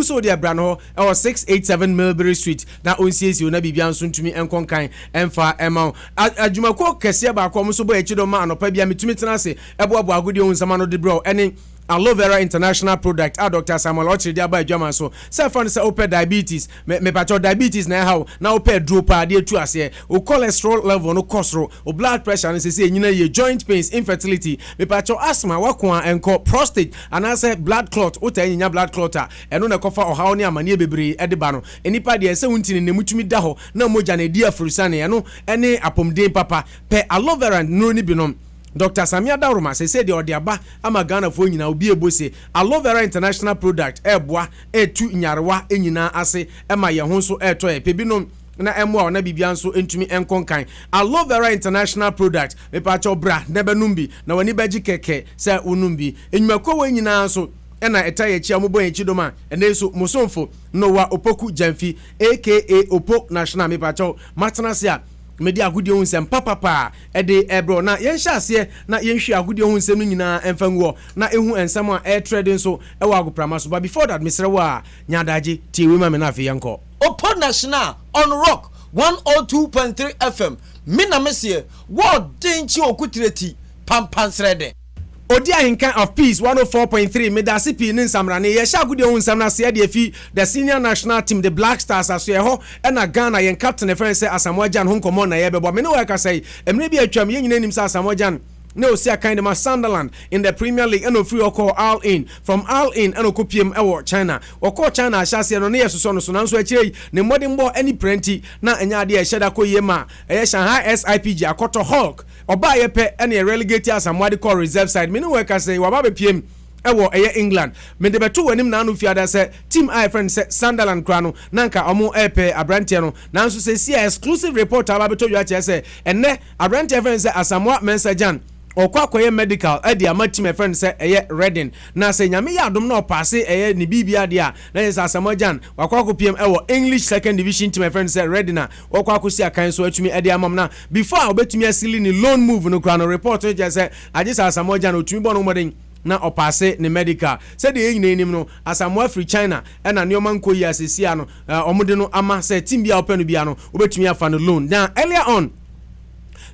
so de brano e 687 Millbury Street na onsiesi ona bibia nso ntumi enkonkan emfa ema adwumako kese ba ko so bo echido ma anopa bia metumi tena se eboabo agudi ohun sama no de bro ene Aloe Vera International Product Dr. Samuel Ochidi aba adwama so say fan say open diabetes me patcho diabetes na how na open dropa de tu ase o cholesterol level no cholesterol o blood pressure no say nyina ye joint pains infertility me patcho asthma wakon enko prostate and say blood clot o tan nya blood clot eno na kofa ohaw ne amane bebre e de ba no enipa de say wuntini ne mutumi da ho na moja na di afurusane eno ene apomden papa pe Aloe Vera no ni binom Dr. Samia Daruma say the odiaba ama Ghana fo nyina obi ebose Aloe Vera International Product eboa etu nyarewa enyina ase ema ye ho so eto e pebinom na emwa na bibia nso entumi enkonkan Aloe Vera International Product me pa cho bra na benumbi na wani baji keke say unumbi enyumako we nyina nso ena etaye chia mo boyen chidoma eneso musonfo no wa opoku jamfi aka Opo National me pa cho matenase a media agudi ohun sem papa e de ebro na yen hyase na yen hwe agudi ohun sem nyina emfanwo na ehu ensem a air trading so e wa agoprama so but before that misre wa nyadaje tie we ma me na afi yanko Opo National on Rock 102.3 FM mina mesie wo denchi okutireti pampansrede Odi Ahinka of Peace 104.3 Medasipi nin samrane ye sha gudi ohun sam na se de fi the senior national team the Black Stars aso ye ho e na Ghana yen captain e friend say Asamoah Gyan ho komo na ye bebo me no work say emre bi atwam ye nyina nim say Asamoah Gyan no see a kind of Sunderland in the Premier League and free or All In from All In and okopiem ewo China or China shase no na yeso no so nanso akire ne modern ball any plenty na enya de e sheda ko yema e Shanghai SIPG akoto Hulk oba ye pe ene relegate Asamoah de call reserve side me no work say wa ba be piem ewo England me de beto wanim na no fiada say team I friend say Sunderland kra no nanka omo epe abrante no nanso say see exclusive report aba beto you ache say enne abrante friend say Asamoah Mensah Gyan okwakoye medical edi amatim friend say eye Reading na say nyame ya adom na opase eye ni bibia de a na say Asamoah Gyan wakwako PM ewo English second division team friend say Reading na wakwako si akan so atumi edi amam na before obetumi asili ni loan move no kra no report je say agisa Asamoah Gyan otumi bono modern na opase ni medical said the yin nim no Asamoah free China and anyoma nkoyi asisia no omode no ama say team bia openu bia no obetumi afa no loan now earlier on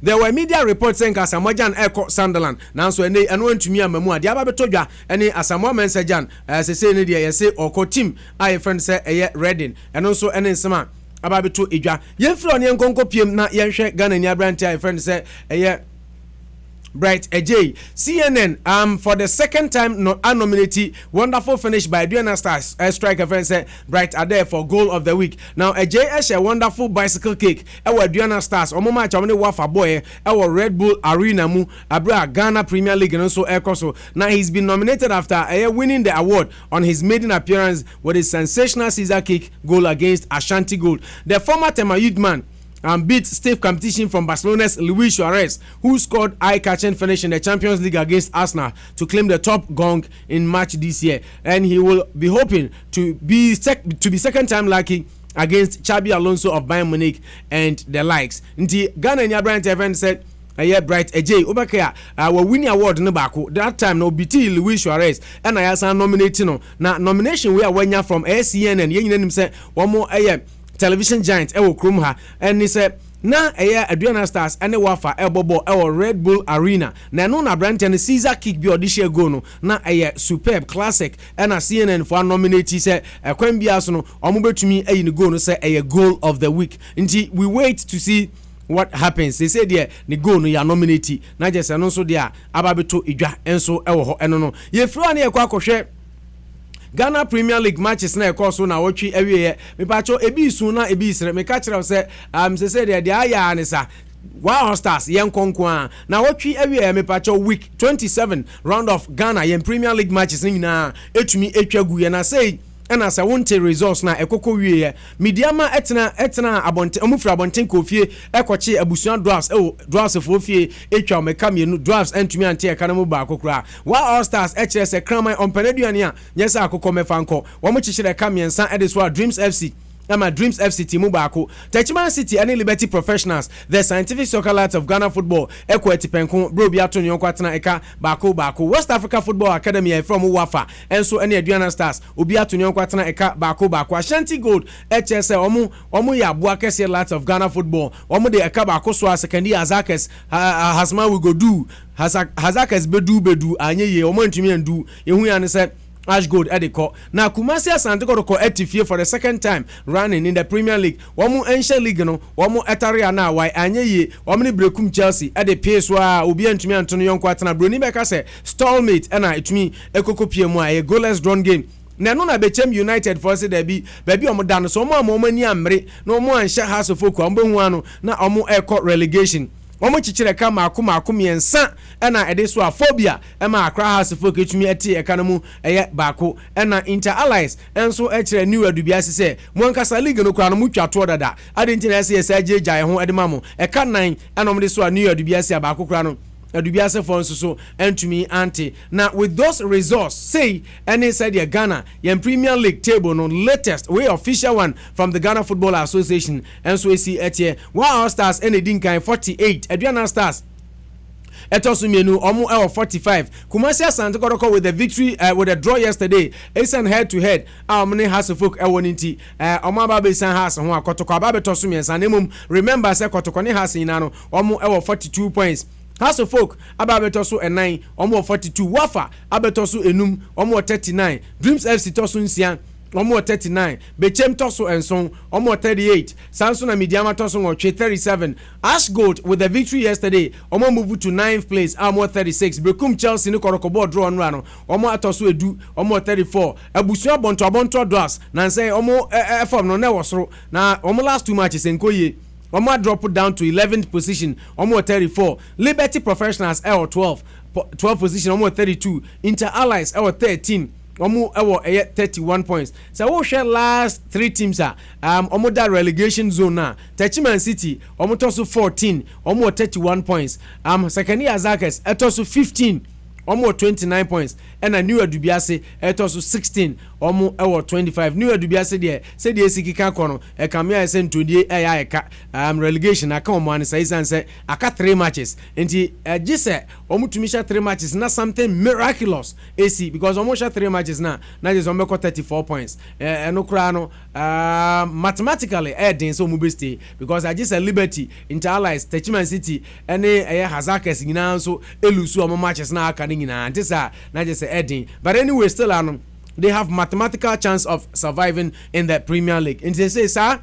there were media reports saying Asamoah Gyan eko Sunderland now so ene eno ntumi amamu ade aba betodwa ene Asamoah Mensah Gyan say ne de ye say oko team I friend say eye Reading eno so ene nsema aba beto edwa ye fro ne nkonko piem na ye hwe Ghana ni abrante I friend say eye Bright AJ CNN for the second time nominated wonderful finish by Aduana Stars striker friend say Bright Adair for goal of the week. Now AJ a wonderful bicycle kick ewa Aduana Stars omo match omne wafa boy ewa Red Bull Arena mu abra Ghana Premier League and also Ekoso. Now he's been nominated after winning the award on his maiden appearance with his sensational Caesar kick goal against Ashanti Gold. The former Tema youth man beat stiff competition from Barcelona's Luis Suarez, who scored eye-catching finish in the Champions League against Arsenal to claim the top gong in March this year. And he will be hoping to be second time lucky against Xabi Alonso of Bayern Munich and the likes. Nti Ghana and Bright event said Bright AJ Obakaya we winning award no bako that time no BT Luis Suarez and I asa nominating no na nomination we are wenya from CNN ye nyina nim say one more television giant ewo krom ha and he said na Aduana Stars ene wafa ebobo ewo Red Bull Arena na no na brand and Caesar kick bi odishe go no na superb classic and a CNN for nominate say ekwan bia so no omo betumi ni go no say goal of the week nti we wait to see what happens. They say there ni go no ya nominate na just no so there ababeto edwa enso ewo ho eno no ye fro na ye kwa kohwe Ghana Premier League matches na ekoso na wotwi awie me pacho ebi su na ebi sire me ka kire say say there aya anisa Wow Stars yen konkwa na wotwi awie me pacho week 27 round of Ghana yen Premier League matches nyina etumi etwagu ye na say ena say wonte results na ekoko wie mediama etena abonte omufra abonte kofie ekoche abusuan drafts fofie etwa meka mienu drafts entumi ante e kana mu ba akokora Wow Stars ekire say kraman ompeneduane a nyesa akoko mefa nko wo mo chichire ka miensa ede so Dreams FC ama Dreams FCT mu baako Techiman City and Liberty Professionals the Scientific Soccer Lads of Ghana Football Equity Penko bro bi ato nyonko atena eka baako West Africa Football Academy from Wafa enso ene Aduana Stars obi ato nyonko atena eka baako Ashanti Gold HSL omo ya aboa kese Lads of Ghana Football omo de eka baako so second Hazakes Hasman we go do Hazakes bedu anye ye omo ntumi andu ehu ya ne se Ash Gold Ediko. Now Kumasi Asante Kotoko etifie for the second time running in the Premier League. Wamu Ensha League no, wamu Etaria na why anyeye, wamni brekum Chelsea at the pace wa ubi antumi Antonio Nkwatana Bruni Beka se stallmate ena itumi ekoko piemwa a goalless drawn game. Na no na Bechem United for say there be baby omo dan so omo ni amre no omo ansha House of Folk omo hu ano na omo airport relegation. Omo chichire ka maako miensa ena ede so phobia ema Accra House folk etumi eti ekanamu eye baako ena Inter Allies enso echire new adubiase se mo nkasa league no kura no mutwa to dada adenti na se esaje gyae ho ede mamo eka 9 ena omo de so new adubiase baako kura no adubiase for so entumi anti now with those results say any said the Ghana yen Premier League table no latest way official one from the Ghana Football Association and so we see etie Wow Stars any dinkan 48 Aduana Stars Etosumienu omu 45 Kumasi Asante Kotoko with the victory with a draw yesterday Esan head to head amne Hasofok ewoninti omaba be san has ho akotoko ababe tosumien sanemum remember say Kotoko ne has inano omu 42 points Hasofok ababeto so 9 omo 42 Wafa abeto so enum omo 39 Dreams FC toso nsia omo 39 Bechem toso enson omo 38 Samson and Midiama toso 37 Ash Gold with the victory yesterday omo move to 9th place omo 36 Bekum Chelsea ni Korokobo draw on rano omo atoso edu omo 34 Abusua bonto dos na say omo form no na wosoro na omo last 2 matches enkoye Omo drop down to 11th position. Omo 34. Liberty Professionals L 12 position. Omo 32. Inter Allies L 13. Omo 31 points. So we share last 3 teams are omo that relegation zone na. Techiman City omo tosu 14. Omo 31 points. Second year Azakes etosu 15. Omo 29 points and a new Adubiase etosu 16 omo 25 new Adubiase there say the sikika kono e kamia send to the relegation aka omo an say say aka 3 matches enti gise omo tumisha 3 matches na something miraculous AC because omo sha 3 matches na just omo 34 points no kra no mathematically den so omo best because gise Liberty Inter Allies Techiman City ene Hazakes nyina so elusu omo matches na aka nyina antisa na just Edding. But anyway, still they have mathematical chance of surviving in the Premier League. And they say, sir,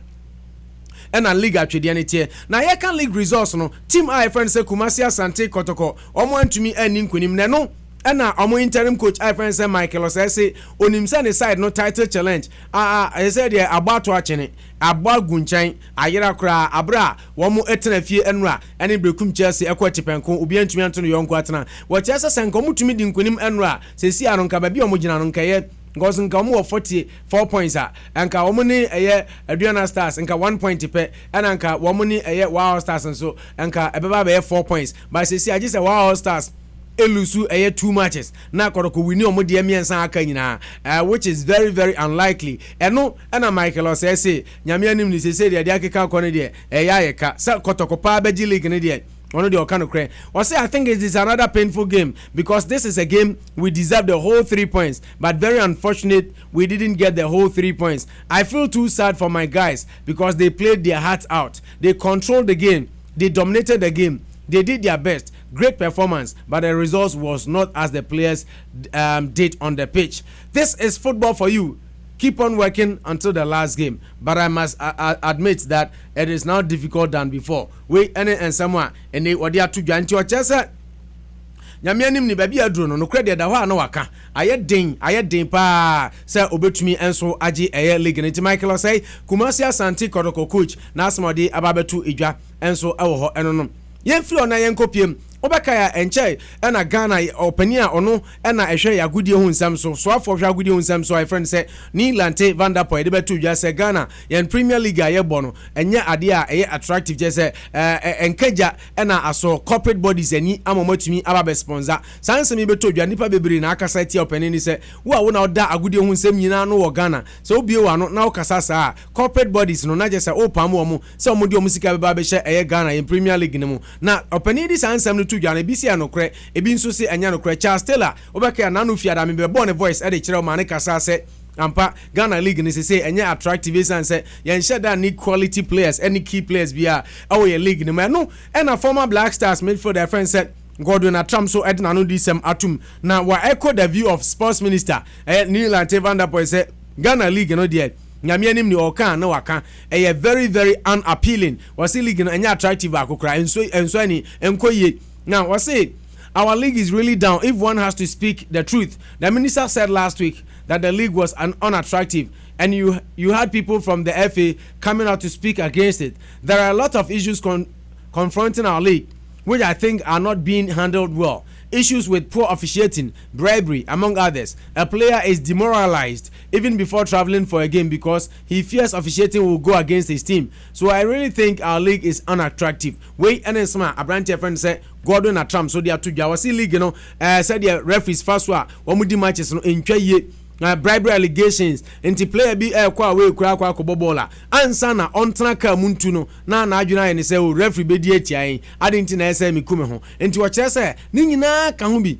and a league actually any now you can league results no team I friend say Kumasi Asante Kotoko omo antumi enin kunim ne no na omo interim coach I friend say Michael say onim say ne side no title challenge I said there about to achene agba gunchan ayera kra abra womo etena fie enura ene brekum Chelsea ekwati penko obi antumi anto no yonko atena wo Chelsea senko mutumi di nkunim enura sesi anonka ba bi omo gina no nkaye ngozi nka omo 44 points anka omo ni eye Aduana Stars nka 1 point pe anka omo ni eye Wow Stars nso anka ebeba be 4 points but sesi agi say Wow Stars elusu 2 matches na Koroko wini omo de miensa aka nyina which is very very unlikely eno na Michael say nyame anim ni say de akeka kone de ayeka sa Kotoko pa beji league ne de one of the Okano Cray. Or say I think it is another painful game because this is a game we deserve the whole 3 points, but very unfortunate we didn't get the whole 3 points. I feel too sad for my guys because they played their hearts out. They controlled the game. They dominated the game. They did their best. Great performance, but the results was not as the players did on the pitch. This is football for you. Keep on working until the last game, but I must admit that it is now difficult than before. We and someone and they were there to join your chest. Nyamianim ni baby adro no credit da ho na waka aye den pa say obetumi enso age aye league nti Michael say Kumasi Asante Kotoko coach na asmode ababetu edwa enso ewo ho eno no yemfiri ona yenkopiem obekaya enche na Ghana opania ono na ehwe yagudie hu nsam so afọ hwe agudie hu nsam so I friend say ni Lante Van der Poel de betu dwa say Ghana yen Premier League aye bo no enye ade a eye attractive je say enkaja na aso corporate bodies ani amomatumi aba sponsor sanse mi betu dwa nipa bebere na akasa tie opani ni say wo na oda agudie hu nsam nyina no wo Ghana so obie wa no na okasa saa corporate bodies no na je say opam wo mu say omudi omusika beba be hye eye Ghana yen Premier League ni mu na opani di sanse no tu dwa na bisi anokre ebi nso se anya nokre Charles Taylor obeka na no fiada me be born voice e de kire o ma ne kasa se ampa Ghana League ni say enya attractive and say yen sheda need quality players any key players bia awo ye league ni ma no and a former Black Stars midfielder friend said Godwin Atram so edna no disem atum na wa echo the view of sports minister Neil Van der Poel say Ghana League no there nyame anim ni oka na waka very very unappealing was league no enya attractive akokra enso ani enkoye now was say our league is really down if one has to speak the truth. The minister said last week that the league was unattractive and you had people from the FA coming out to speak against it. There are a lot of issues confronting our league which I think are not being handled well. Issues with poor officiating, bribery, among others. A player is demoralized even before traveling for a game because he fears officiating will go against his team. So I really think our league is unattractive. Wait, and Sma, a branch friend said, Gordon at Trump, so they are two Jawasi League, said the referees first one, Omudi matches in Kye. Bribery allegations enti player bi kwa we kura kwa kobobola ansa na ontena ka muntu no na adwuna ye ne se o referee be di atian adenti na ese me kume ho enti wo kire se ni nyina ka ho bi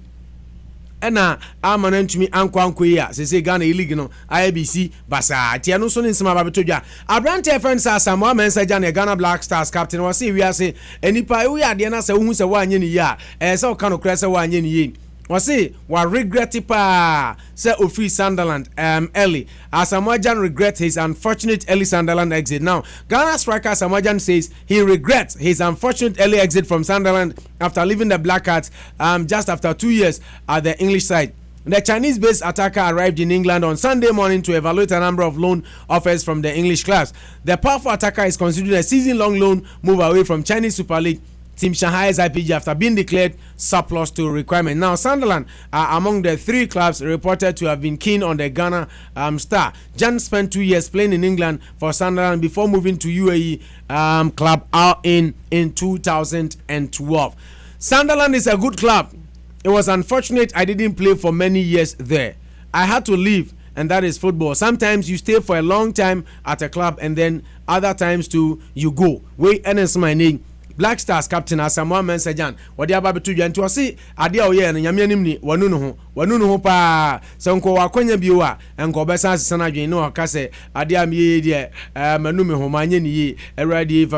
ena amana ntumi anko yi a se Ghana league no IBC basa atia no so ne nsema ba betodwa abrante friends Samuel Mensah Jan Ghana Black Stars captain was say we are say enipa we ade na se hu se wa anye ni ya se o ka no kra se wa anye ni ye wasi wa regret pa say Ofri Sunderland early Samuel Jan regret his unfortunate early Sunderland exit. Now Ghana striker Samuel Jan says he regrets his unfortunate early exit from Sunderland after leaving the Black Cats just after 2 years at the English side. The Chinese-based attacker arrived in England on Sunday morning to evaluate a number of loan offers from the English clubs. The powerful attacker is considering a season-long loan move away from Chinese Super League Team Shanghai's IPG after being declared surplus to requirement. Now, Sunderland are among the 3 clubs reported to have been keen on the Ghana star. Jan spent 2 years playing in England for Sunderland before moving to UAE club in 2012. Sunderland is a good club. It was unfortunate I didn't play for many years there. I had to leave, and that is football. Sometimes you stay for a long time at a club, and then other times too you go. Wait, and it's my name. Black Stars captain Samuel Mensah Jan wadi aba betu dwa nti wasi ade a oye no nyame anim ni wanu no ho pa sanko wakonya biwo a enko besa asesa na dwen no ka se ade am ye de manu me ho manye ni ye awrade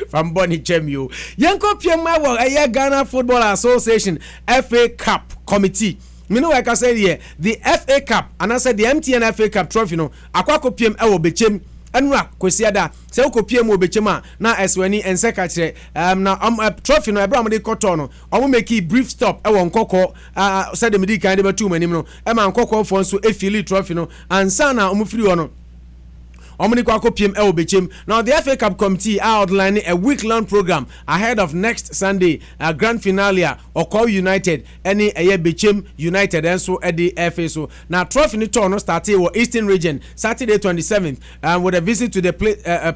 from Bonnie Chemio yenko piema wo Ghana Football Association FA Cup committee. Me know like I said here the FA Cup and I said the MTN FA Cup trophy no akwako piem e wo bechem anura kwesiada se okopie mu obechema na eswani enseka kire na trophy no ebra mo de koto no omo make brief stop e won nkoko said the medical de betu manim no e ma nkoko fo nso efili trophy no ansa na omo firi no Omni Kwako PM Elbechem. Now the FA Cup committee are outlining a week-long program ahead of next Sunday grand finale Okwa United any Bechem United and so at the FA. So now trophy ni turn started with Eastern Region Saturday 27th with a visit to the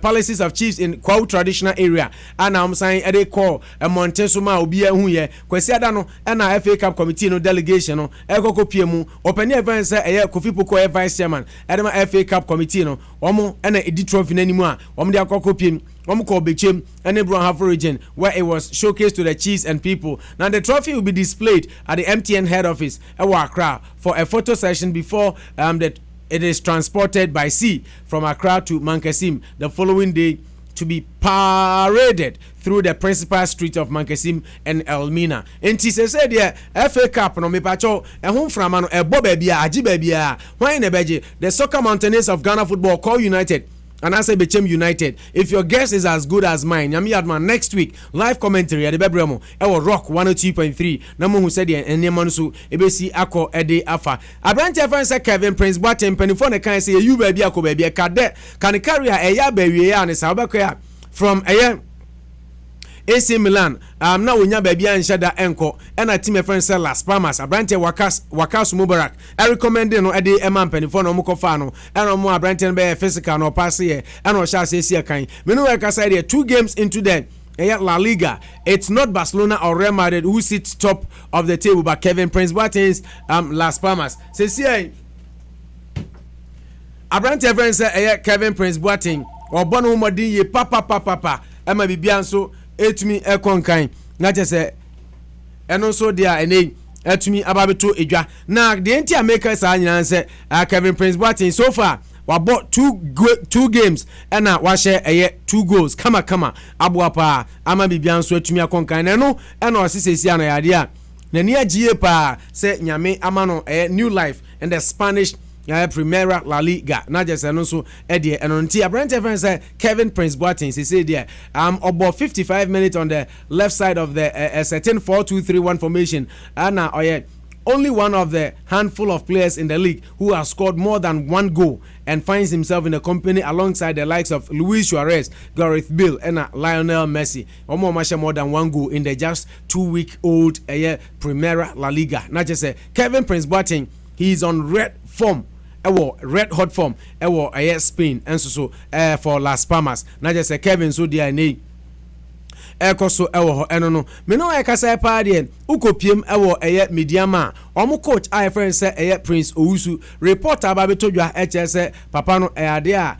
palaces of chiefs in Kwao traditional area. And I'm saying they call a Montesuma Obia Huye Kwesiada no and a FA Cup committee no delegation no Eko PM open events Kofi Poko vice chairman Adama FA Cup committee no Omo and a trophy anymore. The Akokopim, Omko Bechem, and Ebron Hafo region, where it was showcased to the chiefs and people. Now the trophy will be displayed at the MTN head office, Accra, for a photo session before that it is transported by sea from Accra to Mankasim the following day to be paraded through the principal street of Mankasim and Elmina. And she said, "Yeah, FA Cup no me pacho e home from ano e bo bia agi bia why na beje the soccer mountaineers of Ghana Football Call United and I say Bechem United. If your guess is as good as mine, Yami Adman next week live commentary at the Bebremo. I will rock 102.3. Namo who said and Nemansu Ebesi Ako Ede Afa. Abrante friend said Kevin Prince Batten Penifone can say you baby Ako baby a cadet can carry a ya baby and a Sabakoya from a AC Milan na wonya baabi anhye da enko na team friends Las Palmas abrante Wakas Mubarak recommend no de ema mpanifo no mkofa no na mo abrante no be physical no pass here na o sha say kan me no work aside 2 games into the La Liga. It's not Barcelona or Real Madrid who sits top of the table, but Kevin Prince Boateng's Las Palmas. Say abrante friends Kevin Prince Boateng or bono modin ye papa ema bibia so etumi ekonkan na je eno so dia ene etumi ababeto edwa na the entire makers anyina say Kevin Prince Boateng so far we bought two games and we share 2 goals kama abuapa ama bibia so etumi akonkan na no and o sisi ana yade na ni agie pa say nyame ama no new life in the Spanish Primera La Liga na just no so edie enonti abrante friends Kevin Prince Boateng say there about 55 minutes on the left side of the certain 4-2-3-1 formation and only one of the handful of players in the league who has scored more than 1 goal and finds himself in a company alongside the likes of Luis Suarez, Gareth Bale and Lionel Messi. More than 1 goal in the just 2-week-old Primera La Liga. Not just Kevin Prince Boateng, he is on red hot form Spain and so for Las Palmas. Not just Kevin so dia ne ekoso ewo eno no me no ekasa pa de ukopiem ewo mediama omo coach friend say Prince Owusu reporter ba betodwa say papa no ade a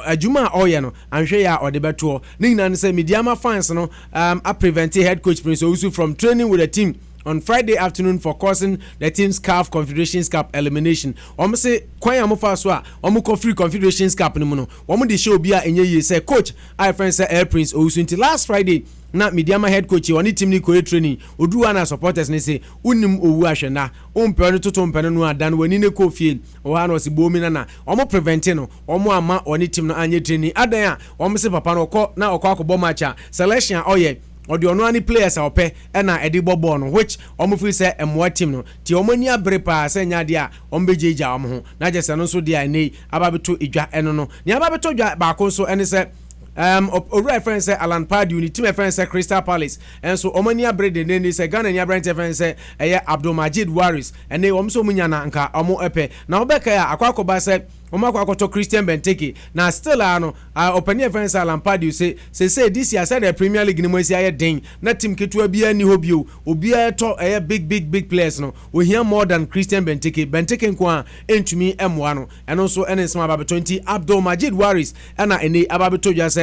ajuma oye no anhwe ya ode beto ni nyina say mediama fans no a prevent head coach Prince Owusu from training with the team on Friday afternoon for causing the team's CAF Confederations Cup elimination. Say kwanya mo fa so a omo free Confederations Cup no mu no. Omo de show bia enye ye say coach I friend say Prince Owusu until last Friday na Mediama head coach oni team ni ko training oduwa na supporters ni say unim owu ahwe na ompe no toto mpe no adan wani ne ko fie o ha no se bomi na omo prevent no omo ama oni team no anye training adan a omo se papa no ko na akobọ match selection oye or the only players are pay and a Eddie Bobon, which Omufi say and what team no. Tiomonia Brepa, Senya dia, Ombeja Amho, Najas and also dia ne, Ababitu Ija enono. Niababitu Bacoso and say reference say Alan Pardew ni team friend say Crystal Palace and so Omania Brede then say Ghana nya brand friend say Abdul Majid Waris and they omso munya na nka omo epe na obeka ya akwakoba say omakwakoto Christian Benteke na still ano openia friend say Alan Pardew say this year say the Premier League ni mo sia ye den na team ketua bia ni hobio obia to big players no we hear more than Christian Benteke nko entumi emwa no and also enesma about 20 Abdul Majid Waris and ene ababeto just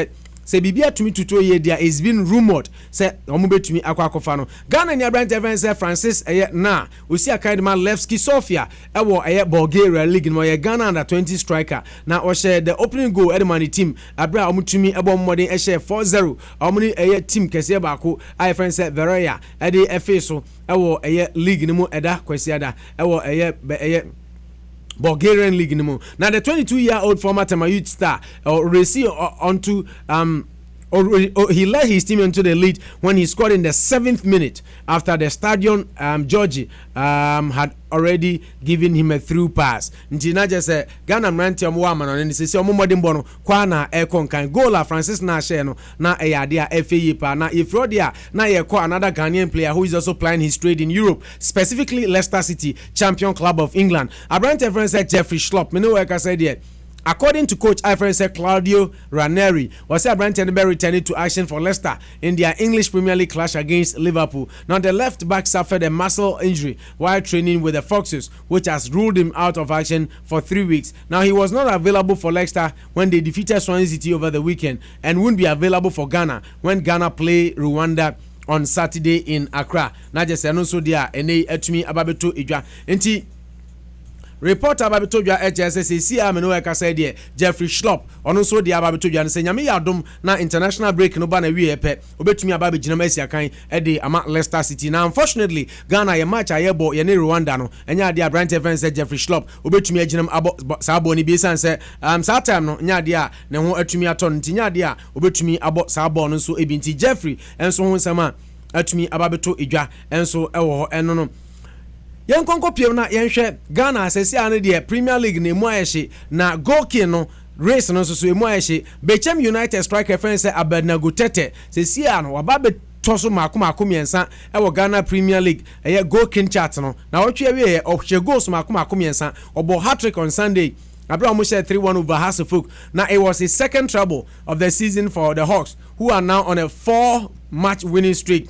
say bibia tumi tuto ye dia is been rumored say omo betumi akwakofa no Ghana nya brand event say Francis na osi academy Levski Sofia ewo Bulgaria league no ye Ghana under 20 striker na o share the opening goal Edmani team abra omo tumi ebo modern share 4-0 omo ni team kese baako I friend say Veroya FA so ewo league no mu eda kwesiada ewo Bulgarian league anymore. Now the 22-year-old former Tema Youth star received onto he led his team into the lead when he scored in the 7th minute after the Stadion Georgie had already given him a through pass. Ntina just Ghana mranti omwama no ni sisi omomodin bono kwa na konkan goal Francis na share no na eyade a FA pa na ifrodia na ye call another Ghanaian player who is also playing his trade in Europe, specifically Leicester City, champion club of England. Abrante friend said Jeffrey Schlupp. Me know what I said here. According to coach said Claudio Ranieri, was Brandon returning to action for Leicester in their English Premier League clash against Liverpool. Now the left back suffered a muscle injury while training with the Foxes, which has ruled him out of action for 3 weeks. Now he was not available for Leicester when they defeated Swansea City over the weekend and won't be available for Ghana when Ghana play Rwanda on Saturday in Accra. Now just so dia ene etumi ababeto edwa. Enti reporter Babitodwa HSSC ameno eka said there Jeffrey Schlupp ono so dia Babitodwa say nyame yadom na international break no ba na wie epe obetumi ababe gina masi akan e de ama Leicester City. Now unfortunately Ghana ye match ayebo ye ne Rwanda no enya dia Brent event say Jeffrey Schlupp obetumi agina abo sabo ni bi san say sa time no nya dia ne ho atumi aton ntinya dia obetumi abo sabo no so ebi nti Jeffrey enso ho nsama atumi ababeto edwa enso ewo ho eno no yen konko piem na yen hwe Ghana asesi ane de Premier League na mu ayehye na goalkeeper no race no so emu ayehye Bechem United striker friend say Abednego Tete se sia no waba be toso mako miensa e wo Ghana Premier League goal king chart no na wotwe awie ohye goals mako miensa obo hat-trick on Sunday Abraham Mushe 3-1 over Hasselhoff. Now it was his second treble of the season for the Hawks, who are now on a 4-match winning streak.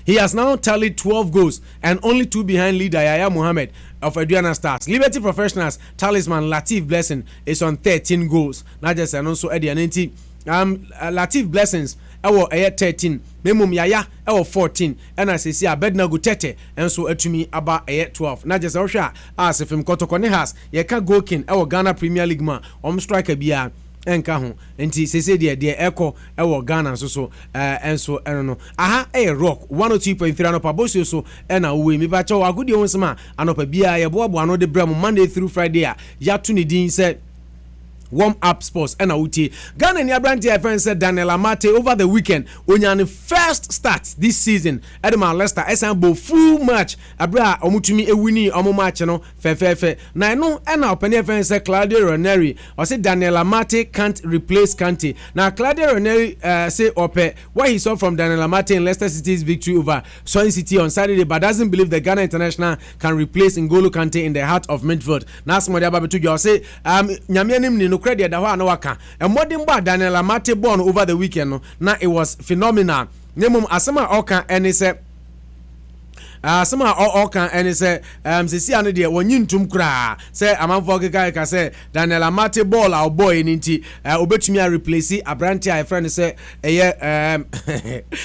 He has now tallied 12 goals and only 2 behind leader Yaya Mohammed of Aduana Stars. Liberty Professionals talisman Latif Blessing is on 13 goals. Not just and also Eddie Anenti. Latif Blessings ewo 13, Memum Yaya ewo 14, and as I see Abednego Tete and so etumi aba 12. Not just Osha as if him Kotoko has ye ka goal king ewo Ghana Premier League man striker bia enka ho enti sese de echo ewo Ghana so enso no aha rock 102.3 anopa bosio so na we mi ba cho agudi won sema anopa bia ye boabo ano de bram Monday through Friday ya to ni din say warm up sports and Auti Ghana ni Abranti friend said Daniel Amate over the weekend onyan first start this season Edema Leicester Esambo full match abra omutumi ewini omo match no fe na no and open friend said Claudio Ranieri or say Daniel Amate can't replace Kante. Now Claudio Ranieri say ope what he saw from Daniel Amate in Leicester City's victory over Swansea City on Saturday, but doesn't believe the Ghana international can replace N'Golo Kante in the heart of midfield. Now somebody about to say nyamianim ni credit da ho anwaka modern ba Daniel Amate born over the weekend no na it was phenomenal nemum asema oka ene se asema oka ene se sisi ane de wonyi ntum kra se amanfo keka ka se Daniel Amate ball our boy nti obetumi a replace Abranti a friend se eye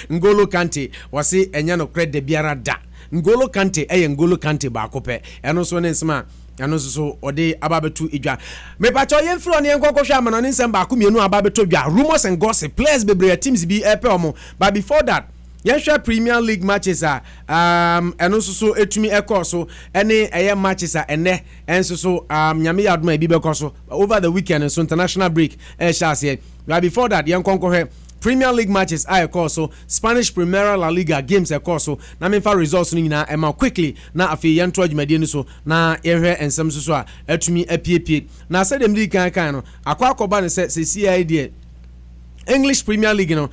N'Golo Kante wase enye no credit biara da N'Golo Kante eye N'Golo Kante ba kope eno so ne nsema ano so ode ababetu idwa me pacho yen fro ne nkokoswa amano ne nsem ba ko mienu ababetu dwa rumors and gossip players bebre teams bi omo but before that yen share Premier League matches eno so etumi ekoso ene eye matches ene enso so nyame yadoma bi bekoso over the weekend so international break shase but before that yen konkohwe Premier League matches I also Spanish Primera La Liga games also na memfa results ni nyina ema quickly na afi yanto adwumade ni so na yehwe ensem so a atumi apiepie na say dem di kan no akwa ne say CID English Premier League no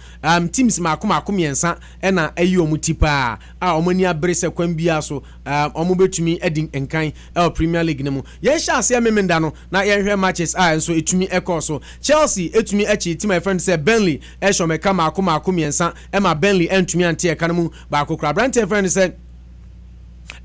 teams mako miensa na ayi omutipa a omani abre se kwan bia so omobetumi edin enkan Premier League nemu ye sha ase memenda no na ye hwe matches so etumi ekoso Chelsea etumi echi team my friend say Burnley shomeka mako miensa ma Burnley entumi ante e kanemu ba kokra Brand friend say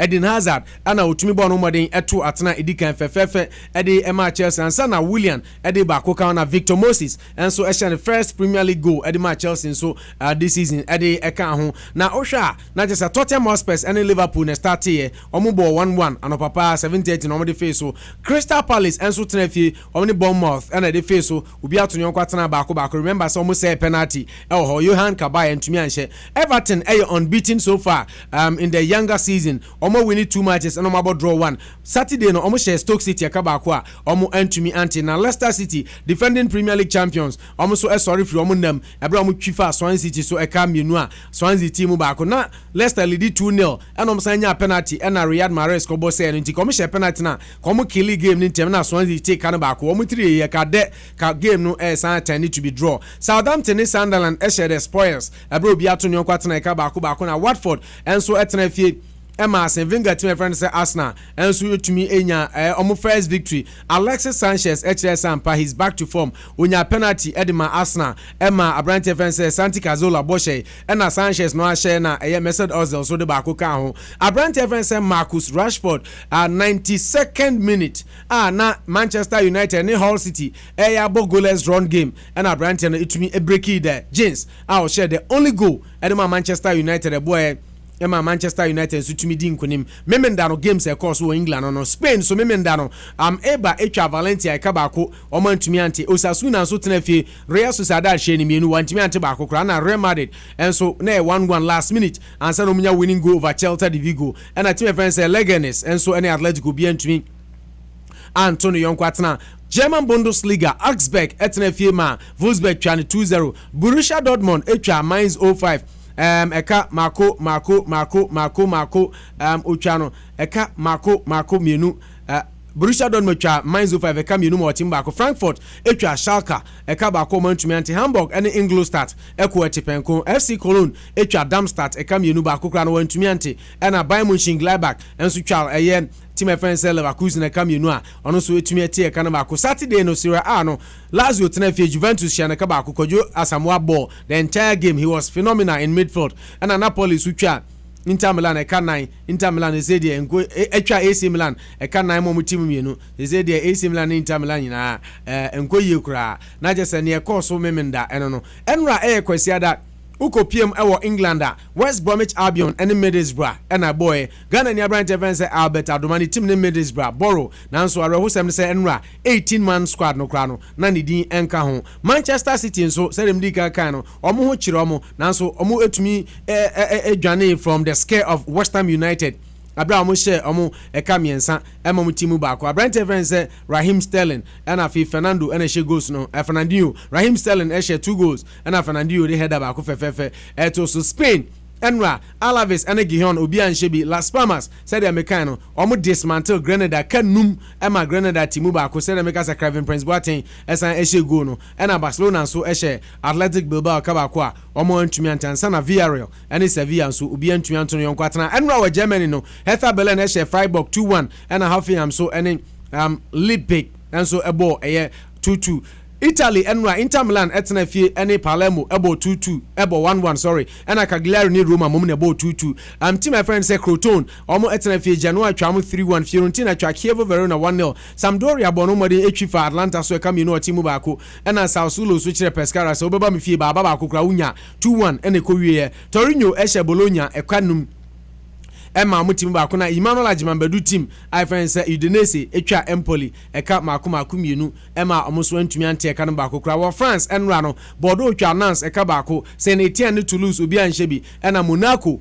Eden Hazard ana otumi bɔ no modern eto atena edikan fefefe ede ema Chelsea ansa na William ede ba koka na Victor Moses enso ehye the first Premier League goal ede ma Chelsea so this season ede eka ho na ohwa na just Tottenham Hotspur and Liverpool na start here omo bɔ 1-1 ano papa 7:30 no mo de face so Crystal Palace enso tena fie omo ne Bournemouth and de face so obi ato nyon kwatena ba ko remember so omo say penalty Johan Kabay entumi anhye Everton unbeaten so far in the younger season omo winning 2 matches and omo draw 1 Saturday no omo share Stoke City akaba ko a omo entumi anti na Leicester City defending Premier League champions omo so sorry free omo nam ebra omo twifa Swansea City so eka mienu a Swansea team ba ko na Leicester lead 2-0 and omo sanya penalty and Riyad Mahrez ko bo say nti omo share penalty na omo kill game ni ntem na Swansea take kan ba ko omo 3 ye ka de ka game no san turn to be draw Southampton and Sunderland share the spoils ebra obi ato nyon kwatena eka ba ko na Watford enso etena fie Emma Wenger team friend say Arsenal and so yotumi enya omo first victory Alexis Sanchez Sampa he's back to form onya penalty edema Arsenal Emma Abrante friend say Santi Cazorla boshe na Sanchez no share na Mesut Ozil so de ba ko kan ho Abrante friend say Marcus Rashford 92nd minute na Manchester United ni Hull City bo goalless run game and Abrante no itumi breaki there James share the only goal edema Manchester United boy Emma Manchester United so tumi di nkonim memenda no games e course wo England no Spain so memenda no eba etwa Valencia e ka baako o man tumi ante Osasuna so tena fie Real Sociedad she ni mienu wantumi ante baako kra na Real Madrid enso na 1-1 last minute ansa no munya winning goal over Celta de Vigo and team friends Leganes enso any Atletico bi antumi Antonio Yonkwatna German Bundesliga Augsburg etena fie ma Wolfsburg twa 2-0 Borussia Dortmund etwa Mainz 05 eka mako ochano eka mako mienu Borussia Dortmund twa Mainz 05 eka mienu ma team baako. Frankfurt etwa Schalke eka baako ma ntumi ante. Hamburg ene Ingolstadt eko etipenko. FC Cologne etwa Darmstadt eka mienu baako kra no ntumi ante. Ena Bayern Mönchengladbach enso twa eye team FNC Leverkusen eka mienu a ono so etumi ate eka na baako. Saturday no Serie A no Lazio tenafe Juventus hia na ka baako Kojo Asamoah ball the entire game. He was phenomenal in midfield. Ena Napoli so twa Inter Milan eka 9 Inter Milan ezedie enko etwa AC Milan eka 9 mo team mienu ezedie AC Milan Inter Milan nyina enko yekura na jese ne ekoso memenda eno no enra kwasiada uko PM ewo England West Bromwich Albion and Middlesbrough ena boy Ghana ni Abrante Evans Albert Adomani team ne Middlesbrough Borough nanso areho sem se enra 18 man squad no kra no na ne din enka ho Manchester City nso se dem di kan no omo ho kire omo nanso omo etumi edwane from the scare of West Ham United Abra omo share omo eka miensa ema mo timu baako Abrante Evans Raheem Sterling ena fi Fernando ena she goals no Fernandinho Raheem Sterling share 2 goals ena Fernandinho de header baako fefefe eto so Spain Enra Alaves ena Gijon obi anshebi Las Palmas said the mekano omo dismantle Grenada kanum ema Grenada timu baako said the mekasa Kevin Prince Boateng esan eshe goal no ena Barcelona so eshe Athletic Bilbao ka baako a omo antumi antansa na Villarreal ena Sevilla so obi antumi antono yonko atana enra wa Germany no Hertha Berlin eshe Freiburg 2-1 ena Hoffenheim so ene Leipzig enso ebo eye 2-2 Italy enra Inter Milan etna fie ene Palermo ebo 2-2 ebo 1-1 sorry ena Cagliari ni Roma mom ne ebo 2-2 team my friend say Crotone omo etna fie Genoa twam 3-1 Fiorentina twa Chievo Verona 1-0 Sampdoria bono mode etwifa Atlanta so eka mienu timu baako ena Sassuolo so kire Pescara so obeba me fie baba baako kra unya 2-1 ene ko wie Torino eshe Bologna ekwanum Emma mutim baako na Emmanuel Ajimanbadu team ifense Udinese etwa Empoli eka maako mienu Emma omoso antumi ante eka no baako kra wo France enra no Bordeaux twa Nantes eka baako Saint Etienne Toulouse obi anhyebi ena Monaco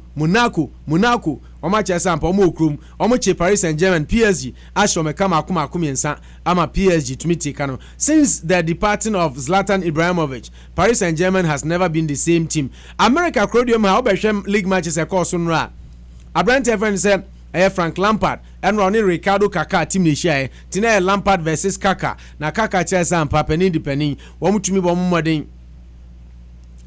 omache sampa omo okrum omoche Paris Saint-Germain PSG ashome kama maako miensa ama PSG tumiti kano since the departing of Zlatan Ibrahimovic Paris Saint-Germain has never been the same team America Crodium ha obehwem league matches e course nra Abrante Evans said Frank Lampard and Ronnie Ricardo Kaka team ni share tina Lampard versus Kaka na Kaka chesa ampa penin depending wo mutumi bo mmodin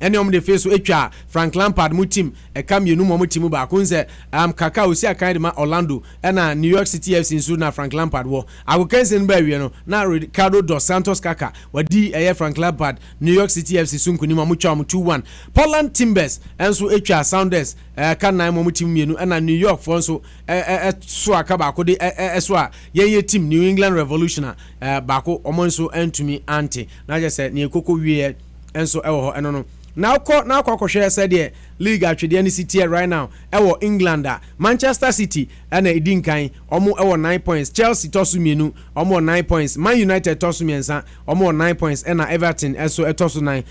ene omde face etwa Frank Lampard mu team eka mienu mo team ba kunze Kaka osi akan ma Orlando na New York City FC nso na Frank Lampard wo agokensen ba wie no na Ricardo dos Santos Kaka wadi Frank Lampard New York City FC sunkuni mo twa mo 2-1 Portland Timbers enso etwa Sounders kan nan mo team mienu na New York for nso so aka ba ko de so a ye team New England Revolution ba ko omo nso antumi anti na je se ne ekoko wie enso ewo ho eno no now kwakwohwe said the league atwede ni city right now ewo England Manchester City na edinkan omo ewo 9 points Chelsea tosu mienu omo 9 points Man United tosu miensa omo 9 points na Everton eso etosu 9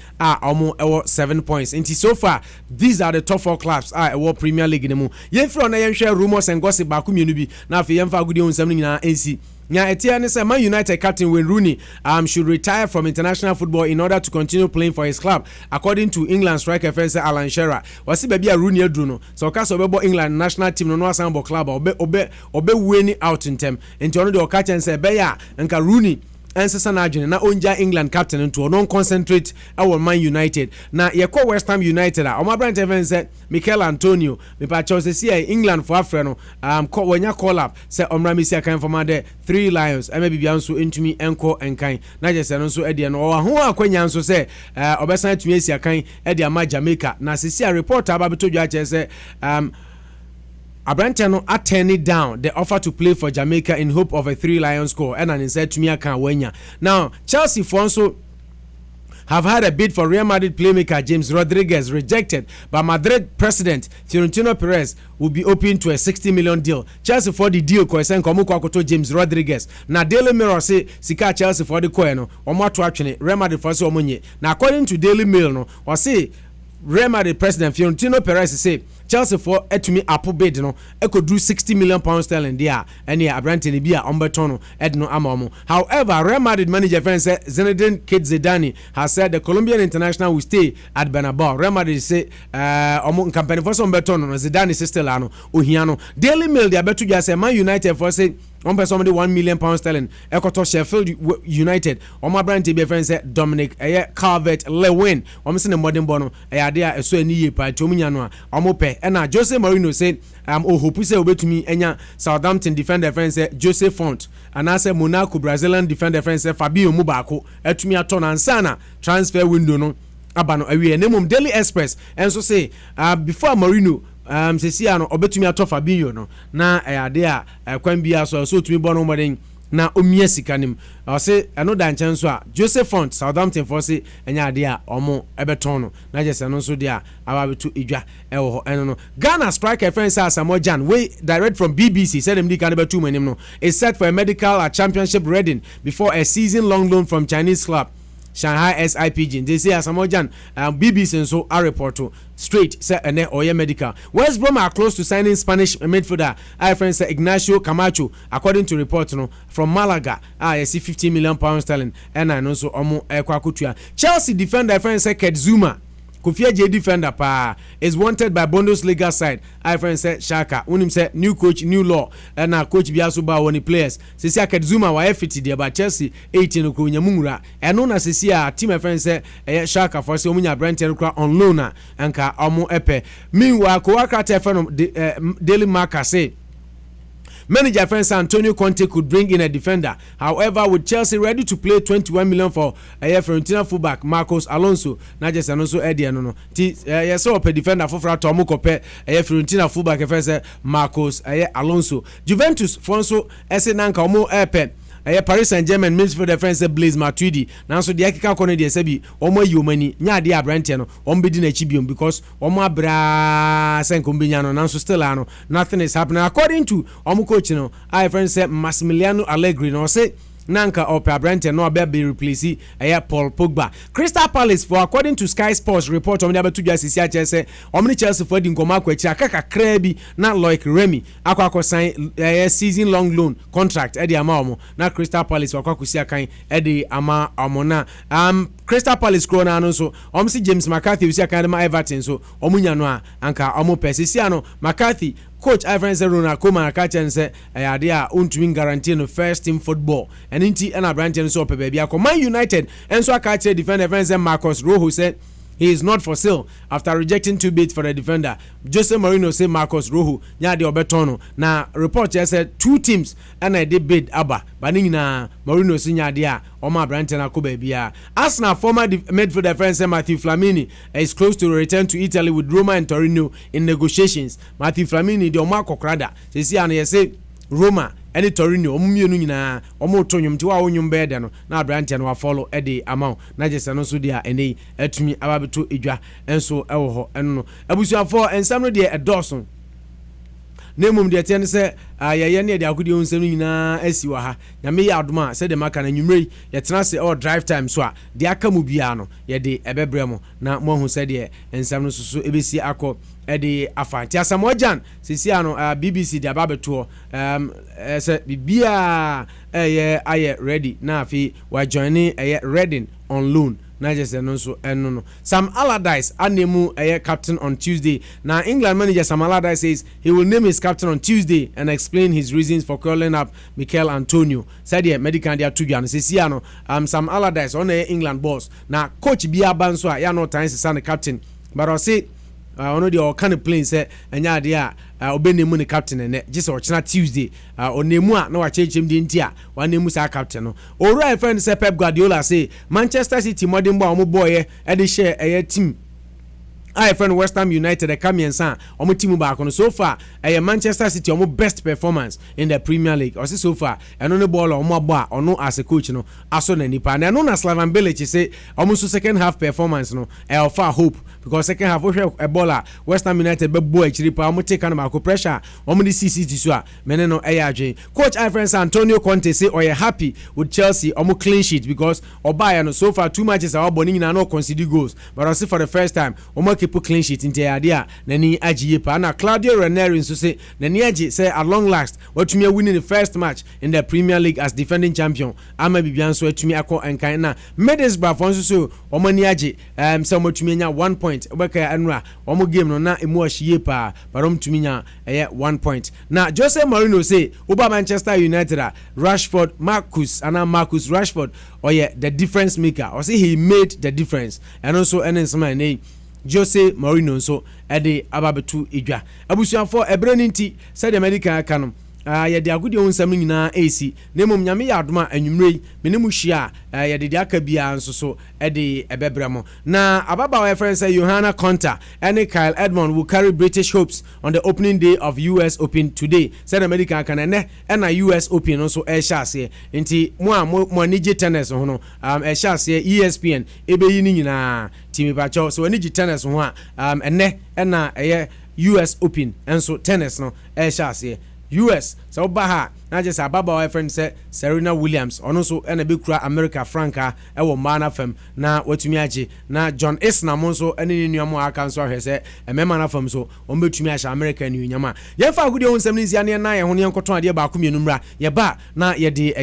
omo ewo 7 points and so far these are the top 4 clubs ewo Premier League nemu yefro na yenhwe rumors and gossip ba ku mienu bi na afi yemfa agudi onsam nyina ensi Nya Etienne say Man United captain Wayne Rooney should retire from international football in order to continue playing for his club, according to England striker fence Alan Shearer. Wasi baby a Rooney adruno. So ka so bebo England national team no asambo club obe winning out in term. Enti ono de o catch and say be ya nka Rooney ensesa na adwene na onja England captain nto no concentrate our Man United na yekọ West Ham United o Abrante Evans Mikel Antonio me pa Chelsea see England for afre no wanya call up say omra mesi akan for made 3 Lions ema bibia nso entumi enko enkan na je se no nso ede no ho akwanya nso say obesan atumi esi akan ede ama Jamaica na sisi a reporter ababeto dwa che say Abrante no turning down the offer to play for Jamaica in hope of a 3 Lions score and an inside to me can wenya. Now Chelsea for also have had a bid for Real Madrid playmaker James Rodriguez rejected, but Madrid president Florentino Perez will be open to a 60 million deal. Chelsea for the deal koisen komo kwakoto James Rodriguez. Na Daily Mirror say sika Chelsea for the coin no omo to atwene Real Madrid for so omonye. Na according to Daily Mail no or say Real Madrid president Florentino Perez say Chelsea for etumi apo bid no do 60 million pounds sterling there and ya Abrante ni bia ombeton edno amomo. However, Real Madrid manager friend said Zinedine Zidane has said the Colombian international will stay at Bernabeu. Real Madrid say omo campaign for some beton no Zidane still ano ohiano. Daily Mail dia betu just say Man United for say one person de £1 million sterling ekoto Sheffield United omo brand be friend say Dominic Calvert-Lewin omo se ne modern bono ade a eso ani ye pa tomunya no a omo pe na Jose Mourinho say hope say obetumi enya Southampton defender friend say Jose Font and as Monaco Brazilian defender friend say Fabio Mubako etumi ato na ansana transfer window no abano awie nemum Daily Express enso say before Mourinho sesi no obetumi ato Fabinho no na ade a kwan bia so tumi bono moden na omia sikanim o se eno da nchen so a Joseph Font Southampton for se enya ade a omo ebeton no na jese no so de a ababetu edwa ewo ho eno no Ghana striker friend say Samuel Jan we direct from BBC said him di kan betu manim no is set for a medical at championship reading before a season long loan from Chinese club Shanghai SIPG. They say Asamoah BBC and so a report straight say ene oye medical. West Brom are close to signing Spanish midfielder our friend say Ignacio Camacho according to report no from Malaga. You see £15 million sterling and I know so omo ekwakutua. Chelsea defender friend say Kurt Zouma Kofi J defender pa is wanted by Bundesliga side. I friend say Shaka. Unim say new coach, new law. And now coach Biaso ba woni players. Sisi Kurt Zouma wa fit there but Chelsea 18 ko nyamungura. And no na sisi team friend say Shaka for say omunya Brentford kra on loan anka omo epe. Meanwhile ko wakata friend Daily Marker say manager friend Antonio Conte could bring in a defender. However, with Chelsea ready to play 21 million for Fiorentina fullback Marcos Alonso, not just Alonso Eddie no. Yes, so a defender for Tomu Kope, Fiorentina fullback friend Marcos Alonso. Juventus Fonso Esenanka Omo Epe. Paris Saint-Germain midfielder friend say Blaise Matuidi. Now so the Akika Kone de Sebi omo yomani nya de abrante no ombe di na chibium because omo abra senkombinya no now so still ano nothing is happening according to omo coach no I friend say Massimiliano Allegri no say Nanka Opa Brente no be replace Paul Pogba. Crystal Palace for according to Sky Sports report on the to just say Omni Chelsea for the Nkoma Kwechi akaka krebi na Loic Remy akwa sign season long loan contract e dey ama na Crystal Palace akwa kusi akan e dey ama na Crystal Palace krona no so si James McCarthy usi akan ma Everton so omunya no a anka pesisi ano McCarthy coach Ivan Ronald Koeman akachen say ade a untumi guarantee no first team football and inti na Brentford so pe bia ko Man United enso akache defender friend Marcos Rojo said he is not for sale after rejecting 2 bids for the defender. Jose Mourinho say Marcos Rojo nya de obetono na report said 2 teams and I did bid aba but na Mourinho say nya de a o ma Brentford akoba bia. Arsenal former midfielder friend Matthew Flamini is close to return to Italy with Roma and Torino in negotiations. Matthew Flamini de o ma kokkrada say an say Roma any Torino omumienu nyina omo tonyum ti wa onyum be de no na Brentford no follow e de amount na jese no so dia eni atumi ababeto edwa enso ewo ho eno abusuafo ensam no de edoson nemum de tiene se ayeye ne de akudi onsam nyina asi wa ha nyame ya adoma se de maka na nwumrei ye tena se all drive time so a de aka mu bia no ye de ebebremo na mo hu se de ensam no so ebesi akọ edi afanti Asamoah Gyan sisi ano BBC de ababeto se bibia aye ready na afi wa joining Reading on loan na jese no so eno no. Sam Allardyce anemu captain on Tuesday. Now England manager Sam Allardyce says he will name his captain on Tuesday and explain his reasons for calling up Mikel Antonio. Said the medical dia tugan sisi ano Sam Allardyce on England boss. Now coach bia banso a ya no time se the captain but I say ono de o kan plane say enya de a obenemu ne captain ne gise o chena Tuesday onemu a na wa chechem de ntia wa nemu sa captain no owura friend say Pep Guardiola say Manchester City modern boy boy e de share team I friend West Ham United the Kamiensa omo team back on so far Manchester City omo best performance in the Premier League or so far eno ne ball omo agba ono as a coach no aso na nipa na no na Slaven Bilic say omo so second half performance no offer hope because second half a baller West Ham United be boy chiri pa omo take na pressure omo the CCT so a mene no adwen coach I friend Antonio Conte say oye happy with Chelsea omo clean sheet because Obaya no so far 2 matches are boni na no concede goals but I see for the first time omo keep clean sheet nti ade a nani agye pa na Claudio Ranieri nso say nani agye say at long last watumi winning the first match in the Premier League as defending champion ama bibia nso atumi akọ enkan na Middlesbrough nso so omani agye say watumi nya 1 point obeka anura omo game no na emu ahye pa barom tumi nya 1 point na Jose Mourinho say oba Manchester United Rashford Marcus Rashford the difference maker or say he made the difference and also nsema Jose Mourinho so ede ababetu edwa abusuafo ebreninti said the medical canon ye de agudi onsam nyina AC nemom nyame ya adoma anwumrei menemu hia ye de aka bia nso so ede ebebremo na ababa friend say Johanna Konta and Kyle Edmond will carry British hopes on the opening day of US Open today said the medical canon and US Open also ase nti mo anije tennis ho no ase ESPN ebeyi ni nyina timi bacho so anije tennis ho enne na US Open enso tennis no ase US so baha na just ababa friend say Serena Williams ono so na be kura America franca e wo mana fam na watumi age na John Isner mo so ene nuamo aka so ahwe say emema na fam so on betumi age America ni nyama ye fa agudi on sam nzia ne na ye ho ne nkoton ade ba ko mienu mra ye ba na ye de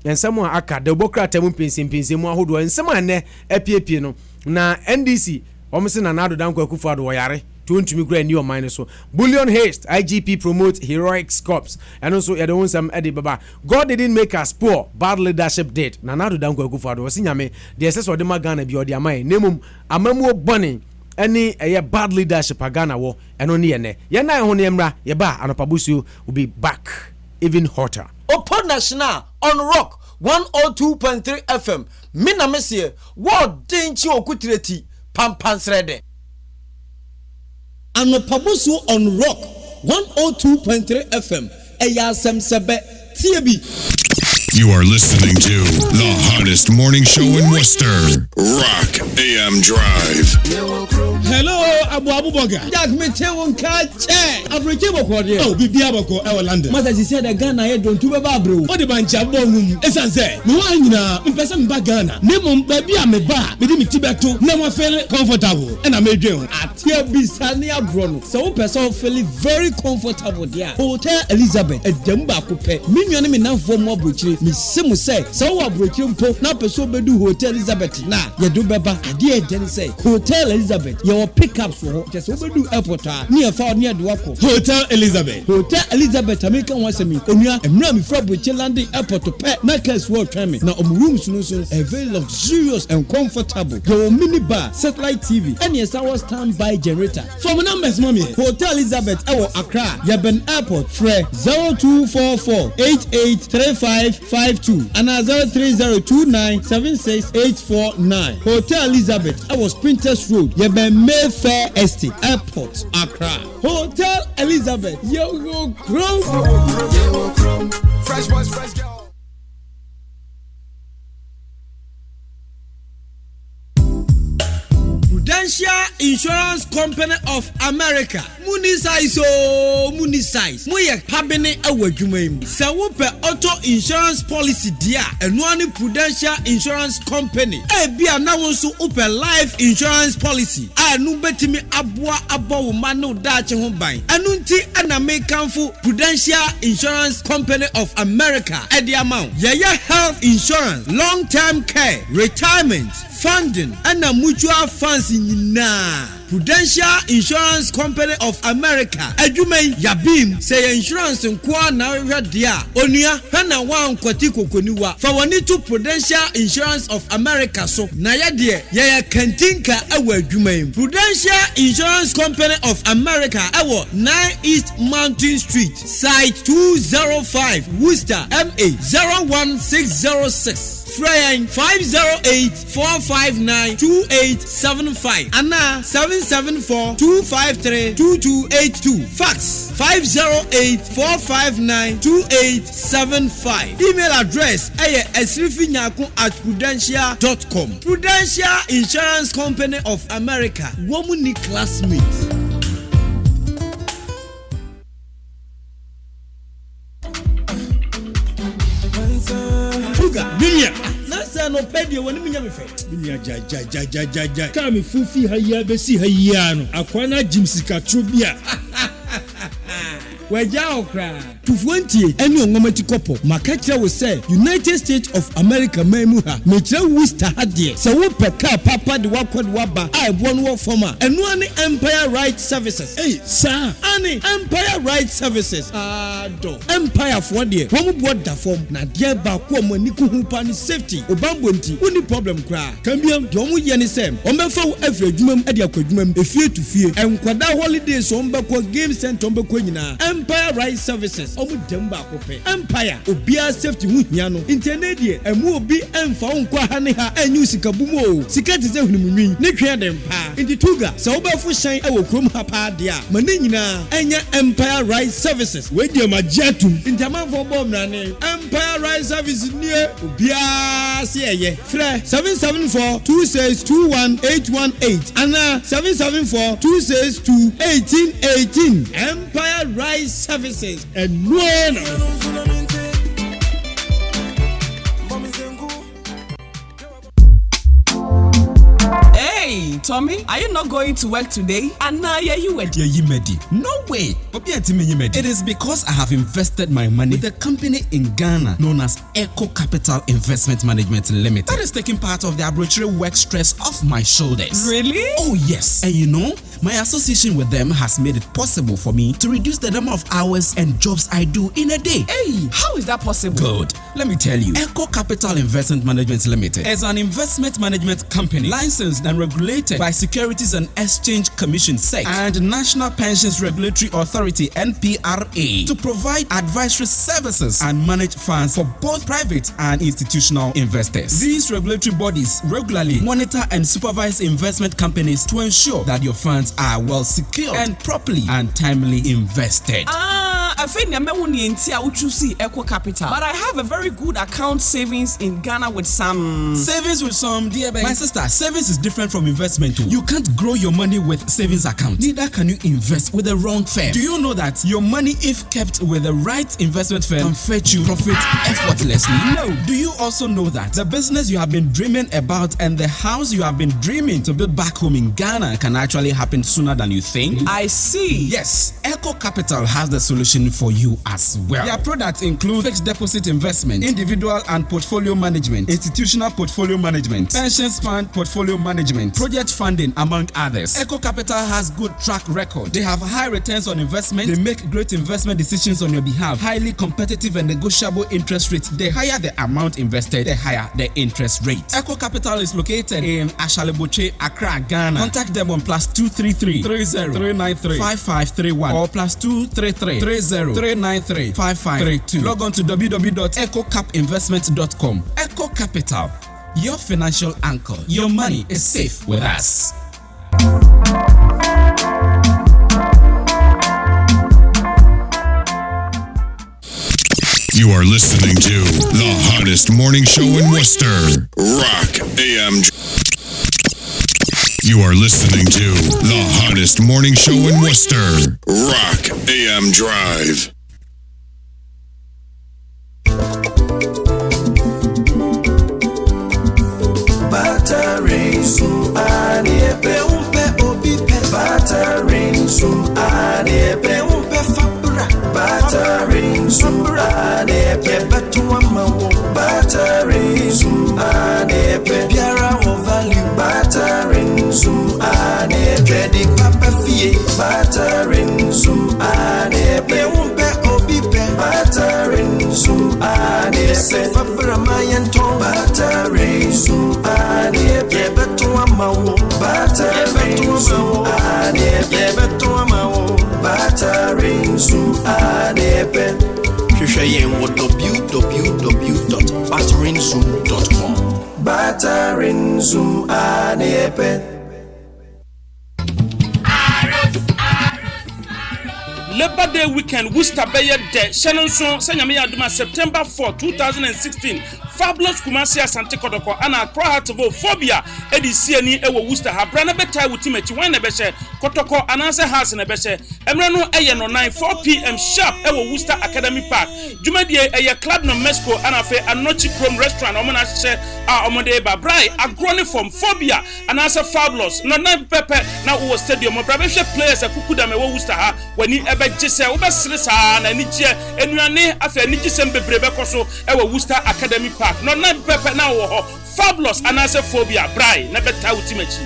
ensem aka de bokra tamu pinsim mu ahodo ensem ane apiepie no na NDC omse na nado danko akufo ado yare to me great new mind so Bullion Haste IGP promote heroic corps and also you don't some Eddie Baba God didn't make us poor bad leadership did na do danko akufo was nyame the excess of the magana bi odi amai nemum amamu boni any bad leadership agana wo eno ne ye na ho ne mra ye ba anopabusu will be back even hotter Open National on Rock 102.3 FM mina mesie wo denchi okutireti pampansrede Anopabusu on Rock 102.3 FM. Eya Semsebe TB. You are listening to the hottest morning show in Worcester. Rock AM Drive. Hello, Abu Boga. Jack me tell che. Afrique boko de. Oh, bibia boko e London. Mata ji say the Ghana here don't tube ba bro. O de bancha bonum. Esanse. Me wa nyina, mpese me ba Ghana. Nemo ba bia me ba, me di me tibeto. Na mo feel comfortable. E na me dwen. Atia bisani abro no. So person feel very comfortable there. Hotel Elizabeth edem ba ko pe. Me nwane me nanfo mo abrochire. Me simu say so abrochire mpo na person bedu Hotel Elizabeth na. Ye do beba. Ade e den say Hotel Elizabeth. Your pickups for just over do airport near far near the wako Hotel Elizabeth American once me onua emra me fra Boche landing airport to pet na case world training na rooms no so very luxurious and comfortable your mini bar satellite TV and your sour standby generator from numbers mommy Hotel Elizabeth ewo Accra Yeben airport fre 0244883552 and 0302976849 Hotel Elizabeth ewo Sprinters Road Yeben Mayfair Estate Airport Accra Hotel Elizabeth yo chrome fresh boys fresh girl Prudential Insurance Company of America Munisize Muye Pabene Awadwumayim Sa wo pe auto insurance policy dia eno ani Prudential Insurance Company bia na wo so open life insurance policy anu betimi aboa abawo ma no daache ho ban anu nti ana mekanfo Prudential Insurance Company of America the amount yaya health insurance long term care retirement funding and mutual funds nyina Prudential Insurance Company of America adwumen yabim say insurance nko na hwɛ dia onua hwɛ na wan kwati kokoniwa fa woni to Prudential Insurance of America so na yɛ de yɛ kantinka ɛwɔ adwumen Prudential Insurance Company of America ɛwɔ 9 East Mountain Street site 205 Worcester MA 01606 Frame 508-459-2875 Anna 774-253-2282 Fax 508-459-2875 Email address esrifinyaku@prudential.com Prudential Insurance Company of America Womuni classmates say no pedi woni me nya me fe Binya ja ka me fufi haya besi haya no akwana jimsika trobia Waja okra to 20 any ongomati kopo makacha we say United States of America memu ha metra Worcester ha de se wo peka papa de wakod waba a ebo no wo forma eno ani Empire Right Services sir ani Empire Right Services do Empire for de wo mo da form na de ba ko mo ani ko hu pa ni safety obambo nti uni problem kra kambiam de wo ye ni sem o mefa wo afre adwumam ade akwadwumam efie to fie enkwada holidays o mbekọ game center o mbekọ nyina Empire Right Services omu demba kope Empire obia safety hu hia no internet emu obi emfa onko ha ne ha anyu sikabumo sika teze hunumnwi ne hwe dem pa intituga se obafo hyan e wo krom ha pa de a mane nyina enya Empire Right Services we dia majatum intamanfo bomrane Empire Right Services nie obia se eye frɛ 774262118 ana 774262118 Empire Right Services and no. Hey, Tommy, are you not going to work today? And now you ready? Yeah, you ready? No way. It is because I have invested my money with a company in Ghana known as Echo Capital Investment Management Limited. That is taking part of the arbitrary work stress off my shoulders. Really? Oh yes. And you know, my association with them has made it possible for me to reduce the number of hours and jobs I do in a day. Hey, how is that possible? Good. Let me tell you. Echo Capital Investment Management Limited is an investment management company licensed and regulated by Securities and Exchange Commission (SEC) and National Pensions Regulatory Authority (NPRA) to provide advisory services and manage funds for both private and institutional investors. These regulatory bodies regularly monitor and supervise investment companies to ensure that your funds are well secured and properly and timely invested. I think Echo Capital, but I have a very good account savings in Ghana with some dear baby. My sister, savings is different from investment too. You can't grow your money with savings account. Neither can you invest with the wrong firm. Do you know that your money, if kept with the right investment firm, can fetch you profit effortlessly? No. Do you also know that the business you have been dreaming about and the house you have been dreaming to build back home in Ghana can actually happen sooner than you think? I see. Yes, Echo Capital has the solution for you as well. Their products include fixed deposit investment, individual and portfolio management, institutional portfolio management, pensions fund portfolio management, project funding, among others. Echo Capital has good track record. They have high returns on investment. They make great investment decisions on your behalf. Highly competitive and negotiable interest rates. The higher the amount invested, the higher the interest rate. Echo Capital is located in Ashaleboche, Accra, Ghana. Contact them on +233 30 393 5531 or +233 30 393 5532. Log on to www.echocapinvestment.com. Echo Capital, your financial anchor. Your money is safe with us. You are listening to the hottest morning show in Worcester, Rock AM. You are listening to the hottest morning show in Worcester, Rock AM Drive. www.batteringzoom.com. Battering Zoom anepe. Labor Day weekend Worcester Bayer Day Shannon Son Sanyame Aduma September 4, 2016 Fabulous Kumasi Asante Kotoko ana Accra Hearts of Phobia edi siani ewo Worcester ha bra na betai ultimate wan na behye Kotoko ananse Hearts na behye emre no eye no 4 p.m. sharp ewo Worcester Academy Park Jumadie eye Club no Mexico ana fe Anochi Chrome Restaurant omo na hye a omo de ba brai agroni from Phobia ananse Fabulous no 9 pepe na wo stadium bra behye players akukuda me wo Worcester ha wani ebe gise wo be sere sa na ni je enuane afa ni gise mbebrebe koso ewo Worcester Academy Park no 9 pepe na wo ho Fabulous ananse Phobia brai na beta ultimate.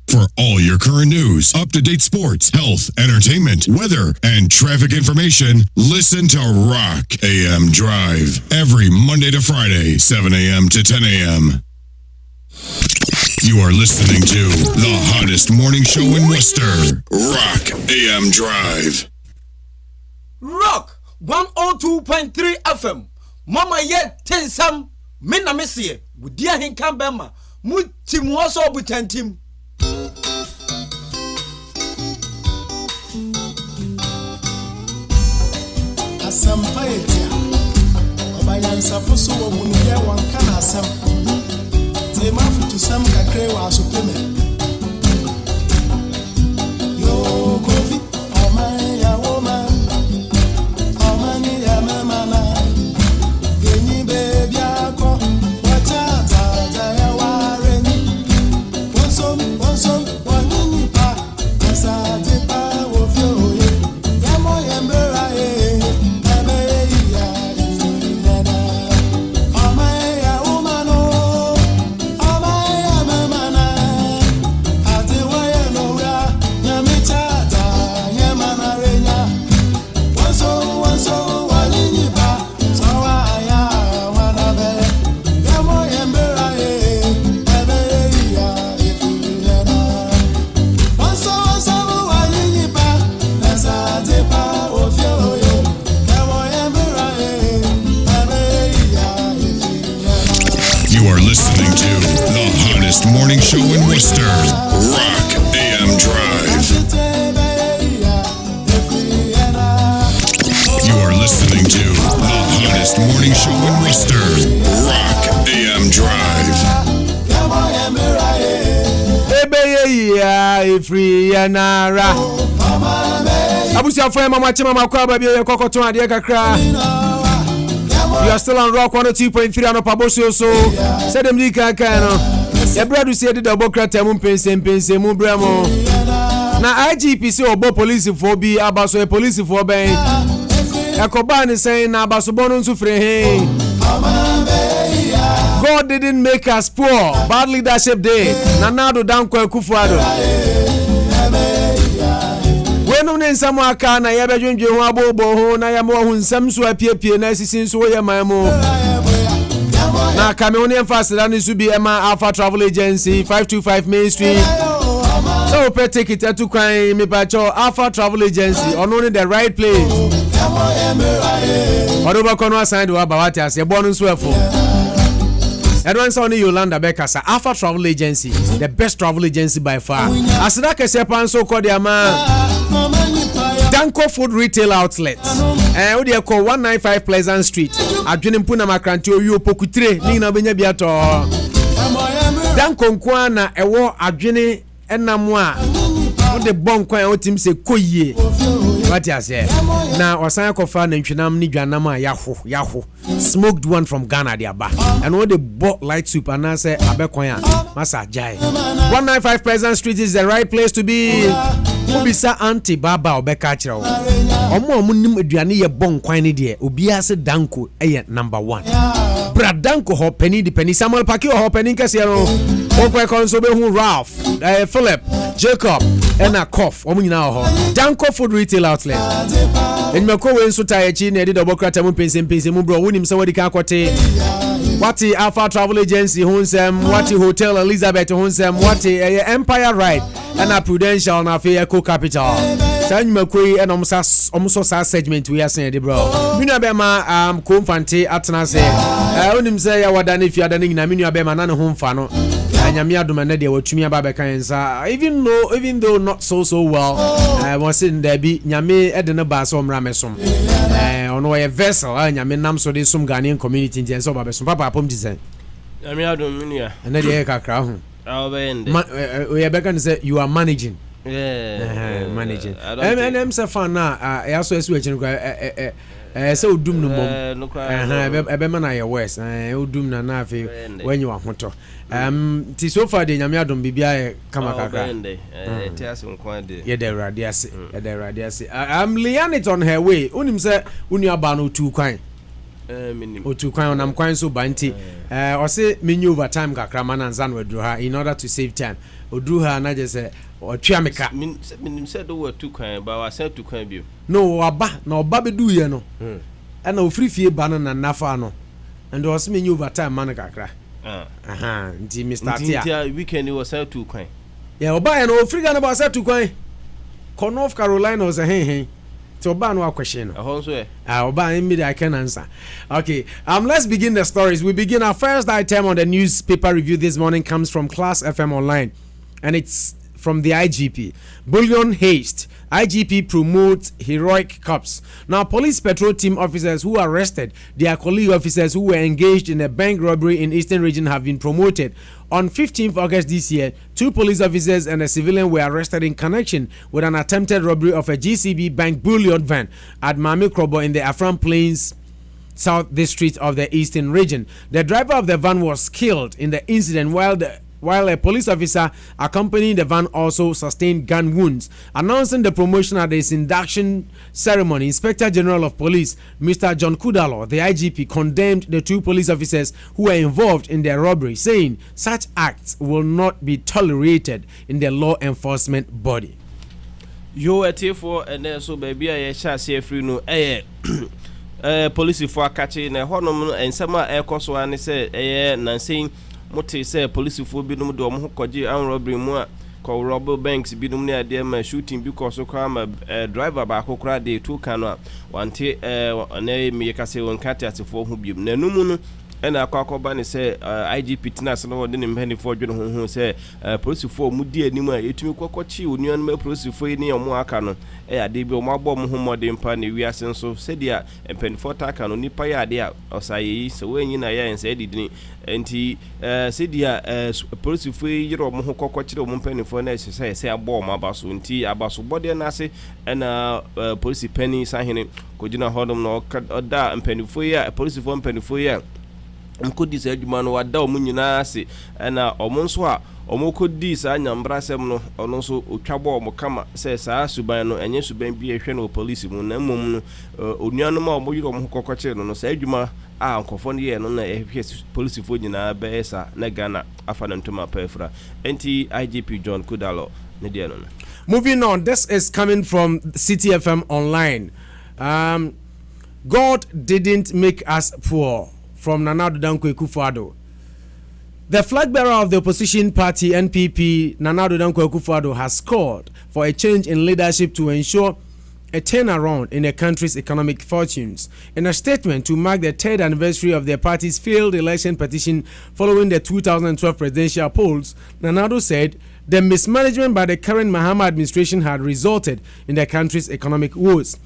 For all your current news, up-to-date sports, health, entertainment, weather, and traffic information, listen to Rock AM Drive every Monday to Friday, 7 a.m. to 10 a.m. You are listening to the hottest morning show in Worcester, Rock AM Drive. Rock 102.3 FM. Mama ye tensam mena mesie wudia hinkan bema mu tim woso butantim. Asam paetia obayansa foso wo munye wanka na asam tema futu sam kakre wa supeme yo kofi amai ya woman amani ya mama na geni baby ako wacha ta ya wareni wonsom wanini pa asa te pa wo fio ye yamo yembera ye Morning show in Worcester, Rock AM Drive. You are listening to the hottest morning show in Worcester, Rock AM Drive. Free yanara. Abusia for mama chima makwa baby kokoto ade kakra. You are still on Rock 102.3 on Paboso so. Say them di kaka no. Your brother said the Democrat mun pense mu bramo. Na IGPC obo police for be abaso police for ben. Yakoba ni saying na abaso bonu nsu free he. God didn't make us poor. Bad leadership day. Nanado Danko Kufuado. Wenu ne nsam aka na yebedwendwe ho abobo ho na yamo ho nsam so apiepie na sisin so ye manmo. Na Cameroonian fast that needs to be Emma Alpha Travel Agency 525 Main Street. So pay ticket to crime me pacho Alpha Travel Agency on only the right place. Odoba kono aside wa bawati as e bonu so efo. Edwan Sony Yolanda Bekasa Alpha Travel Agency, the best travel agency by far. Asida kese panso ko de ama Danko Food Retail Outlet. We dey call 195 Pleasant Street. Adwene mpuna makranti owi opokutre ni na benya biato. Danko nkwa na ewo adwene enam a wo de bon kwan o tim se koyie. What you say? Now osan kofa na ntwenam ni dwanam a yaho. Smoked one from Ghana dia ba. And what the bought light soup and I say abekwan a masa jai. 195 Pleasant Street is the right place to be. Obisa Auntie Baba obeka kire wo. Omo nim aduane ye bon kwan ni de. Obi ase Danko eye number 1. Bra Danko ho penny di penny Samuel Paki ho penny kase no. Okwe konso be hu Ralph, Philip, Jacob and a cough. Omo nyina ho. Danko Food Retail Outlet. Enmeko we nso tayechi na edi Democrat mu pense mu bro wonim se wadi ka akote. Wati Alpha Travel Agency hunsem, wati Hotel Elizabeth hunsem, wati Empire Ride and a Prudential na fe Eco Capital. Enmeko e na omso sa segment we are saying bro. Minu be ma Komfante atena se. Wonim se ya wadane fi adane nyina minu be ma na ne ho mfa no. nyame adom na de watumi aba beka yensa even though not so well was in there be nyame ede ne ba so mra mesom ono ye vessel nyame nam so de som Ghanaian community nti enso ba besom papa apom disen nyame adom minia na de kakra ho we beka say you are managing managing em se fan na ya so esu echi nko se odum no mom ebe ma na ye west odum na afi wenyi wa hoto ti so far de nyame adom bibia ye kama kakra ti ase nkwa de ye de radiase I'm laying it on her way unim se unu aba no tu kwan otu kwan onam kwan so banti o se menu over time kakra mananza no aduru ha in order to save time oduru ha na je se otwa meka minim se do wa tu kwan ba wa se tu kwan bio no aba na oba bedu ye no na ofrifie ba no na nafa no and o se menu over time man kakra nti Mr. Tia nti weekend was se tu kwan yeah oba ye no ofriga na ba se tu kwan North Carolina was a hen so ba no question oba immediately I can answer. Okay, let's begin the stories. We begin our first item on the newspaper review this morning comes from Class FM Online, and it's from the IGP. Bullion haste. IGP promotes heroic cops. Now, police patrol team officers who arrested their colleague officers who were engaged in a bank robbery in Eastern Region have been promoted. On 15th August this year, 2 police officers and a civilian were arrested in connection with an attempted robbery of a GCB bank bullion van at Mami Krobo in the Afram Plains South District of the Eastern Region. The driver of the van was killed in the incident while a police officer accompanying the van also sustained gun wounds. Announcing the promotion at his induction ceremony, Inspector General of Police, Mr. John Kudalo, the IGP, condemned the 2 police officers who were involved in the robbery, saying such acts will not be tolerated in the law enforcement body. Yo for and then so baby I shall say free no police for catching a honor and some air cost one say saying mote say police for bi no do mo koje an robbery mu a ko rob banks bi no na de ma shooting because so kwa ma driver ba akokra de tu kan a wante na me ka say won kati asefo hu bi na numu no ena akwakoba ne say IGP tinas no de ne mpani for dwene ho say police for mu di anim a etumi kokochi onuan ma police for ni omo aka no ade bi omo abo mo ho modern pa ne wiase nso se dia mpani for taka no nipa ya ade a osayi se wenyi na ya ense didini enti se dia police for yiro mo ho kokochi omo mpani for na se abo omo abaso enti abaso bode na ase ena police penny sahene kojina hodom no oda mpani for ya police for mpani for ya mkodi sa adwuma no wada omu nyina ase na omo nso a omo kodi sa nyambrasem no ono nso otwabo omo kama se sa suban no enye suban bi ehwe no police mu na mmom no onuanom a omo yiro omo kokoche no sa adwuma a nkofo no ye no na ehwe police fo nyina be sa na Ghana afa na ntoma pafra enti IGP John Kudalo ne de no. Moving on, this is coming from City FM Online. God didn't make us poor, from Nana Addo Dankwa Akufo-Addo. The flag bearer of the opposition party NPP, Nana Addo Dankwa Akufo-Addo, has called for a change in leadership to ensure a turnaround in the country's economic fortunes. In a statement to mark the 3rd anniversary of their party's failed election petition following the 2012 presidential polls, Nana Addo said the mismanagement by the current Mahama administration had resulted in the country's economic woes.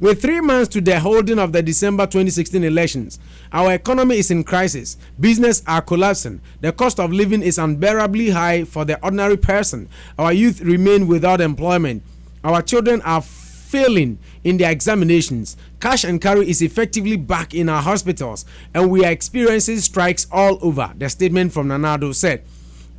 With 3 months to the holding of the December 2016 elections, our economy is in crisis. Business are collapsing. The cost of living is unbearably high for the ordinary person. Our youth remain without employment. Our children are failing in their examinations. Cash and carry is effectively back in our hospitals, and we are experiencing strikes all over, the statement from Nana Addo said.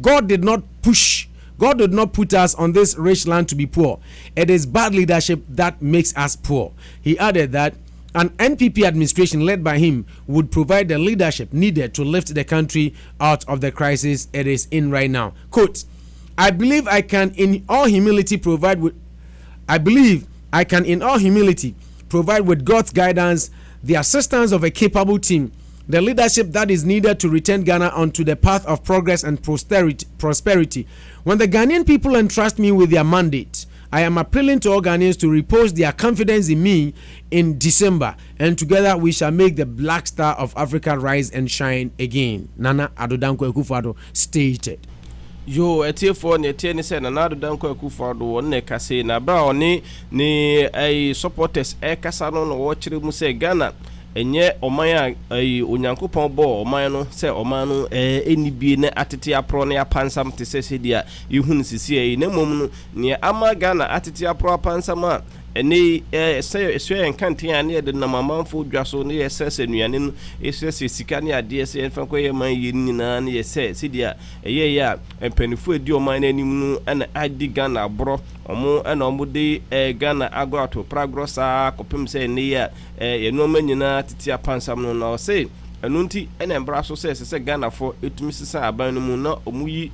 God did not put us on this rich land to be poor. It is bad leadership that makes us poor. He added that an NPP administration led by him would provide the leadership needed to lift the country out of the crisis it is in right now. Quote, I believe I can in all humility provide with God's guidance, the assistance of a capable team, the leadership that is needed to return Ghana onto the path of progress and prosperity. When the Ghanaian people entrust me with their mandate, I am appealing to all Ghanaians to repose their confidence in me in December, and together we shall make the black star of Africa rise and shine again. Nana Addo Dankwa Akufo-Addo stated. Yo etiefo ne tie ne se na nado danko akufo do won ne kase na bra oni ni ai supporters kasa no no wo kire mu se Ghana enye oman ai onyankopon bo oman no se oman no enibie na atete apro na apansam te se dia ihun sisi ai na mom no ne ama Ghana atete apro apansam a eni se enkantia ne de na mamanfo dwaso ne yesese nuane no esese sika ne ade se enfa koye man yinina ne yese sidia eye ya empanifo edi oman na anim no na adi Ghana abro omo na omo de Ghana agoato pragrosa kopem se ne ya yeno manyina titi apansam no na se enunti ene mbra so se Ghana fo etumi sisa aban no mu na omuyi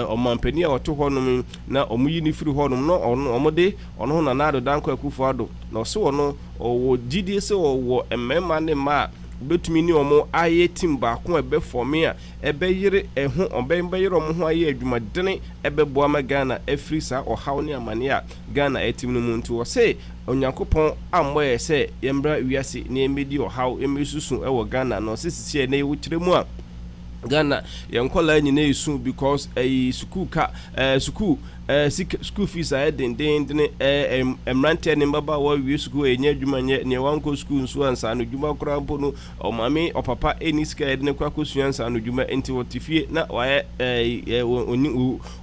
omampani a oto honom na omuyi ni firi honom no omode ono na nado danko akufo ado na so ono owo gidie se owo emema ne ma betumi ni omo aye timba ko ebe forme a ebe yire ehu obembe yire omo ho aye adwumadene ebe boa ma Ghana afrisa ohaw ne amane a Ghana etim no mu nti wo se onyankopon amboye se yembra wiase ne emedi ohaw emesusu ewo Ghana no sisi ne wukyeremu a Ghana yankola nyina isu because school school fees are den emrante ne mbaba wa wi school enye adwuma ne wanko school nso ansa no dwuma kora mpo no o mame o papa eni ska ne kwako suansa no dwuma enti wotifie na waye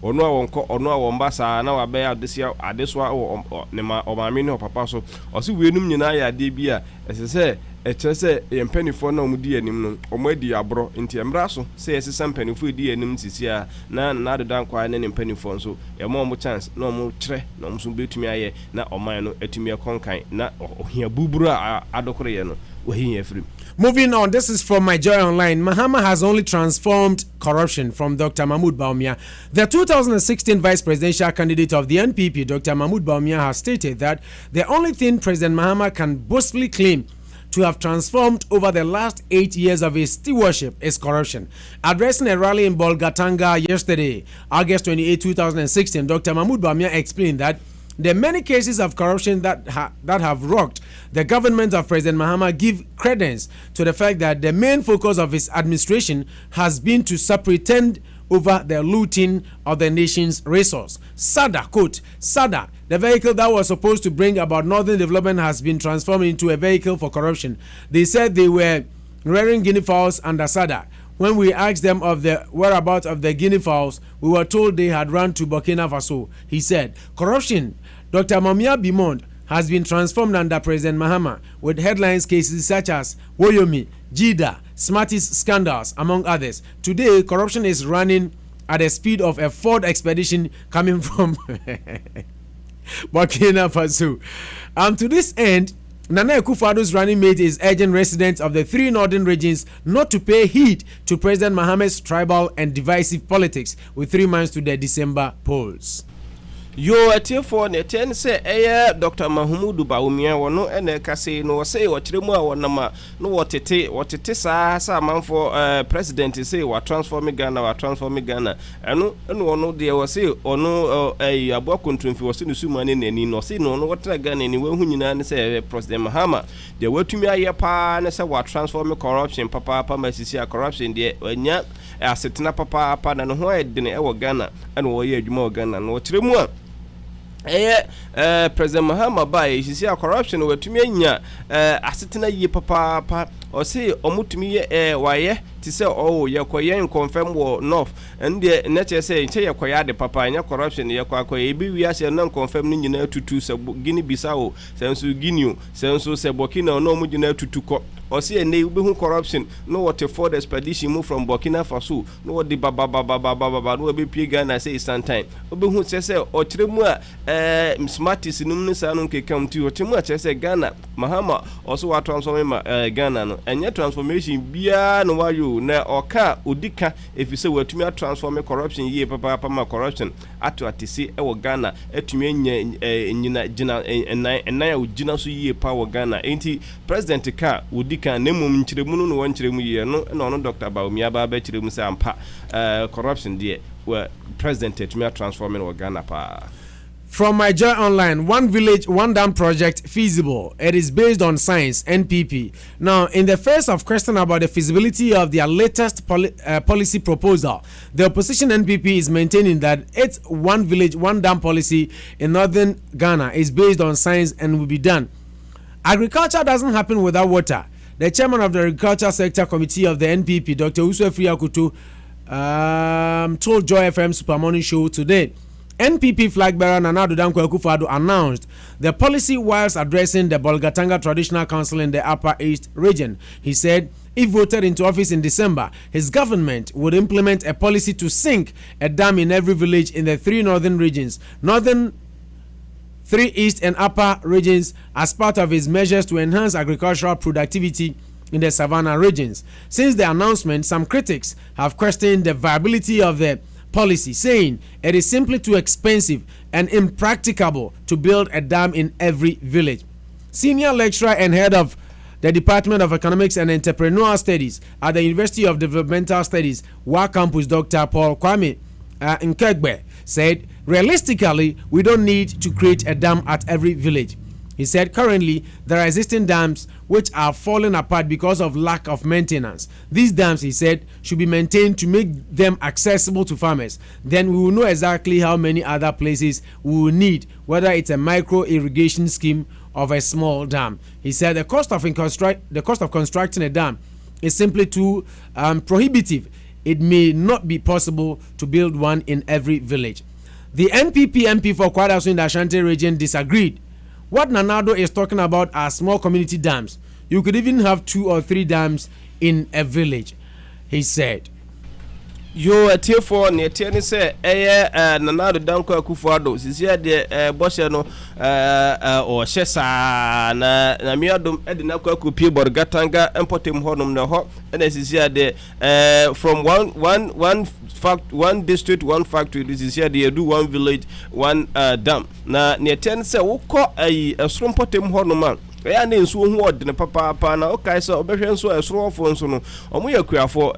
ono awonko ono awomba sa na wabe adeso ne ma o mame ne o papa so o se wenum nyina ya ade bi a esese echese yempanifo na omudi anim no omadi abro enti emra so se yesesa mpanifo edi anim sisia na adodan kwa ne mpanifo nso yemo mo chance na omo kire na omo so betumi aye na oman no etumi akonkan na ohia buburu adokore ye no ohia free. Moving on, this is from My Joy Online. Mahama has only transformed corruption from Dr. Mahmoud Bawumia. The 2016 vice presidential candidate of the NPP, Dr. Mahmoud Bawumia, has stated that the only thing President Mahama can boastfully claim to have transformed over the last 8 years of his stewardship is corruption. Addressing a rally in Bolgatanga yesterday, August 28, 2016, Dr. Mahmoud Bawumia explained that the many cases of corruption that have rocked the government of President Mahama give credence to the fact that the main focus of his administration has been to superintend over the looting of the nation's resource. SADA, quote, SADA, the vehicle that was supposed to bring about northern development, has been transformed into a vehicle for corruption. They said they were rearing guinea fowls under SADA. When we asked them of the whereabouts of the guinea fowls, we were told they had run to Burkina Faso. He said, corruption, Dr. Mamia Bimond, has been transformed under President Mahama with headlines cases such as Woyomi, Jida, Smarties scandals, among others. Today, corruption is running at the speed of a Ford expedition coming from Burkina Faso. To this end, Nana Akufo-Addo's running mate is urging residents of the three northern regions not to pay heed to President Mahama's tribal and divisive politics with 3 months to the December polls. Yo atiefo ne ten se Dr. Mahmoud Bawumia wono ene kase no se wo kiremu a wonama no wotete sa manfo president say wa transform Ghana eno wono de wo se ono abo kontromfi wo se no sumane nani no se no wotra Ghana ni we hu nyina ne se President Mahama de watumi aye pa ne se wa transform corruption papa masisi corruption de anya asetena papa na no ho edene wo Ghana eno wo ye adwuma wo Ghana no kiremu a President Mahama by sisi corruption watumi anya asetena yie papa o say omutumi ye waye ti say yekoye confirm wo north and the nature say nche yekoya de papa anya corruption yekoya ebi wi ase na confirm ni nyina tutu se Guinea Bissau senso Guinea senso se Burkina no mu nyina tutu ko o say ene ube hu corruption no what for the expedition move from Burkina Faso no what the baba no be pie Ghana say sometime ube hu say o kiremu a smarties num ne sa no kekam ti o kiremu a say Ghana Mahama also wa transform Ghana no enye transformation bia no wayo na oka odika efise watumi transform corruption yie papa ma corruption ato atisi ewo Ghana etumi enya nyina gina enaya ogina so yie pa wo Ghana enti president ka odika na mum nkyeremu no won nkyeremu yie no na ono Dr. Bawumia ba kyeremu se ampa corruption die we president etumi transform wo Ghana pa. From My Joy Online, One Village, One Dam project feasible. It is based on science, NPP. Now, in the face of question about the feasibility of their latest policy proposal, the opposition NPP is maintaining that its One Village, One Dam policy in northern Ghana is based on science and will be done. Agriculture doesn't happen without water. The chairman of the Agriculture Sector Committee of the NPP, Dr. Usufri Akutu, told Joy FM Super Morning Show today. NPP flag bearer Nana Addo Dankwa Akufo-Addo announced the policy whilst addressing the Bolgatanga Traditional Council in the Upper East region. He said if voted into office in December, his government would implement a policy to sink a dam in every village in the 3 northern regions, northern, 3 east and upper regions, as part of his measures to enhance agricultural productivity in the savannah regions. Since the announcement, some critics have questioned the viability of the policy, saying it is simply too expensive and impracticable to build a dam in every village. Senior lecturer and head of the Department of Economics and Entrepreneurial Studies at the University of Developmental Studies, WA Campus, Dr. Paul Kwame Nkegbe, said, realistically, we don't need to create a dam at every village. He said currently there are existing dams which are falling apart because of lack of maintenance. These dams, he said, should be maintained to make them accessible to farmers. Then we will know exactly how many other places we will need, whether it's a micro irrigation scheme of a small dam. He said the cost of constructing a dam is simply too prohibitive. It may not be possible to build one in every village. The NPP MP for Kwadaso in the Ashanti region disagreed. What Nana Addo is talking about are small community dams. You could even have 2 or 3 dams in a village, he said. Yo atiefo ne tie ne se Nana Addo Dankwa Akufo-Addo sisia de boshe no o hyesa na miadom de na kwa kopie Bolgatanga empotem honum na ho na sisia de from one district, one factory. This is here they do one village, one dam. Na ne ten se wokọ esoro mpotem ho no man. Ya na nsuo hu odene papa na okay so obehwe nso esoro ofo nso no. Omo yakuafo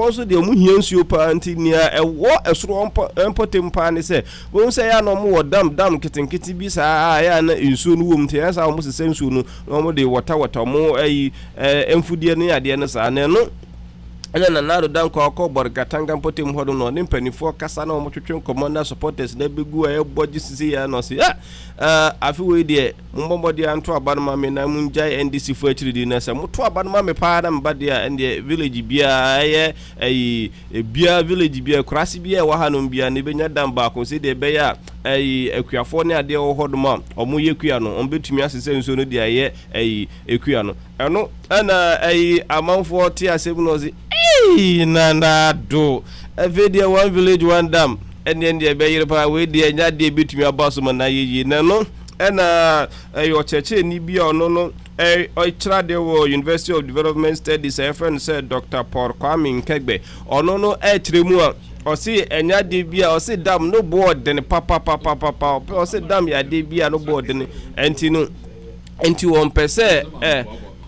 nso de omu hia nsuo pa antinia ewo esoro mpotem pa ne se. Wo se ya no mo wo dam kitinkiti bi sa ya na nsuo no wom te ya sa omo se nsuo no omo de water mo emfudie ne ade ne sa na no ana Nana Addo Dankwa akọ Bolgatanga mpotem hodo no ne mpanifo kasa na omotwetwe commander supporters na begu bogi sisi ya no se afi we de mbombode anto abanma me na munjai NDC fo achiri na se moto abanma me pa na mbade a ende village bia bia village bia krasi bia wa hanom bia ne benya dam ba ko se de be ya ekuafo ne ade wo hodo ma omo yekua no ombetumi asese nso no de aye ekua no eno ana amanfo ti asem no zi Nana Addo video one village one dam and then the be pa we de nya de betumi abaso ma na yeyi na no na your church ni bia ono no oichra de wo University of Development Studies friend said Dr. Paul Kwame Nkegbe ono no tremu a osi enya de bia osi dam no board den papa osi dam ya de bia no board den enti won pese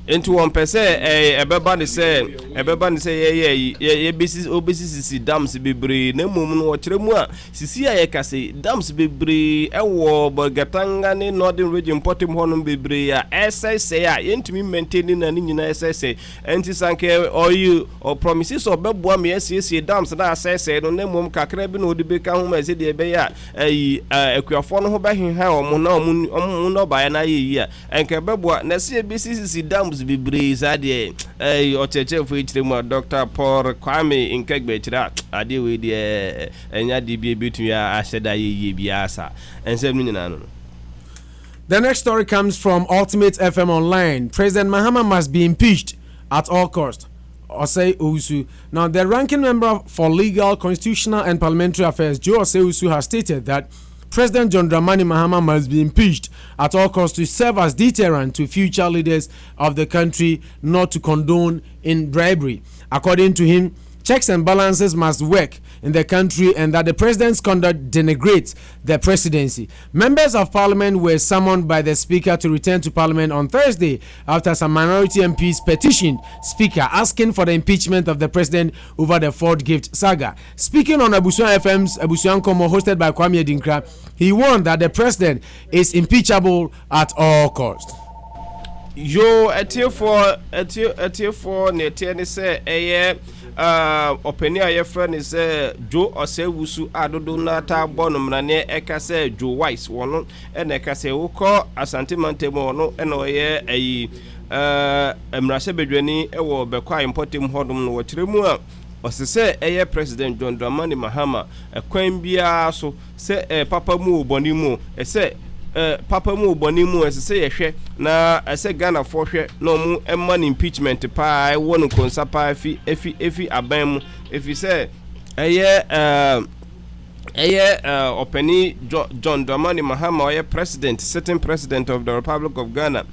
into one person ebeba ne say ye basis obesisi dams bebre na mum no kyeremu a sisi a ye kase dams bebre ewo Bolgatanga ne northern region potem honum bebre ya SSA a yentumi maintain na ni nyina SSA enti sanke oyi o promises obeboa me SSA dams na SSA no na mum kakra bi no de beka ho ma se de be ya ekuafo no ho ba hen ha omo na omo no ba ya na ye ya enke beboa na se BCC dams bibre zade ocheche fo ichiremu Dr. Paul Kwame Nkegbe chira ade we de enya de bia betu ya asheda ye bia asa ensem nyina no. The next story comes from Ultimate FM Online. President Mahama must be impeached at all costs, Osei Owusu. Now, the ranking member for Legal, Constitutional and Parliamentary Affairs, Joe Osei Owusu, has stated that President John Dramani Mahama must be impeached at all costs to serve as deterrent to future leaders of the country not to condone in bribery. According to him, checks and balances must work in the country and that the president's conduct denigrates the presidency. Members of parliament were summoned by the speaker to return to parliament on Thursday after some minority MPs petitioned speaker asking for the impeachment of the president over the Ford gift saga. Speaking on Abusuan FM's Abusuan Komo hosted by Kwame Dinkra, he warned that the president is impeachable at all costs. Yo, etie for ne tie ne say opinion your friend is Joe Osewusu adodo na ta bonum na ne eka say Joe Wise wono e eka say wo call Asante Mantemo no e no ye ayi emrase bedwani e wo bekwa importem hodum no watremu a osese eye president John Dramani Mahama kwan bia so se papa mu boni mu se papa mu boni mu se yehwe na se Ghana for hwe no mu emman impeachment pa wonu konsa pa efi aban mu efi se eye openi John Dramani Mahama oye president, sitting president of the Republic of Ghana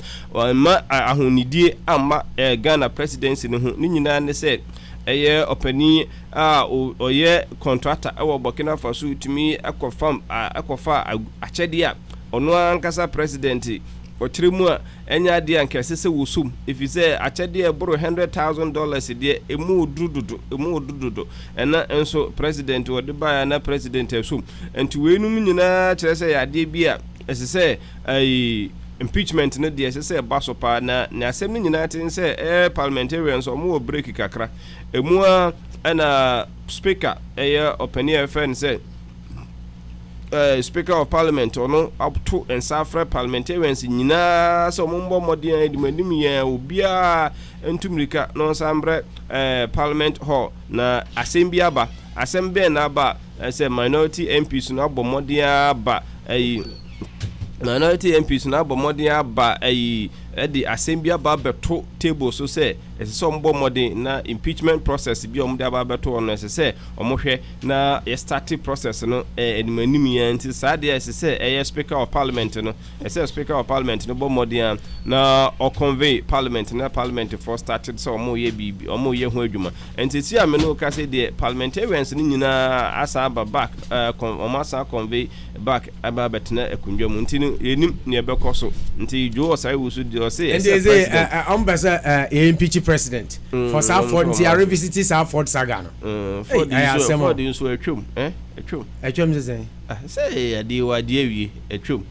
ma ahonidie amma Ghana presidency no ni nyina ne se eye openi oye contractor ewo Burkina Faso tumi akofa achede a ono ankasa president otiremu a enya de ankese se wosum if you say achede e boro $100,000 de emu dududu ena enso president wode ba na president esum enti wenum nyina kire se ya de bia esese ai impeachment no de esese baso pa na asem nyina tin se parliamentarians omo break kakra emu ana speaker opinion FN say Speaker of Parliament ono up to and safra parliamentarians nyina so mombo modern edimanim ya obia entumrika no sambre Parliament Hall na assembly aba na aba say minority MPs no abomodia ba minority MPs na abomodia ba the assembly aba beto table so say some modern na impeachment process bi omde aba beto no say omohwe na start process no edimanim ya nti sade say speaker of parliament no speaker of parliament no modern na o convey parliament na parliament for started so omoye bibi omoye ho adwuma nti ti ameno ka say the parliamentarians ni nyina asa aba back omasa convey back aba betna ekundwa mu nti enim ne bekoso nti jo Osewusu de say and they say impeach president for Southford they are revisiting Southford saga no Ford so atwom atwom say ade wade awie atwom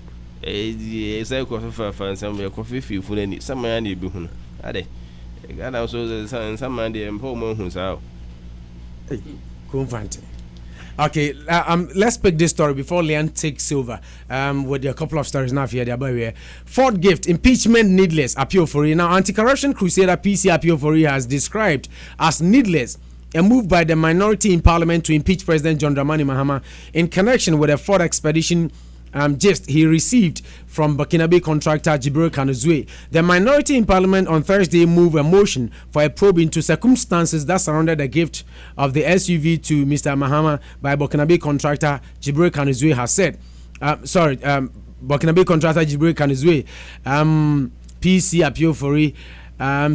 say ko fa nsam ye ko fifi funani samaya na ebi hu ade Ghana so nsam de empo mo hu sa confront. Okay, let's pick this story before Leon takes over with a couple of stories now here. Ford gift, impeachment needless, appeal for it. Now, anti-corruption crusader PC appeal for it has described as needless a move by the minority in parliament to impeach President John Dramani Mahama in connection with a Ford expedition gist he received from Burkinabe contractor Jibril Kanuzwe. The minority in parliament on Thursday moved a motion for a probe into circumstances that surrounded the gift of the SUV to Mr. Mahama by Burkinabe contractor Jibril Kanuzwe has said. Burkinabe contractor Jibril Kanuzwe, PC appeal for it,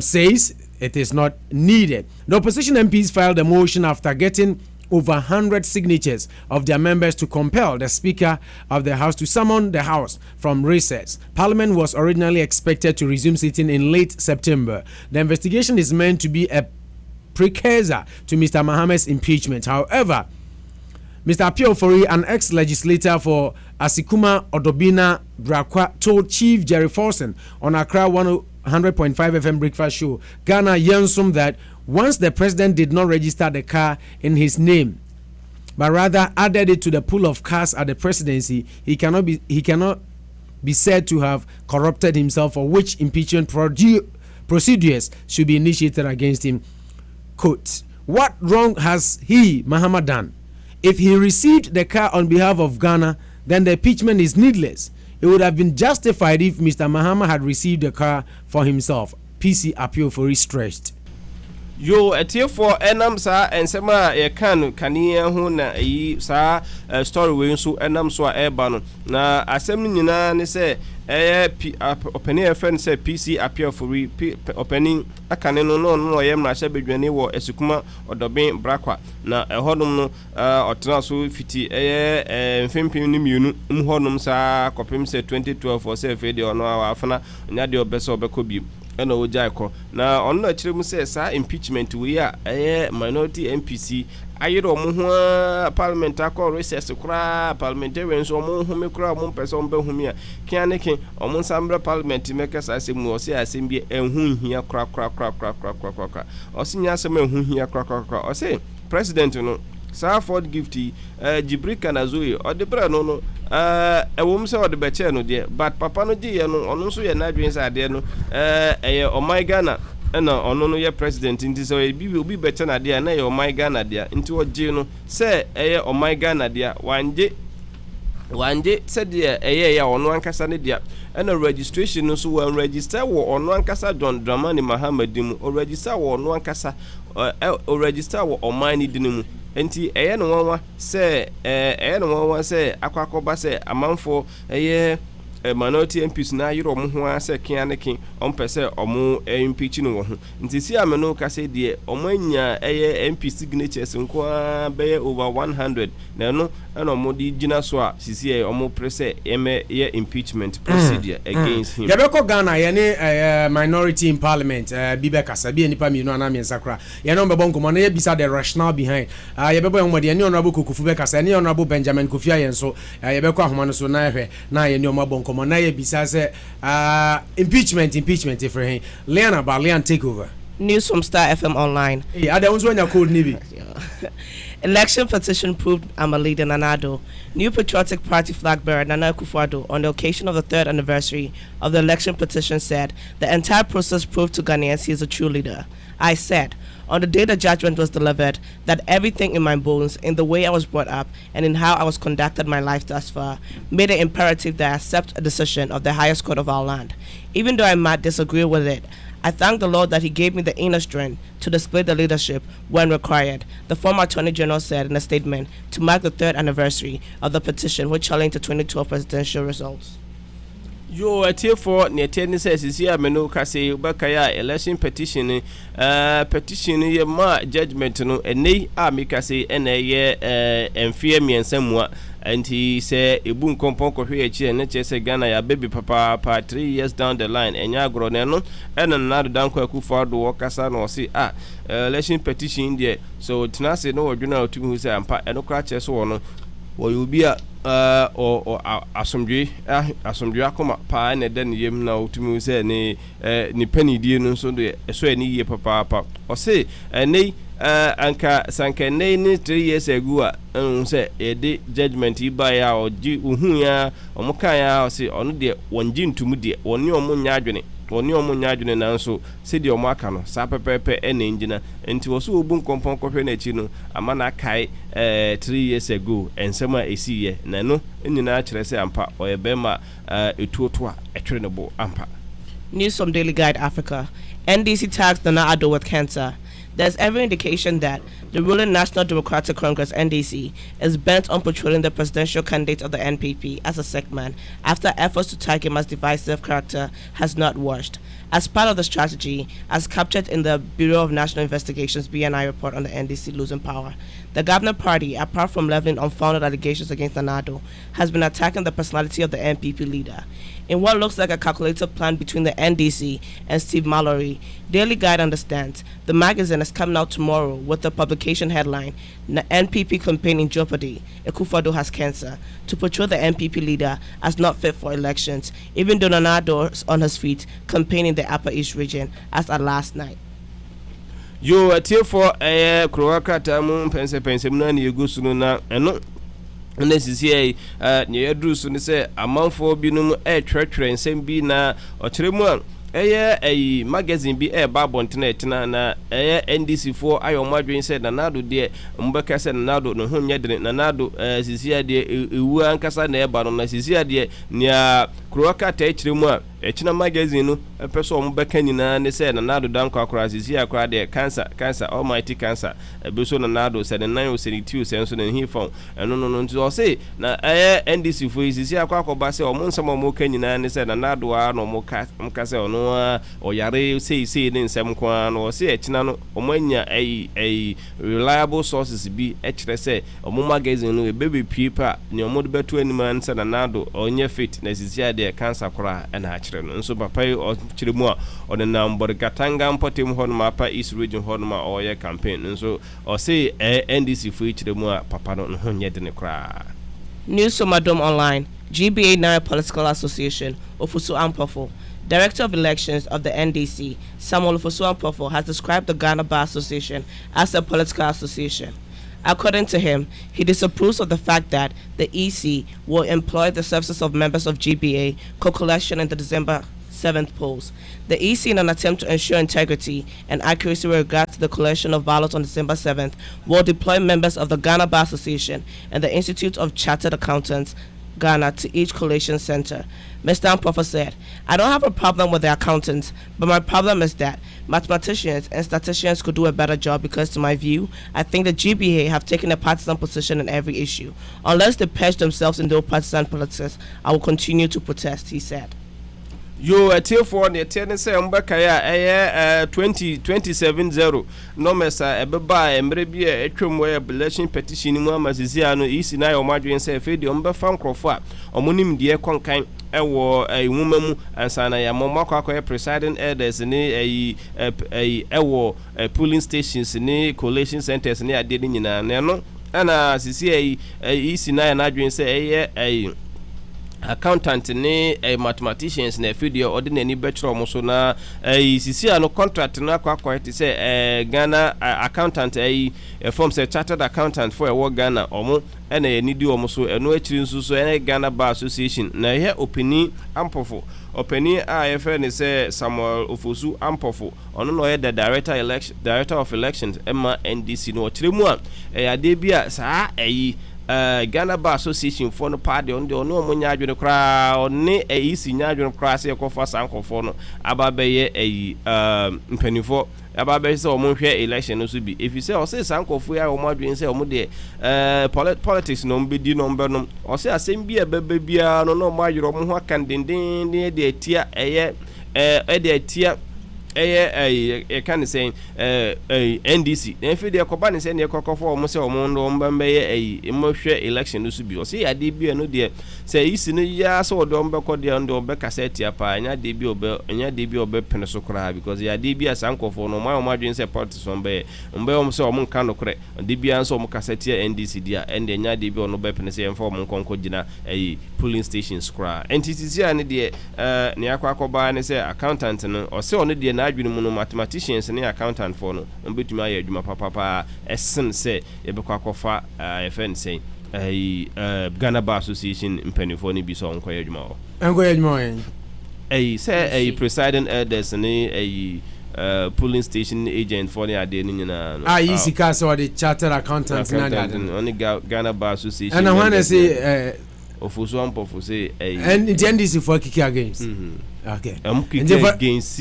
says it is not needed. The opposition MPs filed a motion after getting over 100 signatures of their members to compel the Speaker of the House to summon the House from recess. Parliament was originally expected to resume sitting in late September. The investigation is meant to be a precursor to Mr. Mahama's impeachment. However, Mr. Apio Fori, an ex-legislator for Asikuma Odobina Brakwa, told Chief Jerry Forson on Accra 100.5 FM breakfast show Ghana Yansum that once the president did not register the car in his name, but rather added it to the pool of cars at the presidency, he cannot be said to have corrupted himself, for which impeachment procedures should be initiated against him. Quote, what wrong has he, Mahama, done? If he received the car on behalf of Ghana, then the impeachment is needless. It would have been justified if Mr. Mahama had received the car for himself. PC appeal for it stretched. Yo etiefo enam sa ensema ye kan kania ho na yi sa story we nso enam so a eba no na asem nyina ne se opening friend say PC appear for opening akane no ye mrahye bedwane wo esukuma odoben brakwa na ehodom no otena so fiti mfempim ni mienu mhodom sa kopem se 2012 for say fede ono afana nya de obeso obekobi ena ojaiko na ono na kiremu se sa impeachment we a minority MPC ayiro mo ho parliament akọ recess kura parliamentarians omo ho me kura mo pese ombe ho mi a kiane ken omo nsambra parliament make sa asem o se asem bi enhu hia kura o se nya asem enhu hia kura o se president no Ford Gifty Jibrika Nazui or the brano a woman saw the beche dear but papa no dear no on so ye na dwen sa de no o my Ghana na ono no ye president nti so e will be better na dear na ye o my Ghana dear nti o je no say o my Ghana dear wanje said dear ya ono ankasa ne dear and a registration no so one register wo ono ankasa John Dramani Mahamadim o register wo ono ankasa o register wo o mine dinimu enti no wanwa se no wanwa se akwakoba se amanfo minority MPs na yiro mo ho ase kiane kin ompese omo impeach no wo ho nti si ameno ka se de omanya MP signatures nko be over 100 na no na omo di gina so a sisi omo prese ye impeachment procedure against him yabeko Ghana ye ne minority in parliament bibe kasa bi enipa mi no ana mi nsakra ye no mbebo nkomo na ye bisa the rationale behind yabebo en mode ye ne honorable Kokufu be kasa ne honorable Benjamin Kofi Ayenso yabeko ahoma no so na ehwe na ye ne omo na ye bisa say impeachment if Leana Balian take over. News from Star FM Online. Hey, are there ones when you called Nibi? Election petition proved Amalida Nanado, new patriotic party flag bearer Nana Akufo-Addo, on the occasion of the 3rd anniversary of the election petition, said the entire process proved to Ghanaians he is a true leader. I said, on the day the judgment was delivered, that everything in my bones, in the way I was brought up, and in how I was conducted my life thus far, made it imperative that I accept a decision of the highest court of our land. Even though I might disagree with it, I thank the Lord that He gave me the inner strength to display the leadership when required, the former Attorney General said in a statement to mark the 3rd anniversary of the petition which challenged the 2012 presidential results. Yo atiefo ne teni se sisi ameno kase bakaya election petition ye ma judgment no ene a mikase ene ye enfie miensamua anti se ebu nkompon kohwe echi ne che se Ghana ya baby papa 3 years down the line enya agro ne no ene na Danko Akufo-Addo wokasa no si election petition there so tinase no odwuna otumi hu se ampa eno kra che so no wo yobia asomdwe akoma pa na den yem na otumi se ni panidie no so de so ani ye papa o se nei anka sanka nei ni 3 years ago a se e judgment iba ya oji uhun ya omuka ya o se ono de wonji ntumu de woni omunya adwene na nso se de omo aka no sa pepepe ene ngina enti wo so obu nkompon kohwe na chi no amana kai 3 years ago ensema esiye na no nyina kire se ampa oyebema etuoto a etwere ne bo ampa. News from Daily Guide Africa. NDC tags Nana Addo with cancer. There's every indication that the ruling National Democratic Congress, NDC, is bent on portraying the presidential candidate of the NPP as a sick man after efforts to tag him as divisive character has not worked. As part of the strategy, as captured in the Bureau of National Investigations BNI report on the NDC losing power, the Governor Party, apart from leveling unfounded allegations against Nana Addo, has been attacking the personality of the NPP leader. In what looks like a calculated plan between the NDC and Steve Mallory, Daily Guide understands the magazine is coming out tomorrow with the publication headline, NPP campaign in jeopardy, Akufo-Addo has cancer, to portray the NPP leader as not fit for elections, even though Nana Addo is on his feet campaigning the Upper East region as at last night. Yo atiefo Krowaka tamu pense mna ni egusunu na eno na sisi ne yadru so ne se amanfo binum twetwere nsem bi na okyeremu a magazine bi ba bontenet na NDC for ayomadwen se Nana Addo de mbeka se Nana Addo no honya de Nana Addo sisi ade ewu ankasa na ba no na sisi ade nia Krowaka ta kyeremu Echina magazine no person omo beka nyina ne say Nanado danko akora sisi akora de cancer almighty cancer ebeso Nanado say the 9 72 say so na he phone eno no nti o say na NDC fo sisi akwa say omo nsem omo ka nyina ne say Nanado a no mo ka say ono oyare say ne nsem kwa no say echina no omo anya reliable sources bi ekire say omo magazine no baby pipa ne omo de beto animan say Nanado onye fit na sisi ade cancer kora na akire no nso papa o kire mu a on na Katanga Mpotem Honma East Region Honma or campaign and so or say NDC for each the more papa no nyede ne kra. News from Madom Online. GBA Nara Political Association Ofusu Ampofo, Director of Elections of the NDC, Samuel Ofusu Ampofo, has described the Ghana Bar Association as a political association. According to him, he disapproves of the fact that the EC will employ the services of members of GBA co-collection in the December 7th polls. The EC, in an attempt to ensure integrity and accuracy with regard to the collection of ballots on December 7th, will deploy members of the Ghana Bar Association and the Institute of Chartered Accountants, Ghana, to each collation center. Mr. Ampofo said, I don't have a problem with the accountants, but my problem is that mathematicians and statisticians could do a better job because, to my view, I think the GBA have taken a partisan position in every issue. Unless they purge themselves in their partisan politics, I will continue to protest, he said. Yo atiel for ne ten say mbaka ya 2070 no mesa ebeba emre bi atwam we election petition mu amazizia no isi na yo madwen say fe de ombefa nkrofo a omonim de konkan ewo nwuma mu ansana ya momako akoye presiding elders ni ewo polling stations ni collation centers ni ade ni nyina ne no ana sisi isi na ya nadwen say accountant ni mathematicians na video ordinary bachelor mo so na sisi ano contract na akwa ti say Ghana accountant form say chartered accountant for a Ghana omo na enidi omo so eno akiri nso so Ghana Bar Association na here opini Ampofo opini AFN say Samuel Ofosu Ampofo ono no the director of elections Emma NDC no tiremu a ade bia saa Ghana Bar Association for no party on the no munya adwene kra oni isi nya adwene kra se ekofa sankofo no ababeye mpanifo ababeye se omonhwe election no so bi if you say o say sankofo ya omo adwene se omo de politics no mbedi no mbe no o say asem bi ebebe bia no mo ayoro omo ho akandenden de atia de atia can say NDC then fi de koba ne say ne kokofo omo say omo ndo mbambe emohwe election no so bi o say ade bi no de say isi no ya so do mbekọ de ndo be cassette apa anya de bi obe pene so kra because ya de bi asankofo no ma adwen say politics mbe omo say omo nka no kre de bi an so omo cassette NDC dia ende nya de bi ono be pene say enfo omo nkonko gina polling stations kra NTTC ane de ne akwa ne say accountant no o say ono de adwene mu no mathematicians ne accountant for no mbetumi aye adwuma papa esen say yebekwa kofa FN say Ghana Bar Association mpanifo ne bi so onkoye adwuma o enkoye adwuma say presiding elders ne polling station agent for the ade ni nyina easy case or the chartered accountant na that only Ghana Bar Association and I want to say Ofusu Ampofo say and the NDC for kiki against okay against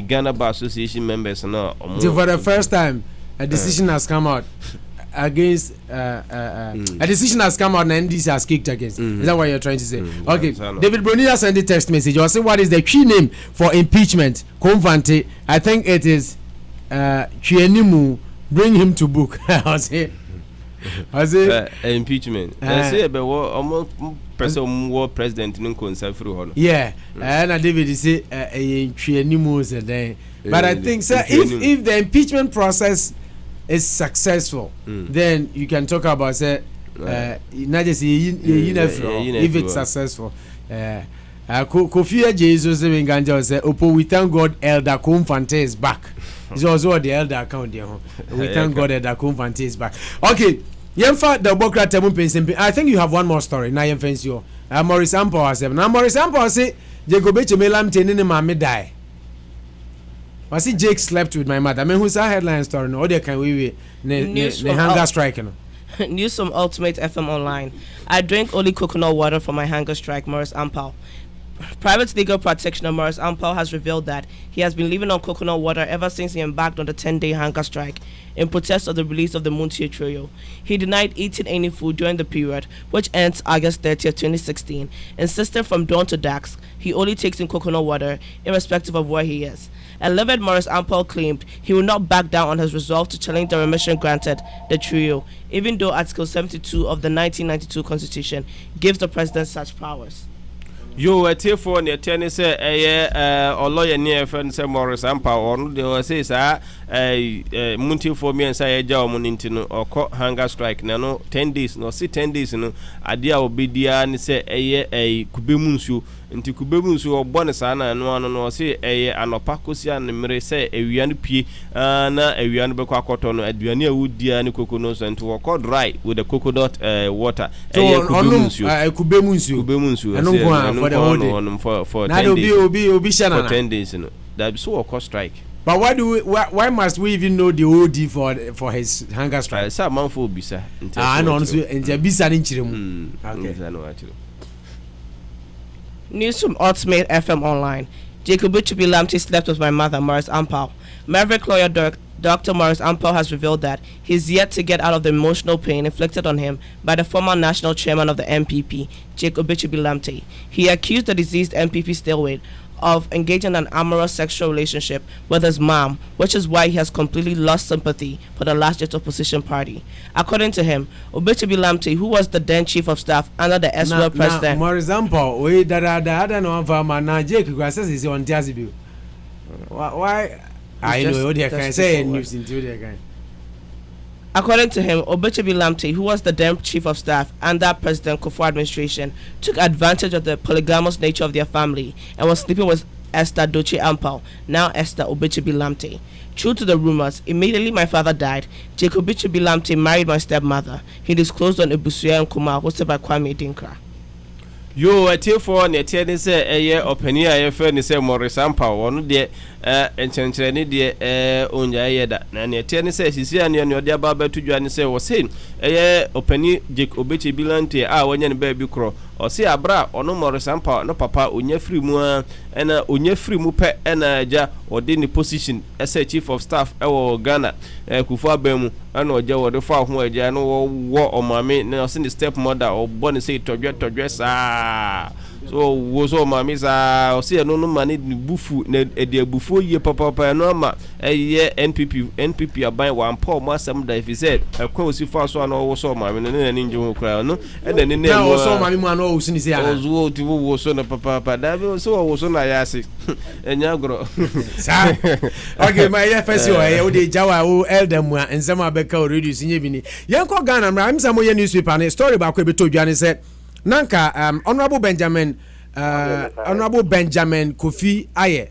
Ghana Bar Association members now for the first time a decision has come out against a decision has come out and NDC has kicked against. Is that what you're trying to say? Okay. David Bonilla sent the text message. I'll say what is the key name for impeachment? Konfante. I think it is Chienimu. Bring him to book. I'll say impeachment. I say about person war president in Konsafru. Yeah. And David say Chienimu said then. But I think sir, if the impeachment process is successful, then you can talk about say not just if it's successful. Kofi Jesus Ganja say Opo, we thank God Elder Konfante is back. It's also the elder account there. We thank God Elder Konfante is back. Okay, Yemfa the Bokra Temu Pensempe. I think you have one more story. Now Yemfensi yo. Maurice Ampo has now Maurice Ampo say Jacobeche Melam Tenini Mame die. I see Jake slept with my mother. I mean, who's our headline story? No, they can we hunger strike. News from Ultimate FM Online. I drink only coconut water for my hunger strike. Maurice Ampao. Private legal practitioner Morris Ampao has revealed that he has been living on coconut water ever since he embarked on the 10-day hunger strike in protest of the release of the Muntie trio. He denied eating any food during the period, which ends August 30th, 2016, insisting from dawn to dusk he only takes in coconut water irrespective of where he is. And livid Morris Ampao claimed he will not back down on his resolve to challenge the remission granted the trio, even though Article 72 of the 1992 Constitution gives the president such powers. Yo, a tear for near tennis, or lawyer near friend, say Morris Ampao, or they say, sir, Muntie for me and say a job or hunger strike. No, 10 days, no, 10 days, no, idea will be dear and say a kubimunsu. Nti kubemunsu obonesa na no no say an opakosia ne mere say ewian pie na ewian be kwakoto no aduane awudia ne coconut and to walk dry with the coconut water kubemunsu for the whole day for 10 days obi shana for 10 days no that so a strike. But why must we even know the OD for his hunger strike? Sir manfo bisa no so ntia bisa ni nchiremu. Okay. News from Ultimate FM Online. Jacob Lamte slept with my mother, Morris Ampao. Maverick lawyer Dr. Morris Ampao has revealed that he's yet to get out of the emotional pain inflicted on him by the former national chairman of the MPP, Jacob Lamte. He accused the deceased MPP stalwart of engaging in an amorous sexual relationship with his mom, which is why he has completely lost sympathy for the last-jet opposition party. According to him, Obechibi Lamte, who was the then chief of staff under the SWL president... For example, why? I know what they can say in news into the guy. According to him, Obechibi Lamte, who was the then chief of staff under President Kufuor administration, took advantage of the polygamous nature of their family and was sleeping with Esther Doche Ampao, now Esther Obechibi Lamte. True to the rumors, immediately my father died, Jacob Obechibi Lamte married my stepmother. He disclosed on Ebusuya Nkuma, hosted by Kwame Dinkra. Yo, a tear for ne tennis say a year opinion I friend say Morris Ampao one day and Chantrani de Unya Yeda. And a tennis says he see and your dear barber to join say was saying a year opinion Jake Obechibi Lamte when you baby crow or see a bra or no Morris Ampao no papa unya free mua and unya free mupe and ja or didn't position as a chief of staff or Ghana Kufuor Bemu and or Joe or the far who I know war or mammy now send the stepmother or bonnie say to dress so was all mammies are see no money bufu a dear before ye papa no ma a year NPP are buying one poor massam that if he said a close you fast one or so mammy and then ninja crown and then now also mammy man was in his house was on a papa that so was on I ask and yagro okay my first year the Jawa Eldem and some Becca reducing Yebini Yanko Ghana I'm some newspaper and a story about Quebeto Johnny said Nanka Honorable Benjamin Kofi Aye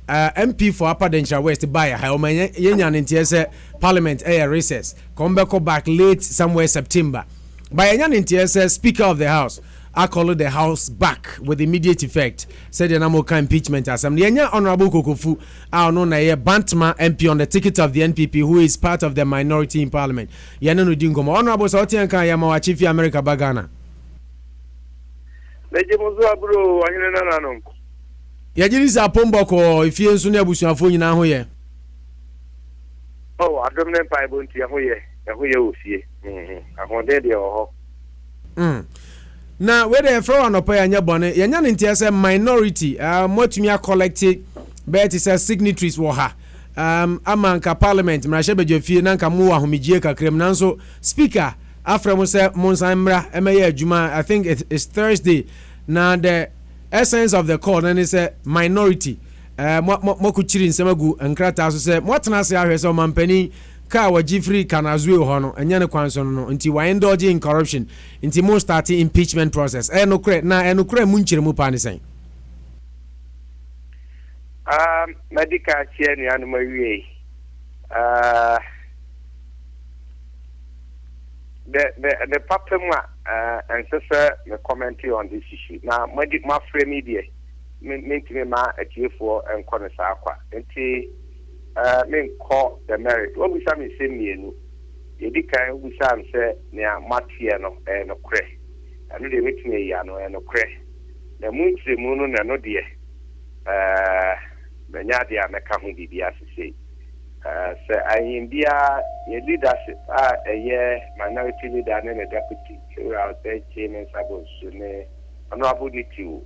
MP for Upper Denshire West by Haoman Yenyan in TSA Parliament air recess come back late somewhere September by Yenyan in TSA Speaker of the House I call the House back with immediate effect said the Namoka impeachment as some Yenya Honorable Kokofu our known a Bantama MP on the ticket of the NPP who is part of the minority in Parliament Yananu Dingomo Honorable Sautianka Yamawa Chief America Bagana Yajirisa Pomboko if you soon abusuafo nyina ho ye Oh adom ne pai bo ntia ho ye ofie ahode de ho na we dey from anopa anya bone yanya ntia say minority motumi collect bet say signatories wo ha amanka parliament mrahye bedwafie nanka mu ahomegye kakrem nanso speaker after mo say monsamra emeye adwuma I think it's Thursday now the essence of the call and it's a minority mo kuchiri nsemagu nkrata so say mo tena se ahwe so mampani ka wajifri kanazue ho no enya ne kwanso no nti why indulge in corruption nti mo start impeachment process enokre mu nchire mu pa ne sen medical chair ni anu mawie the papema and sister the commentary on this issue now my frame media me ma for and konesa akwa nti me call the merit what we say say mienu yedikan we say ne amatie no no kre anu de metime ya no no kre na mu nkyerɛmu no na no deɛ manya deɛ a mɛka ho biribi asesei sɛ ahimbia yɛ leadership a ɛyɛ minority leader ne deputy ewura ɔsɛ chairman sabosu ne honorable nitiwo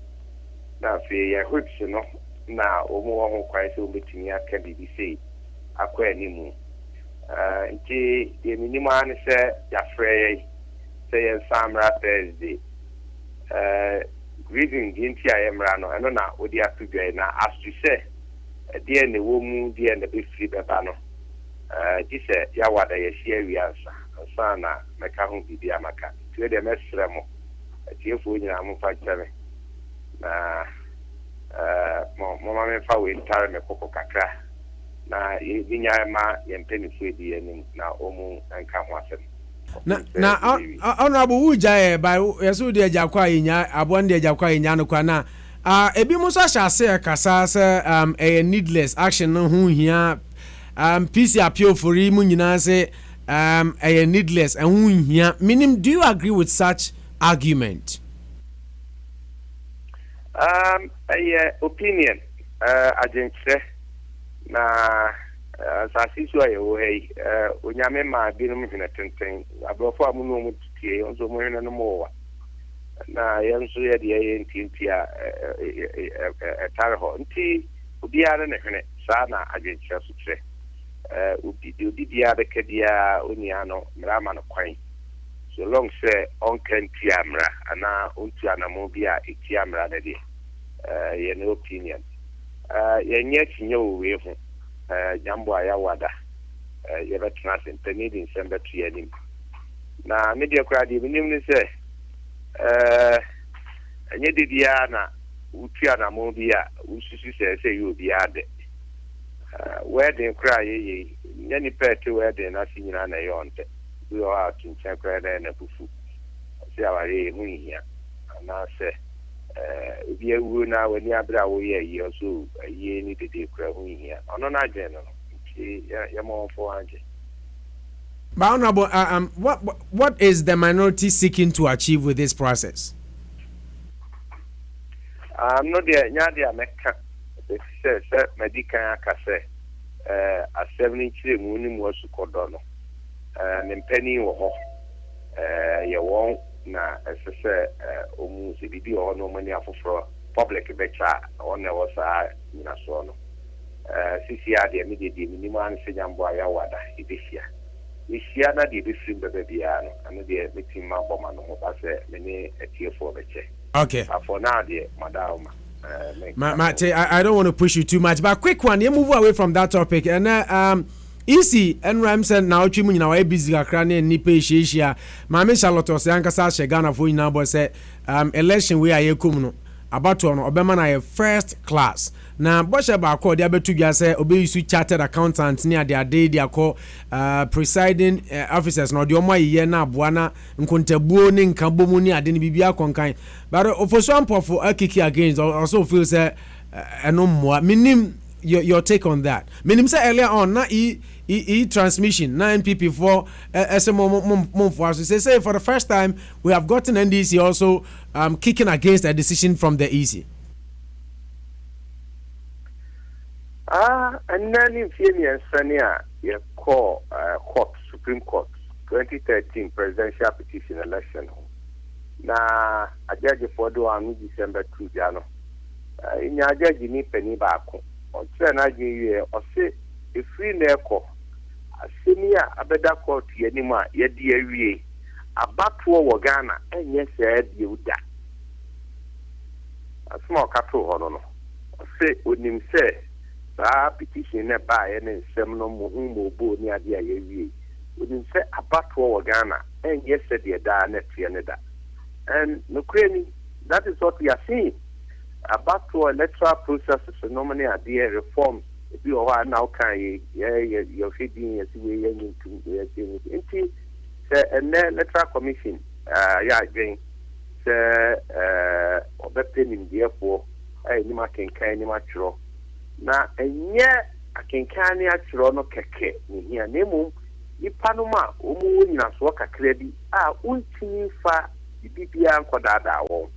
na afei yɛ whips no na ɔmo wɔ ho kwan sɛ ɔbɛtumi aka biribi sei akɔ animu nti deɛ menim a ne sɛ yɛafrɛ yɛ sɛ yɛnsa mmra Thursday reason deɛ nti a yɛmmra no ɛno na wode ato dwae na aso sɛ deɛ ne wɔ mu deɛ na bɛfiri bɛba no gye sɛ yɛawada yɛhyia awiansa ansa na mɛka ho biribi amaka nti deɛ mɛserɛ mo atiefoɔ nyinaa momfa nkyɛ me na mama memfa wei ntare me kɔkɔ kakra na yɛnya ma yɛmpanifoɔ adi anim na ɔmu nka ho asɛm na honorable wuja by yesu de ajakwa yinya abon de ajakwa yinya no kwa na ebi mo so ahyase kasa se needless action no ho hia PC appeal for mu nyina se needless and ho hia meaning do you agree with such argument? Opinion agentse na asasi so ayo hey onyame ma binum hina tenten abrofo amuno mu tie onzo mo hina no mo na yenso ye de ye ntinti a tarho nti obiara ne hene sa na agentse so tre obi dia de kedia onia no mrama no kwan so long say on kan tiamra ana ontu anamo bia etiamra na de ye no opinion yenye tinye owe ho jambo ayawada yebetena sentani din sembe tuyanim na media kradi binim ni se enye didia na utua na mo bia ususu se you bi ade wedding kra ye nyani pete wedding na sinyina na yonte we are to check krada na bufu se aware hu hia na se bia wu na wani abra wo ye so ye ni dede kra hu hia ono na je no ya mo fo anje. But honorable, what is the minority seeking to achieve with this process? No dia nya dia meka se medical akase a 70 mu ni mu asukodo no ne mpani wo ho ye won na esese omu se bibi o no mani afoforo public becha on na wosa na so no sisi ade mi de minimum an se nyambo ayawada ibisia isia na de befim bebe bia no ano de meeting ma boma no mo ba se me ne atiefo beche. Okay. For now the madam I don't want to push you too much, but quick one, you move away from that topic and easy and Ramsen now twimu nyina wa busy kakra ne nipa ehia Mama Charlotte Osiankasa she Ghana for nyina bo say election we ayekum no abato no obema na first class na boshe ba akọ de abetu dwa say obeyisu chartered accountant ne ade de akọ presiding officers no de omo aye na aboa na nkontabuo ne nkabomu ne ade ne bibia konkan but ofoso ampofo akiki against also feel say eno moa minim your take on that. Meaning say earlier on na transmission na NPP for say for the first time we have gotten NDC also kicking against a decision from the EC. And then in Sania you call court Supreme Court 2013 presidential petition election. Na a judge for do on December 2 Jano. In your judge ni penny back. On China, or say a free neco, a senior abeda court yenima, yet dear, a battle Ghana, and yes, said you that. A small cattle, honour. Say, wouldn't him say, petition by any seminal mumbo near the year. Wouldn't say a battle Ghana, and yes, said the net Canada. And no cranny, that is what we are seeing. About to electoral processes phenomenon are there reforms. If you are now can you're feeding as we into an electoral commission again in therefore I can kind natural now and yet I can natural no keke here name Ipanuma umu nas work a credit unti fa the BPR Kodada.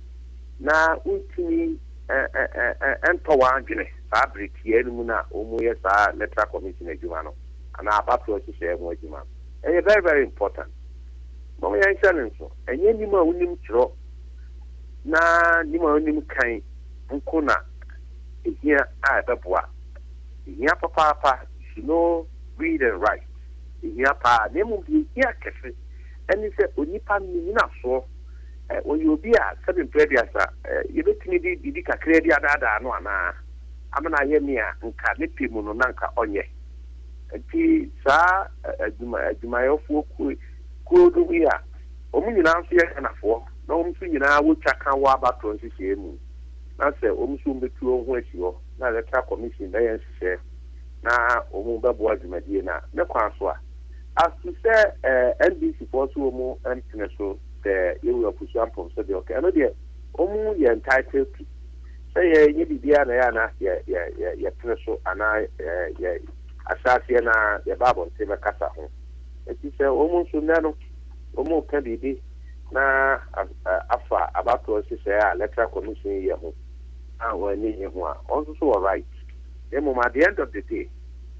na untimi ntɔwa adwene saa bere tie no mu na ɔmu yɛ saa electoral commission adwuma no ana abatoɔ hyehyɛ mu adwuma ɛyɛ very very important ma mo yɛnhyɛ no nso ɛnyɛ nim a wonim kyerɛ na nim a wonim kan nko na ehia a ɛbɛboa ehia papaapa you know read and write ehia paa na emu bi ehia kɛse ɛne sɛ onipa nyina soɔ oyi obi a sɛbi mpɛdiasa yɛbɛtumi de didi kakra di adaadaa no anaa amana yɛ mi a nka ne pɛ mu no na nka ɔnyɛ nti saa adwumayɛfoɔ kuo do bi a ɔmo nyinaa nso yɛ kanafoɔ na ɔmo nso nyinaa wotwa ka wɔ abatoɔ nhyehyɛe mu na sɛ ɔmo nso mbɛtu ho akyi hɔ na electoral commission bɛyɛ nhyehyɛ na ɔmo bɛboa dwumadie na ne kwan so a aso sɛ NDC foɔ so ɔmo mpene so sɛ yɛwura pusu ampɔm sɛ deɛ ɔka ɛno deɛ ɔmo yɛ entitled to sɛ yɛnyɛ biribiara na yɛ ana yɛpene so anaa yɛ ahyɛaseɛ na yɛba abɔnten bɛkasa ho ɛti sɛ ɔmo nso nnɛ no ɔmo ka biribi na afa abatoɔ hyehyɛ a electoral commission yɛ ho a wɔani yɛ ho a ɔno nso wɔ right mmom at the end of the day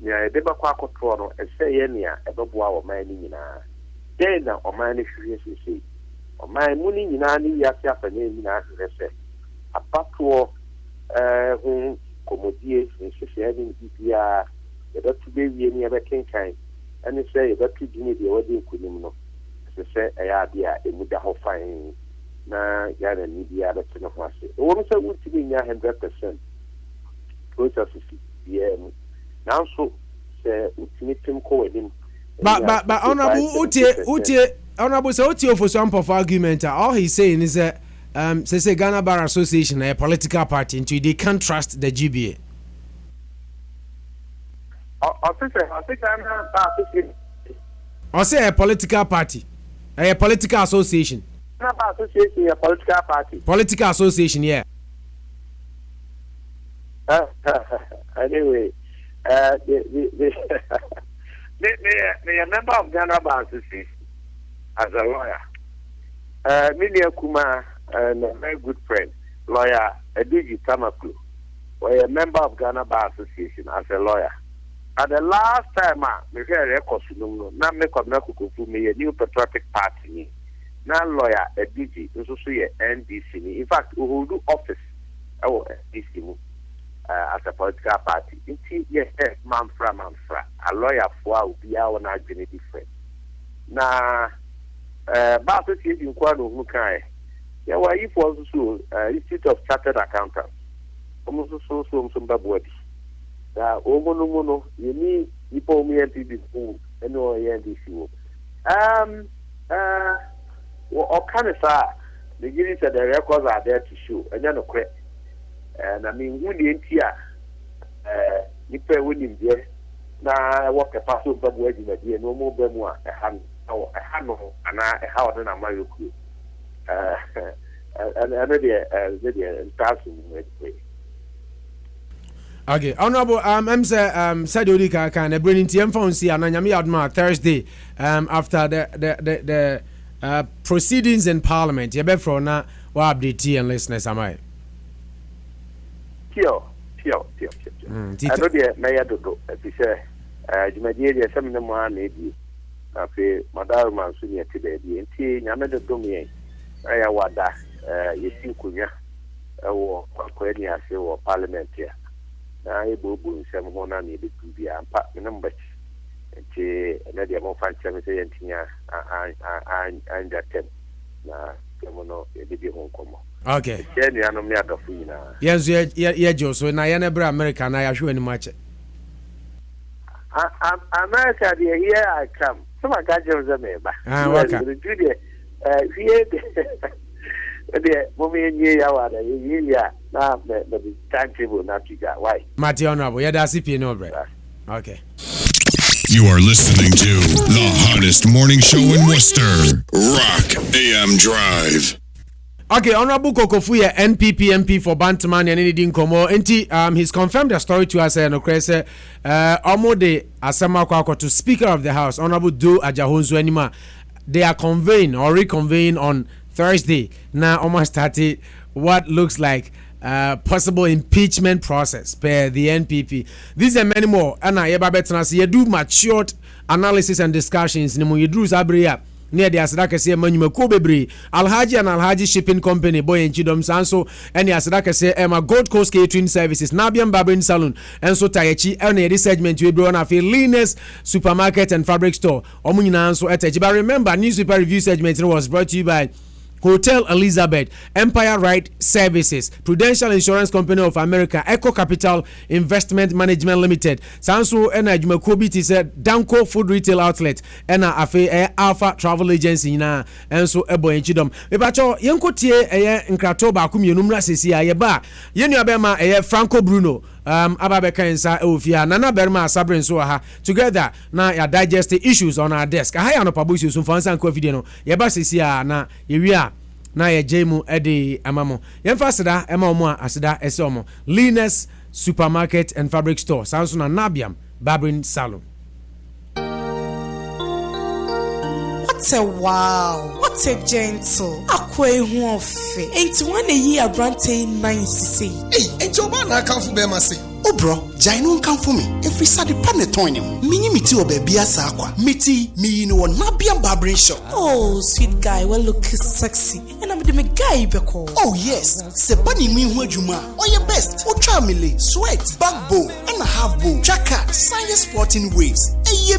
nea yɛde bɛkɔ akɔtoɔ no ɛsɛ yɛ nea ɛbɛboa ɔman no nyinaa dɛn na ɔman no hwehwɛ seesei ɔman mu no nyinaa ne wiase afanyɛ nyinaa hwehwɛ sɛ abatoɔ ho kɔmmɔdie nhyehyɛeɛ ne biribiara yɛbɛto bɛwie ne yɛbɛkenkan ɛne sɛ yɛbɛto dini deɛ wɔde nkonim no ɛsɛ sɛ ɛyɛ adeɛ a ɛmu da hɔ fan na yɛana ni biara bɛte ne ho ase ɛwɔ m sɛ wontumi nya 100% processes biara mu nanso sɛ wotumi pem kɔ w'anim but honorable utie honorable sɛ wotie ofosu ampɔfo argument all he's saying is that say Ghana Bar Association a political party into they can't trust the GBA. I say a political party, a political association. Association, a political party. Political association, yeah. Anyway, they are member of Ghana Bar Association as a lawyer. Milia Kuma and a very good friend, lawyer Edigi Tamaklu, were a member of Ghana Bar Association as a lawyer. At the last time, me hear records no, na me come na kukufu me a new patriotic party ni. Na lawyer Edigi, nso so ye NDC ni. In fact, we will do office NDC mu as a political party. Inti ye manfra. A lawyer for obi a wona adwene different. Na Bar Association kwa no hu kan. Ya wa yi for so Institute of Chartered Accountants. Omo so mbabodi. Da omono yemi ipo omi NPB fu eno NDC wo. O kanisa the giving said the records are there to show. Enya no kwe. Na me hu die ntia nipa wonim die na wo kepa so babu adwuma die no mo ba mu a ɛha no ana ɛha ɔde na ma yoku ɛno deɛ ntaso mu ɛdwe. Okay, honorable I'm said Odika can a brilliant phone see and Yami Thursday after the proceedings in Parliament. You bet for now what update and listeners am I? Tio. I know the mayor do as he said Jumadia seminar man maybe after Madame Mansunia today the NT Yamada Domi Ayawada Yesin Kunya or Quenya or Parliament here. I will some one needed to be a partner number. And another more fan 70 and that 10. Now, home come. Okay. Yes, Joe. So now you're never American. I assure you much. America, here I come. Some of God Jones are member. The moment you are now the timetable not to get why. Matty Honorable, yeah, that's CP no bread. Okay. You are listening to the hottest morning show in Worcester, Rock AM Drive. Okay, Honorable Kokofuya, NPP MP for Bantaman and anything Komo. He's confirmed the story to us and Okrese Omode Asama Kwako to Speaker of the House, Honorable Do Ajahonzu Anima. They are convened or reconvene on Thursday. Now almost started what looks like possible impeachment process per the NPP. These and many more. And I you do matured analysis and discussions. You do Sabria near the Asadaka say Manuel Kobebre, Alhaji and Alhaji Shipping Company, Boy and Chidom Sanso, and the Asadaka say Emma Gold Coast Catering Services, Nabian Barbering Salon, and so Tayachi, and a segment we brought off Linus Supermarket and Fabric Store. Omunina so at but remember, newspaper review segment was brought to you by Hotel Elizabeth, Empire Right Services, Prudential Insurance Company of America, Eco Capital Investment Management Limited, Sanso and Jumakobi said Danko Food Retail Outlet, and Alpha Travel Agency na, and so Ebo and Chidom. Ebacho, Yanko Tie, Nkratoba, Kumi, Numra Sisia, Yeba, Yenu Abema, Franco Bruno. Ababeka Ensa Ofia Nana Berma Sabrin Soha together na ya digest the issues on our desk. Ahaya no pabusu so fansa nko video no yeba sisia na yewia na ye jemu ede amamo. Yemfa seda ema omo aseda ese omo. Linus Supermarket and Fabric Store. Sanso na Nabiam Barbering Salon. What a wow, what a gentle, akwe huofe. Ain't one a year brante 90. Hey, ain't your man I come for Bema say. Oh bro, Jainu come for me. If we start the panetonim, mini miti or baby asakwa. Miti, me no Nabian Barbering Shop. Oh, sweet guy, well look sexy. And I'm the guy beko. Oh yes, Sepani mi huejuma. Oh your best. Oh chamile, sweat, backbone, and a half bow. Jacket, science sporting waves. Ye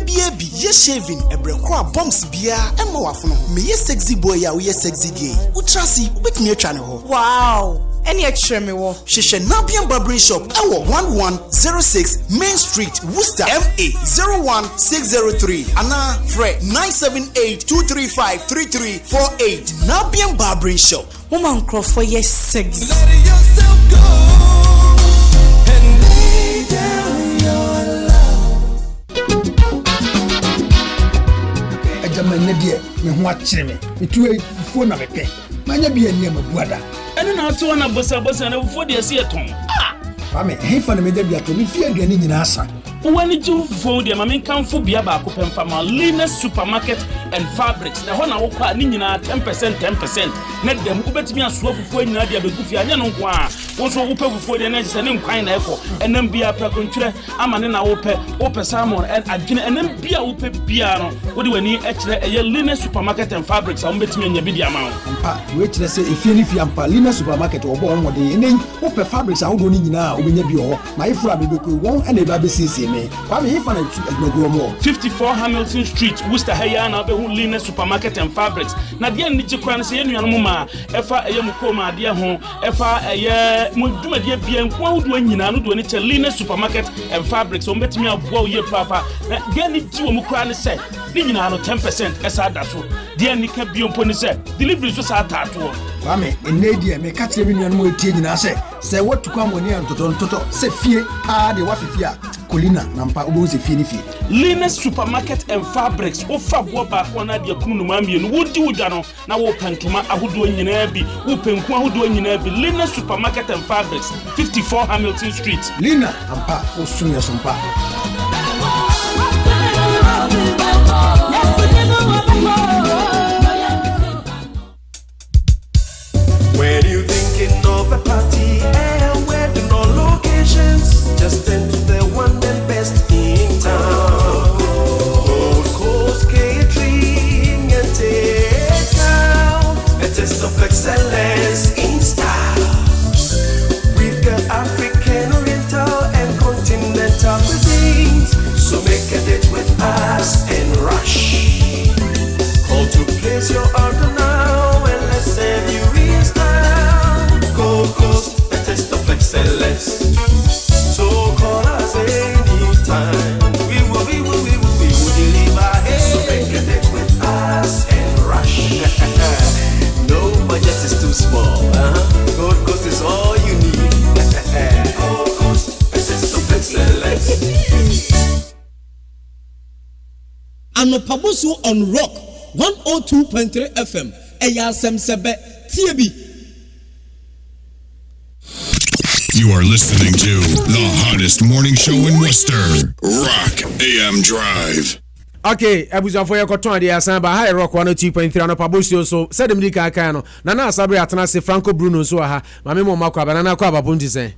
shaving, a brekwa bombs beer, and more afno. Me ye sexy boy ya we ye sexy gay. Utrasi, with me channel. Wow. Any extra me wo? Shisha Nabian Barbering Shop, our 1106 Main Street, Worcester, MA 01603. Anna Fred 978-235-3348. Nabian Barbering Shop. Woman crow for yes sexy. Let yourself go and lay down your love. Ejaman ne die me ho akire me. Etu fuo na mepe. Manya bi ania mabuada. Eno na to na bosa na fuo de ase eton. Mame, hefa na meja bi ato me fie aduane nyina asa. When you fold them, I mean, come for Bia Baco Pema, Linus Supermarket and Fabrics. The Hona Opa Nina 10%. Net them who bet me a swap for Nadia Bugufia, Yanonqua, also Upa before the next and kind echo, and then be a precontre, Amanena Ope Salmon, and then be a Upe Piano. What do we need extra a Linus Supermarket and Fabrics? I'm betting in your video amount. Which let's say if you Linus Supermarket or born one day, and then Ope Fabrics are going now, when you be my friend, won't and a baby 54 Hamilton Street, Worcester Hayana, Linus Supermarket and Fabrics. Nadia Nichikran say Muma, Efa Ayamukoma, dear home, Efa Aya Muduma dear Bien, who do any Linus Supermarket and Fabrics, or met me a boy year papa. Get it to Mukran said, Nina 10% as I that's what. Dear Nika Bion said, deliveries was our tattoo. Mame, in Nadia, may catch every one more tea in our say what to come on here to Toto, say fear, the Wafia. Colina nampa ubuzi finifi Linus Supermarket and Fabrics offer back one of the Kunumambi and Woody Udano now open to my Ahudu in Yenabi, open Kwahudu in Yenabi, Linus Supermarket and Fabrics, 54 Hamilton Street. Lina Ampa Osunya Sumpa. When you thinking of a party and wedding or locations, just enter the one and best in town. Gold Coast Catering and take out a taste of excellence in style. We've got African, Oriental and continental cuisines, so make a date with us and rush. Call to place your order now and let's send you real style. Gold Coast, a taste of excellence. So call us anytime. We will deliver. So make a date with us and rush. No budget is too small. Gold Coast is all you need. Gold Coast, a taste of excellence. Anopabusu on Rock 102.3 FM. Eya Semsebe TB. You are listening to the hottest morning show in Worcester, Rock AM Drive. Okay, abusuafo yɛ kɔtɔn adeɛ asan ba ha rock 102.3 no pabosio so sɛde mdi kan no na na asabre atena se Franco Bruno so ha ma me mo makɔ aba na akɔ aba ponti sɛn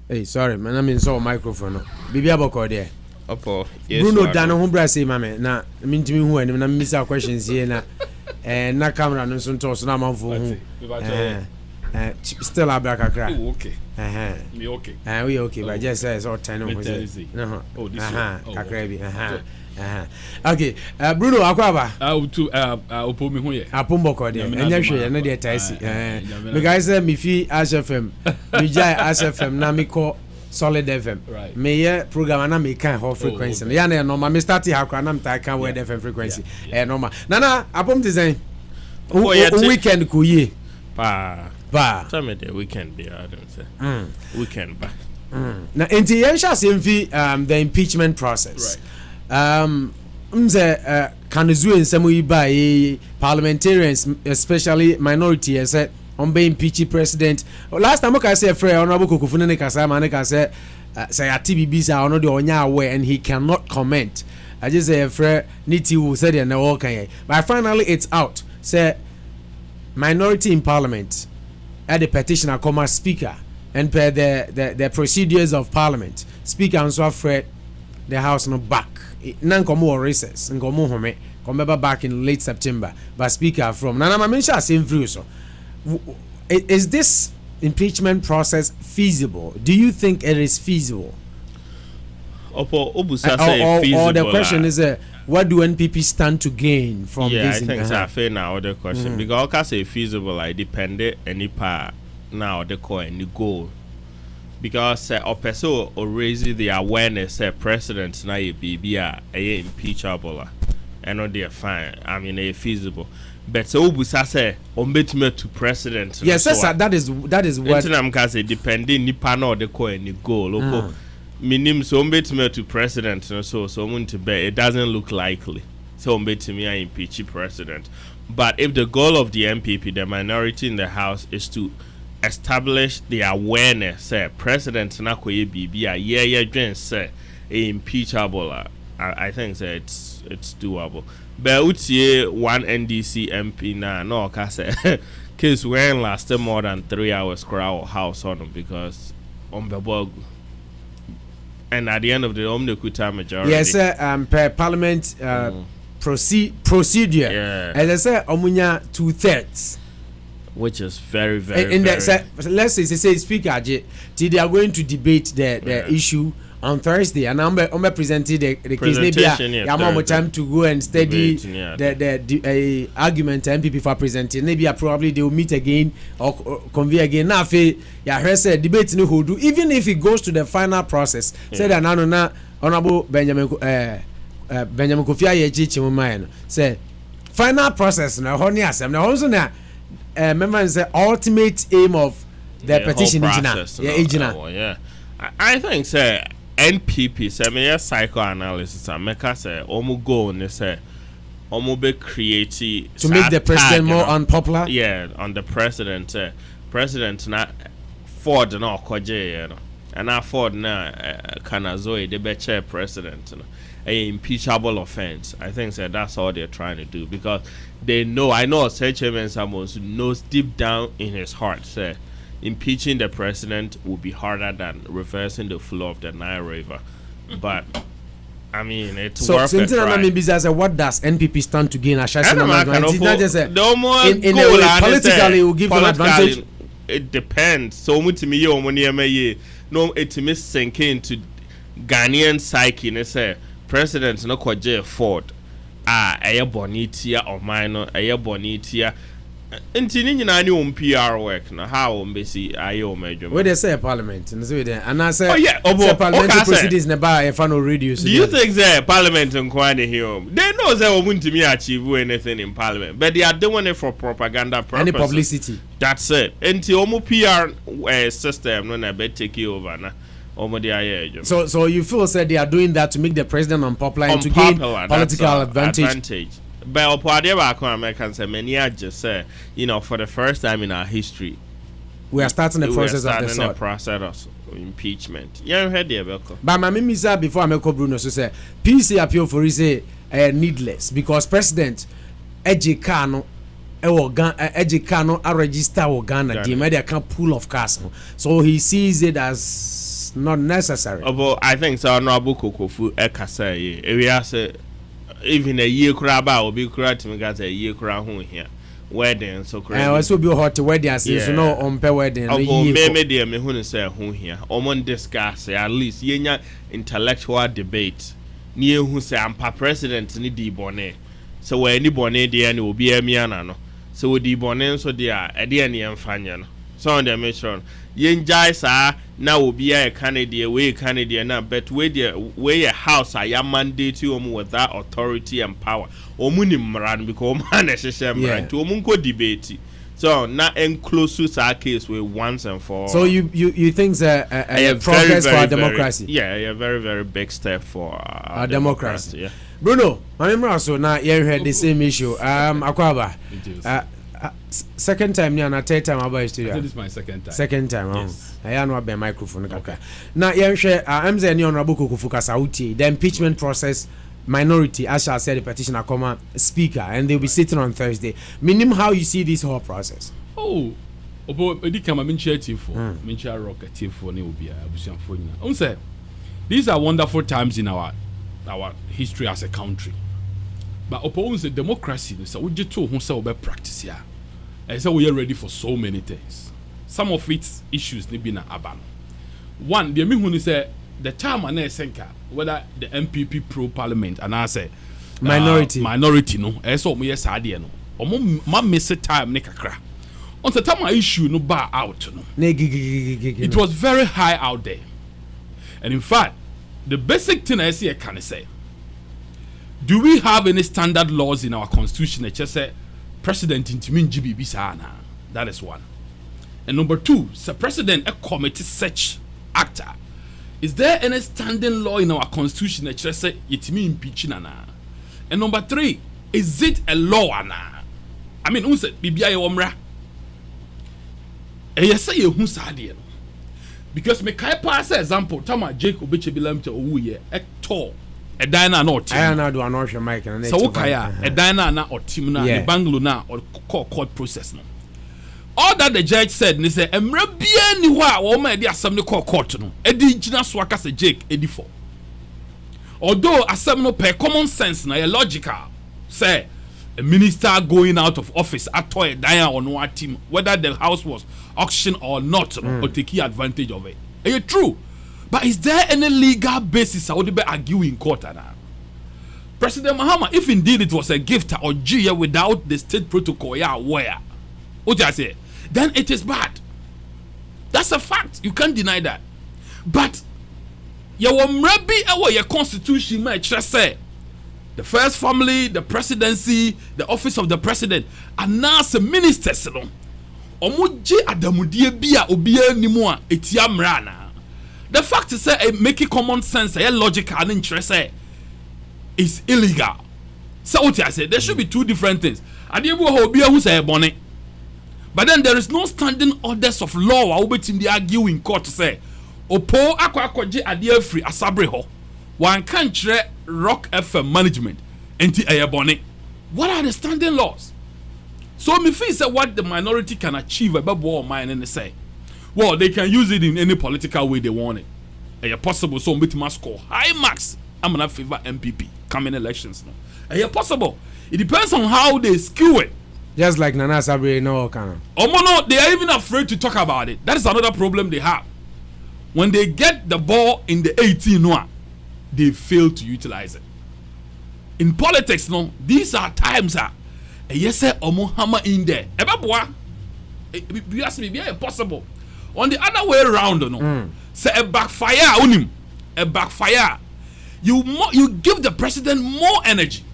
hey sorry man I mean so microphone no bibi abɔkɔ deɛ Opo yes Bruno dan ho bra sei ma me na mintimi hu anim na mmisa questions here na na camera no so nto so na manfo hu still abra kakra okay me okay we okay but just say so 10 no oh this kakra bi okay Bruno akwaba to opo me hu ye apomboko de enya hwe na de taisi me guys me fi HFM me jai HFM na me ko Solid FM me ye program na me kan ho frequency ya na normal me start ha na me ta kan word FM frequency normal na apom design weekend ko ye tell me the weekend be I don't say weekend back na enti yen sha se mfi the impeachment process mze kanuzu ensemu yi ba parliamentarians especially minority say on be impeach president last time I say free honorable Kokofune ne kasa ma ne kasa say atibibi say ono de onya aware and he cannot comment I just say free niti who said na all kan but finally it's out say minority in parliament at the petitioner come speaker and per the procedures of parliament speaker and so afraid the house no back nan komo recess ngomo home come back in late September but speaker from nana ma mention same free so is this impeachment process feasible? Do you think it is feasible? Or the question is what do NPP stand to gain from this? I think it's a fair now the question because I say feasible I depend any part now the coin the goal because also or raise the awareness president na be impeachable and not they fine I mean a feasible. But so Obusa say ombetime to president. Yes, sir. That is what. I'm can say depending nipa na the coin the goal. Okay, minim so ombetime to president. So to be it doesn't look likely. So ombetime I impeach president. But if the goal of the MPP, the minority in the house, is to establish the awareness, say president na koye bibi a yeah say impeachable. I think say it's doable. But utie one NDC MP na no kase case when lasted more than 3 hours crowd house on them because on the bug and at the end of the omnikuta majority. Yes, per parliament procedure. Yeah. As I said, omunya 2/3, which is very very. In let's say speaker, they are going to debate the issue on Thursday, and I'm presenting the case. Maybe I have more time to go and study the argument MPP for presenting. Maybe probably they will meet again or convene again. Now, say debate no hold. Even if it goes to the final process, say that now Honorable Benjamin Kofi Ayerichi say final process now. Honey, asem now also na remember the ultimate aim of the petition engineer. I think say. NPP say me psychoanalysis and make us say omu go and say omu be creative to make the president more unpopular. Yeah, on the president na Ford na okoje and na Ford na Kanazoe they be chair president a impeachable offense. I think say that's all they're trying to do because they know I know Chairman Samos knows deep down in his heart say impeaching the president will be harder than reversing the flow of the Nile River. But I mean, it's worth it. So, what does NPP stand to gain? Politically, it will give them advantage. It depends. So much to me, no, it may sink into Ghanaian psyche. And say, president no kwaje Ford. Aya bonitia or minor, aya bonitia. Intini nyina ni PR work na how mbesi ayo major. Where they say parliament and so there and I say parliamentary proceedings na ba no radio. Do you think that parliament in Kwani here they know they won't me achieve anything in parliament but they are doing it for propaganda purposes. Any publicity. That's it. Until omo PR system no na be take over na omo dey So you feel said they are doing that to make the president unpopular and to gain political advantage. But Americans say many just say, for the first time in our history, we are starting the process of the sort. Process of impeachment. Yeah, heard the Belko. But my mimisa before I make Bruno so say PC appeal for is needless because President Eji Kano Eji Kano a register or Ghana the media can pool of cars, so he sees it as not necessary. But I think so. No Abuko Kofu Ekasa. We are say even a year craba will be correct to me. Got a year crab here. Wedding so crazy. I also be hot wedding as you know on per wedding. Me dear me who say who here. On discuss at least yenya intellectual debate. Near who say I'm president ni di bonnet. So where any bonnet dear and will be a miana no. So with the bonnet so dear a dear ni amfanya. So on the mission. Yen jai sa now will be a Canadian way Canadian now, but where a house I am mandate you with that authority and power. Omuni mran because man necessary to omunko debate. So not enclose to our case with once and for all. So you think a progress for our democracy? A very big step for our democracy. Yeah. Bruno, I remember so now you heard the same issue. Akwaba. Second time and third time about studio. This is my second time. Second time. Yes. I know about microphone. Okay. Now you share MZ Honorable Kufuka Sauti. The impeachment process minority, as I said, the petitioner, speaker, and they'll be sitting on Thursday. Meaning, how you see this whole process? Oh, these are wonderful times in our history as a country. But opposing the democracy, so we just told who about practice here. And so we are ready for so many things. Some of its issues need be na aban. One, the mean say the time and senka whether the MPP pro parliament and I say minority no. So we yes idea no. Ma miss time ne kakra. On the time issue no bar out no. It was very high out there. And in fact, the basic thing I see I can say. Do we have any standard laws in our constitution that just say president intimin GB bisana? That is one. And number two, the president a committee such actor. Is there any standing law in our constitution that just say itimi impeaching ana? And number three, is it a law ana? I mean, who said bibia ye omra? E yes say who said because me kai pass example, Tama Jake Obichebilam to owu ye tall. A diner not I know do an ocean mic and so kaya a diner na or team na Bangalore na or court process no. All that the judge said ni say emra bia ni wa wo ma dey asem ni court no e di gina so aka say Jake edi for. Although asem no per common sense na logical say a minister going out of office at a diner on one team whether the house was auctioned or not or take advantage of it. Is it true? But is there any legal basis I would be arguing in court now? President Mahama, if indeed it was a gift or G without the state protocol, where? What I say? Then it is bad. That's a fact. You can't deny that. But your constitution might just say the first family, the presidency, the office of the president, and now the ministers. Omuji adamudie bia obia nimua etia mrana. The fact is that making common sense, logical and interest is illegal. So what I say, there should be two different things. And you who say bonnet. But then there is no standing orders of law. I will be in the argue in court to say, Opo akwaje adie free asabreho. One country Rock FM management enti bonnet. What are the standing laws? So me feel say what the minority can achieve about war mine and they say. Well, they can use it in any political way they want it. It's possible so we must score high marks. I'm gonna favor MPP coming elections now. It's possible. It depends on how they skew it. Just like Nana Sabri, no kind of. No, they are even afraid to talk about it. That is another problem they have. When they get the ball in the 18, they fail to utilize it. In politics, no, these are times yes, sir, hammer in there. You ask me, yeah, possible. On the other way around, say a backfire, you give the president more energy.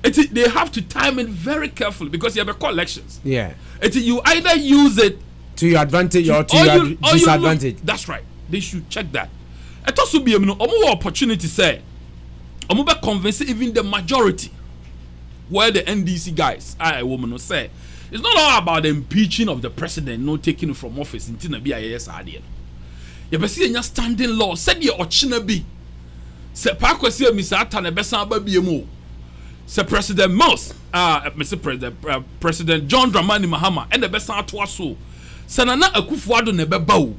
They have to time it very carefully because you have a elections. Yeah. You either use it to your advantage or to your disadvantage. That's right. They should check that. It also be a opportunity say, convince even the majority, where the NDC guys, I woman say, it's not all about the impeaching of the president, no taking it from office. Until na be a yes idea. You be see standing law. Said ye ochina bi. Se pa kwesi Mr. Ata na besa aba bi emu. Se President Mouse, Mr. President John Dramani Mahama, and the besa atwa so. Se na Akufo-Addo na beba o.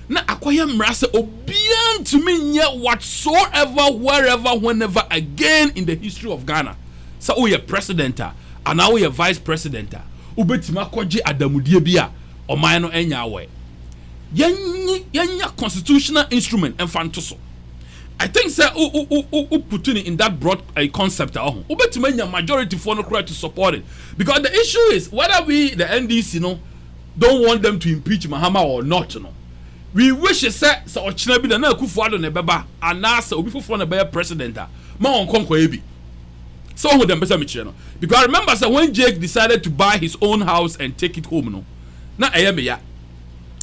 Na akoye mmara se obian to me nye whatsoever, wherever, whenever again in the history of Ghana. So we are president and now we are vice president. Ubetima koje adamudie bi a oman no enya awe. Yenya constitutional instrument and fantoso. I think say put in that broad concept ubetima nya majority for no to support it, because the issue is whether we the NDC don't want them to impeach Mahama or not, we wish say so ochina bi na Akufo-Addo na beba anasa obi fofo na be president ma on konko ebi. So who them person because I remember say when Jake decided to buy his own house and take it home na me ya.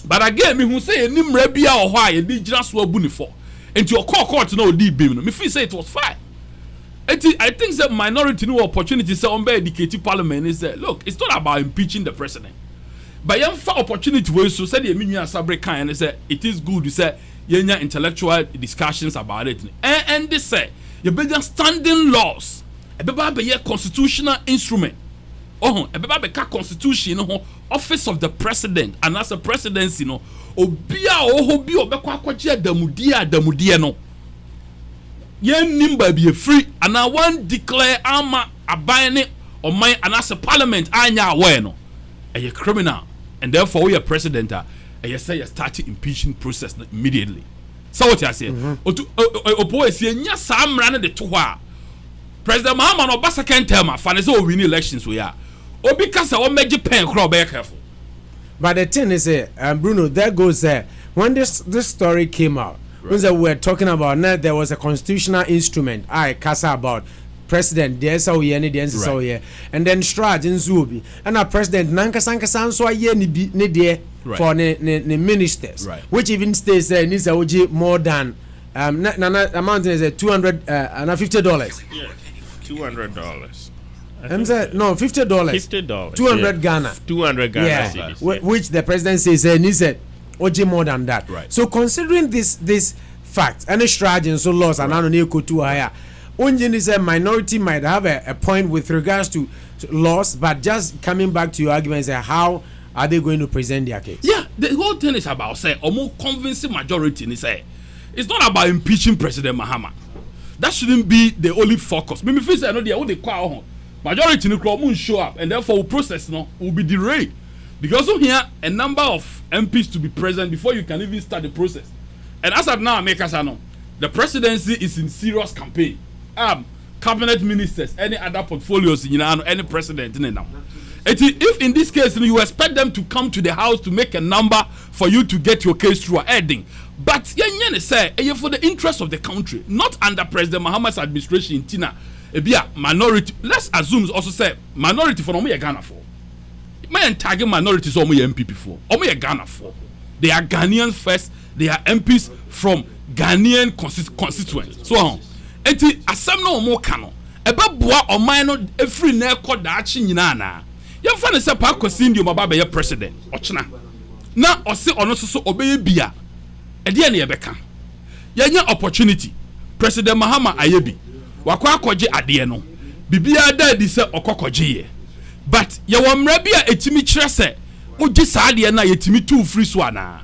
But again me who say any mra bia o ho a ye di gina so abu ni for into your court no di bim no me feel say it was fine. I think the minority no opportunity say on be educated parliament is that look, it's not about impeaching the president. But young for opportunity we so said the menu sabre kan and say it is good you say yenya intellectual discussions about it. And they say you be standing laws. Ebeba be a constitutional instrument. Ebeba be ka constitution office of the president and as a presidency obia bi obekwa akwaje damudie no. Yen nimba be free and I want declare ama abane or my and as a parliament anya aware no. A criminal and therefore we are president you say you start impeaching process immediately. So what you say? Opo esi nya samra ne de to ha. President Mahama no basa can tell my fan is all win elections we are. Obi kasa o meji pen crowd be careful. But the thing is Bruno, there goes when this story came out, when we were talking about now there was a constitutional instrument kasa about president there so ye ne there so ye and then Strad in Zubi and our president nankasankasan so ye ne there for ne ministers, which even states there needs a more than amount is $250. Yeah. $200. And said no $50. $50. 200 Ghana. 200 Ghana. Yeah. Cedis, Which the president says needs OJ more than that. Right. So considering this fact, any strategy so lost and I don't need to higher. Only is a minority might have a point with regards to loss, but just coming back to your argument, say how are they going to present their case? Yeah, the whole thing is about say a more convincing majority. It's not about impeaching President Mahama. That shouldn't be the only focus. Maybe if I know they call majority no crowd won't show up, and therefore process will be derailed because here a number of MPs to be present before you can even start the process. And as of now, make us know the presidency is in serious campaign. Cabinet ministers, any other portfolios, any president in them. If in this case you expect them to come to the house to make a number for you to get your case through heading, but say for the interest of the country, not under President Mahama's administration, Tina, minority. Let's assume also say minority for Omo Ghana for. My target minorities Omo MPP for. Omo Ghana for. They are Ghanaians first. They are MPs from Ghanaian constituents. So enti asem no Omo kano. Eba boa oman no efri na ekọ daachi nyina na. Yemfa ne se pa kwasi ndi omaba be president. Ochina. Na ose ono so obeye bia. Ede ne yebeka. Yenya opportunity. President Mahama ayebi. Wakwa akọje ade no. Bibia da di se okokoje ye. But ye wo mra bia etimi kire se oji sa ade na yetimi tu free so ana.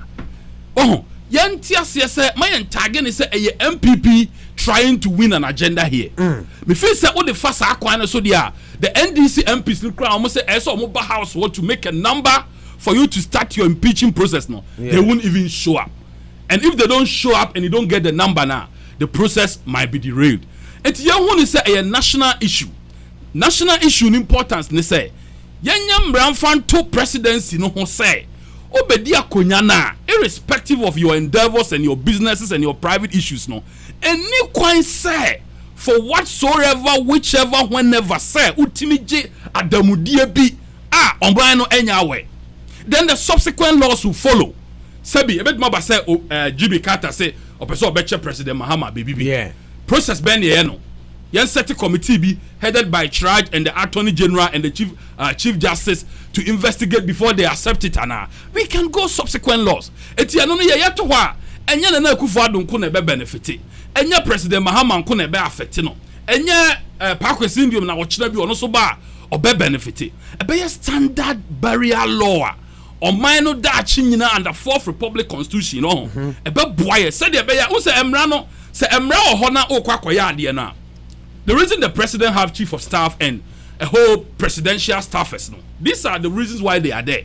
Yenti ase se mayen tag ne se eye MPP trying to win an agenda here. Me feel say all the fast akwan so there the NDC MPs no crowd almost say eso mo ba house want to make a number for you to start your impeaching process no. They won't even show up. And if they don't show up and you don't get the number now, the process might be derailed. And you want to say a national issue. National issue in importance ne say yenya mbramfan to presidency no ho say obedi akonya na irrespective of your endeavors and your businesses and your private issues no any kwan say for whatsoever whichever whenever say utimije adamudie bi ombran no enya awe, then the subsequent laws will follow. Sebi ebetuma ba say GB Carter say opeso obeche President Mahama baby process ben ye no Yen set a committee be headed by Traj and the Attorney General and the Chief Justice to investigate before they accept it. And we can go subsequent laws. Eti ano no ye to hwa enye na Akufo-Addo nko na be benefit. Enye President Mahama nko na be affect no. Enye Pakwesi Ndiom na wo kira bi ono so ba obe benefit. E be standard barrier law. Oman no da chi nyina under 4th Republic Constitution no. E be boye said e be ya wo se emra no se emra ho na okwakoya ade na. The reason the president have chief of staff and a whole presidential staffers, no, these are the reasons why they are there.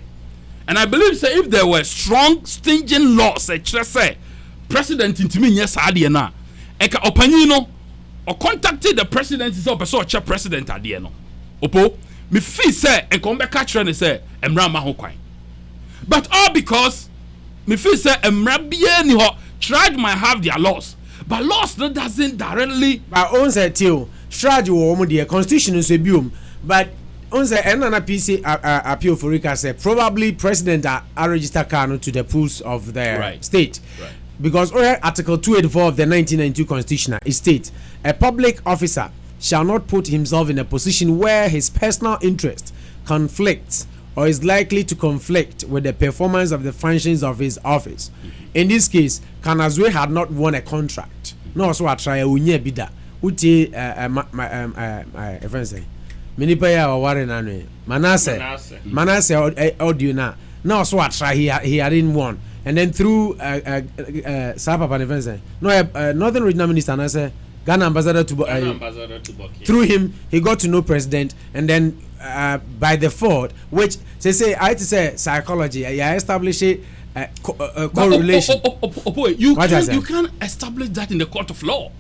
And I believe, say, if there were strong, stringent laws, say, president into me, yes, I did na. Eka opanino or contacted the president is up a president at the end. Opo, me fee say and come back catch and say, Emra Mahokwain. But all because me feel say Emra bien ho tried might have their laws. But laws that doesn't directly. But on say till strategy or the constitution is a biome. But on say another PC appeal for Rika say probably president are register Kano to the pools of the state. Right. Because Article 284 of the 1992 Constitution it states a public officer shall not put himself in a position where his personal interest conflicts or is likely to conflict with the performance of the functions of his office. In this case, Kanazwe had not won a contract. No, so I try a unye bida. Uti Minipaya or Warren Anwe. Manasseh audio na. No, so I try he hadn't won. And then through Sapa Panifense. No, Northern Regional Minister and I say Ghana ambassador to Boki. Through him, he got to know president, and then by default, which say I to say psychology, I establish it. Correlation. You can't establish that in the court of law.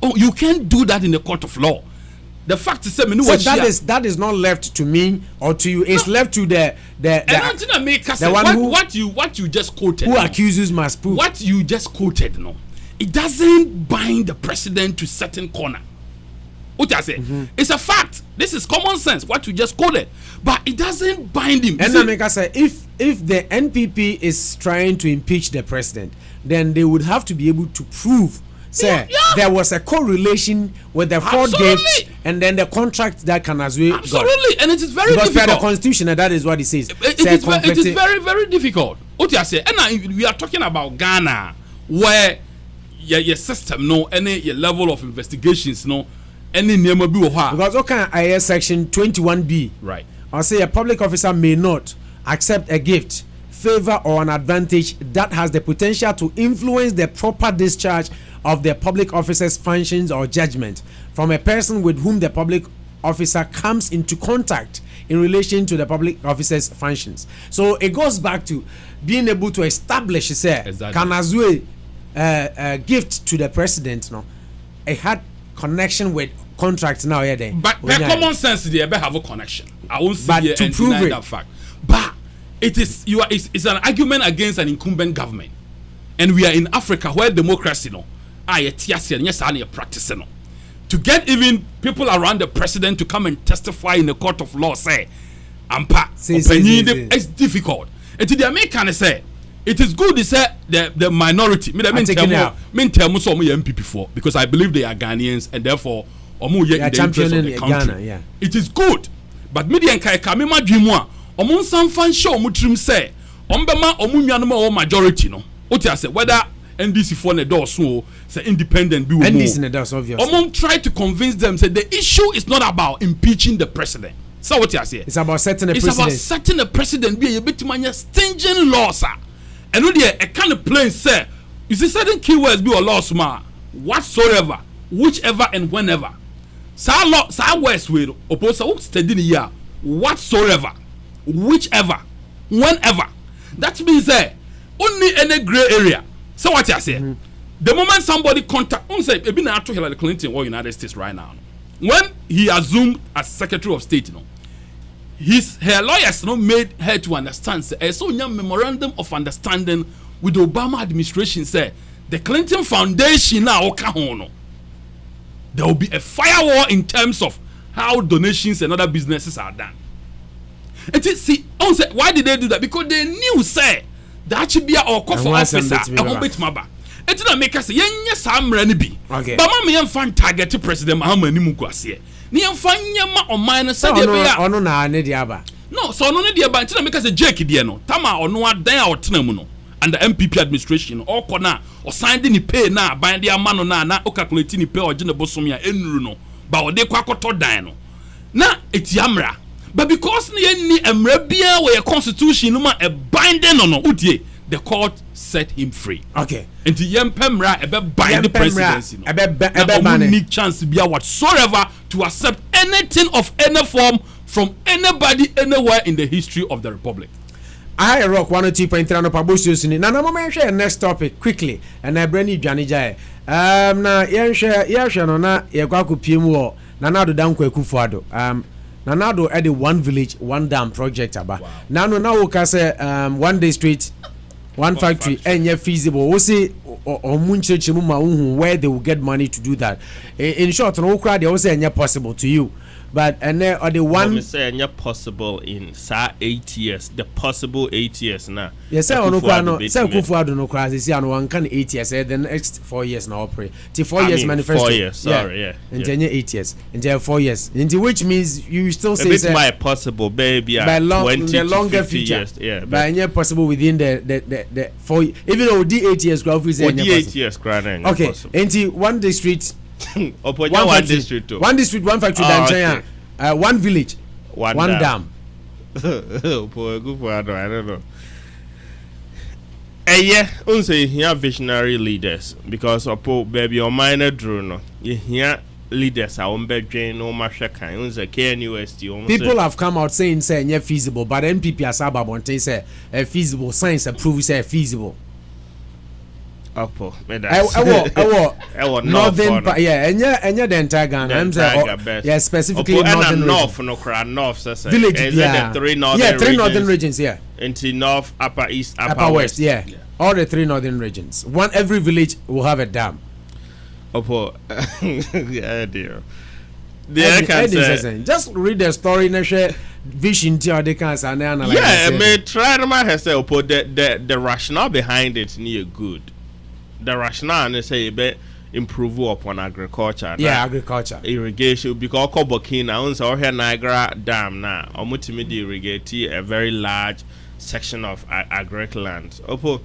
Oh, you can't do that in the court of law. The fact is, that is not left to me or to you. It's left to the one what you just quoted. Who accuses must prove. What you just quoted, no, it doesn't bind the president to certain corner. What I say, it's a fact. This is common sense. What you just quoted, but it doesn't bind him. And make us say, if the NPP is trying to impeach the president, then they would have to be able to prove, there was a correlation with the fraud gifts and then the contract that Kanazwe got. Absolutely, and it is very difficult. Because the constitution, and that is what it says. It is very, very difficult. What I say, and we are talking about Ghana, where your system, no, any your level of investigations, no. Any name be because okay, section 21B, right? I'll say a public officer may not accept a gift, favor, or an advantage that has the potential to influence the proper discharge of the public officer's functions or judgment from a person with whom the public officer comes into contact in relation to the public officer's functions. So it goes back to being able to establish, say, Kanazwe gift to the president. No, it had connection with contracts now here then. But per common sense they have a connection. I won't say here to prove that fact. But it's an argument against an incumbent government. And we are in Africa where democracy no practice no. To get even people around the president to come and testify in the court of law say it's difficult. And to the American say it is good to say the minority. Me tell me some MPP for because I believe they are Ghanaians and therefore in the interest of the country. Ghana, it is good, but media and Kaika me ma dream one. Some fan show mutrim say ombema omunyanoma or majority no. What I say whether NDC for the door so say independent be NDC in the door obviously. Try to convince them say the issue is not about impeaching the president. So what I say? It's about setting a precedent. It's about setting a precedent. Be a bit mania stinging law, sir. And no there a kind of plain say you see certain keywords be a laws ma whatsoever, whichever and whenever. Sa law sa words will oppose study here whatsoever, whichever, whenever. That means only any gray area. So what I say? The moment somebody contact say be na to Hillary Clinton or United States right now. When he assumed as Secretary of State, her lawyers made her to understand say so young memorandum of understanding with the Obama administration say the Clinton Foundation now there will be a firewall in terms of how donations and other businesses are done. And see, why did they do that? Because they knew say that should be our officer enti na make say yenye saa mra ne bi okay ba ma me yemfa target president Mahama ni mu kwase ne yemfa nyema oman no say de be ya ono na ne dia ba no so ono ne dia ba enti na make say Jake die no tama ono adan a otena mu no and the MPP administration all corner or signed ni pay na bind the amano na o calculate ni pay or jine bosom ya enuru no ba o de kwakoto dan no na etiamra but because ni emra bia we constitution no ma e binding no udie the court set him free okay enti yempemra e be bind the presidency no e be need chance bia whatsoever to accept anything of any form from anybody anywhere in the history of the republic. I rock 102.3 no pabosio sini na moment share next topic quickly and I bring you Janija na ye no na ye kwako piem wo na nado danko Akufo-Addo na nado e the one village one dam project aba na no na wo ka say one day street one factory enye feasible wo say omunchechemu ma hu where they will get money to do that in short no kra they will say enye possible to you. But and then or the one me say not possible in 8 years the possible 8 years now yes say no kwa no say Akufo-Addo no kwa say no one can 8 years the next 4 years now operate till 4 years manifesto 4 years sorry yeah and then 8 years and then 4 years into which means you still say it's by possible baby by 20 the longer future years, yeah but and possible within the 4 even though the 8 years graph is 8 years grand okay into one district one district one district one factory dan one village one dam poor Akufo-Addo I don't know yeah unse here visionary leaders because opo baby o minor draw no here leaders are on bedwen no mahwe kan unse KNUST people have come out saying say yeah feasible but NPP asaba bonte say feasible science approve say feasible Apo, northern yeah, and the entire Ghana. I'm saying, yeah, specifically northern north, no north, village, yeah, three northern regions, yeah, into north, upper east, upper west, yeah, all the 3 northern regions. Every village will have a dam. Apo, yeah, dear. Just read the story and share vision to the cancer and analyze. Yeah, may try to myself put the rationale behind it near good. The rationale and say be improve upon agriculture. Yeah, agriculture. Irrigation because Burkina owns our here Niagara Dam now. Omutimi irrigate a very large section of agricultural land. Opo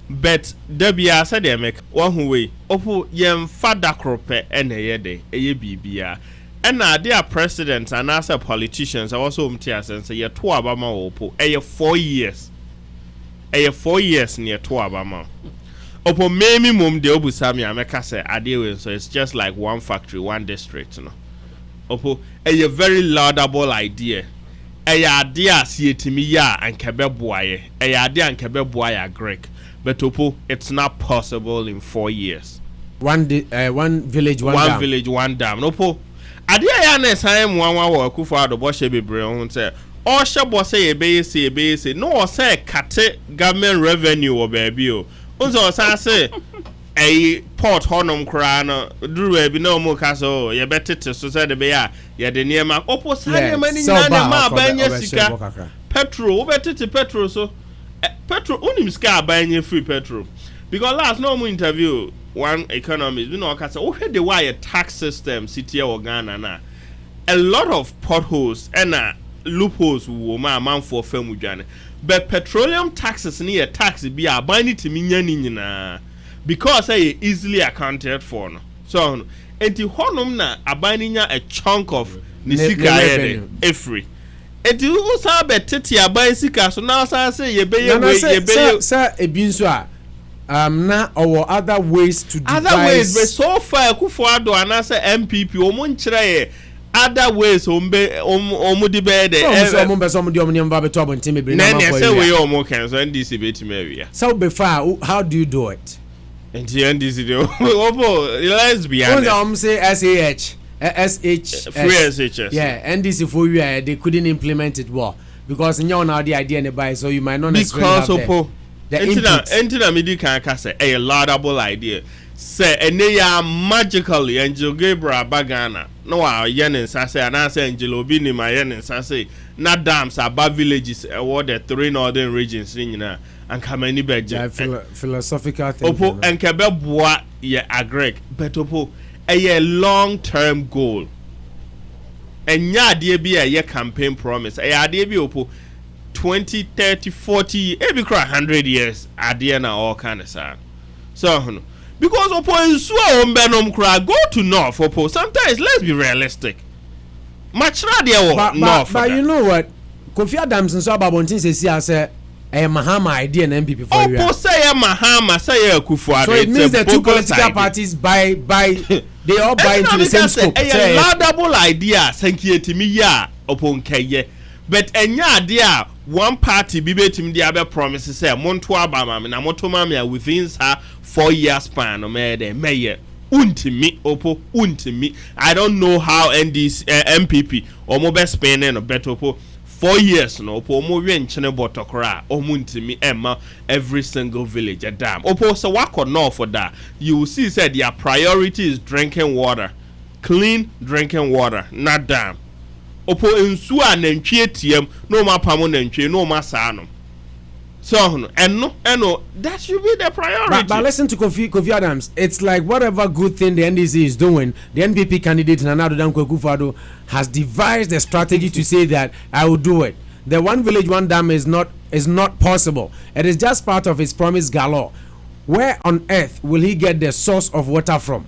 but Debia said they make one who way. Opo yem fada krope ene yede eye bibia. And now dear presidents and as politicians are also umtias and say ye to abama opo eye 4 years. Eye 4 years near to abama. Opo maybe mum de obusami ameka say adewe so it's just like one factory one district no opo a very laudable idea a idea see etimi ya ankebe boaye a idea ankebe boaye Greek but opo it's not possible in 4 years one village one dam opo idea ya na say muanwa wo Akufo-Addo bo she bebre ho say o she bo say ebe say no say kate government revenue wo baby o unzo say a port honum kra no duru e bi na omo ka so ye betete so say de be ya ye de niema opo say mani nyana ma banye sika petrol betete petrol so petrol unim ska banye free petrol because last no mo interview one economist we no ka say o hwe the why tax system city e Ghana na a lot of potholes and loopholes wo ma man for famudwane but petroleum taxes near tax be a binding to me nyina because I easily accounted for no so enti honum na abinding a chunk of nisika every enti who sa betete aban sika so now say ye be sir ebinso a na or other ways to devise other ways but so far Akufo-Addo anase MPP omo nkyere other ways omudi be de so omudi omnyamba beto abonte mebre na ma say we omo kan so NDC betime area so before how do you do it and the NDC do opo let's be honest say SH free SHS yeah NDC for you they couldn't implement it well because now the idea in the buy so you might not necessarily because the input midi kan ka say a laudable idea say ene ya magically Angel Gabriel Bagana no wa yen say and say Angel Obi ni ma yen say na dams above villages what the 3 northern regions nyina anka mani beje philosophical thing opo enka beboa ye agrek but opo a long term goal enya ade bi a ye campaign promise ade bi opo 20 30 40 every 100 years ade na all kind of sad so because opo nsu a ombenom kra go to north opo sometimes let's be realistic much rather north but you know what Kofi Adams nso ababontin say Mahama idea and MPP for you. Opo say Mahama say Akufo-Addo. So it means the two political parties buy they all buy into the same scope. A laudable idea sankietimi ya opo nkeye. But enya idea one party be betimi dey abe promise say monto abama na monto mama within 4 years span o me dey meye. Untimi opo untimi. I don't know how NDC MPP or mo be spending no better opo 4 years no opo mo wen chene botokra omuntimi emma every single village a dam opo so wako no for that you will see said their priority is drinking water, clean drinking water, not dam opo ensu a nantwie tiem no ma pamo nantwie no ma saa no so no that should be the priority. But listen to Kofi Adams. It's like whatever good thing the NDC is doing, the NPP candidate Nana Addo Dankwa Akufo-Addo has devised a strategy to say that I will do it. The one village one dam is not possible. It is just part of his promise galore. Where on earth will he get the source of water from?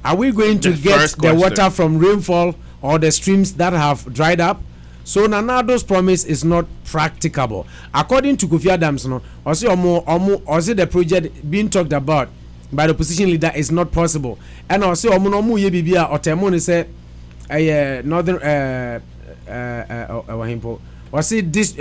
Are we going to get the water from rainfall or the streams that have dried up? So Nana Addo's promise is not practicable. According to Kofi Adams, no, also the project being talked about by the opposition leader is not possible. And also ye bibia otemoni say northern this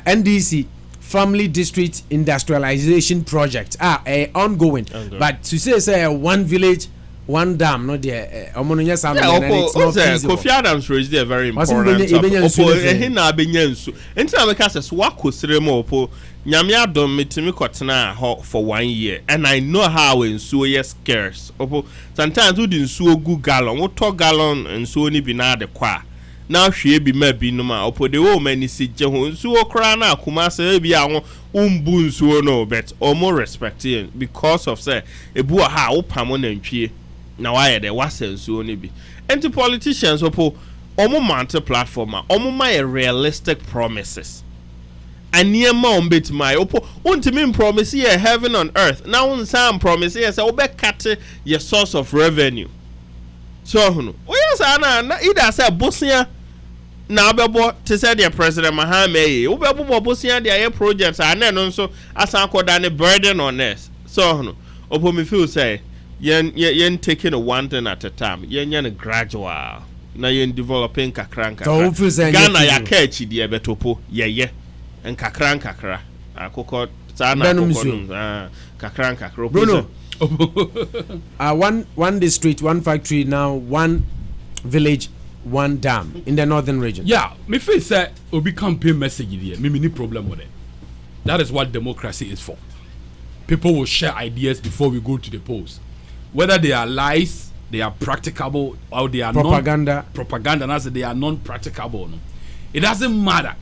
NDC Family District Industrialization Project ongoing. But to say one village one dam no there it's not feasible. Kofi Adams raised a very important topic opo ehina abenyansu enti na make say wakosire mo opo nyame adom metimi kotena ho for 1 year and I know how ensuo is scarce opo sometimes we din suo gu gallon we to gallon ensuo ni bi na de kwa na hwe bi ma bi no ma opo de wo mani si je ho ensuo kra na akuma se bi a ho umbu ensuo no but omo respect because of say ebu ha wo pamo na ntwie na why there was ensuo ni bi and politicians opo omo mount platform omo my realistic promises aniema ombet my opo untimi promise here heaven on earth now unsam promise here say obe cut your source of revenue so no yes na either say bosia na obebo to say the president Mahama obebo bosia their projects and no so asan koda ne burden on us so no opo me feel say yen taking a one thing at a time yen gradual na yen developing kakranka Ghana ya catch the betopo ye and kakra akoko sana kakranka Bruno one district, one factory now, one village, one dam in the northern region. Yeah, me feel say obi campaign message here me any problem with it. That is what democracy is for. People will share ideas before we go to the polls. Whether they are lies, they are practicable, or they are propaganda, and as they are non-practicable. No? It doesn't matter.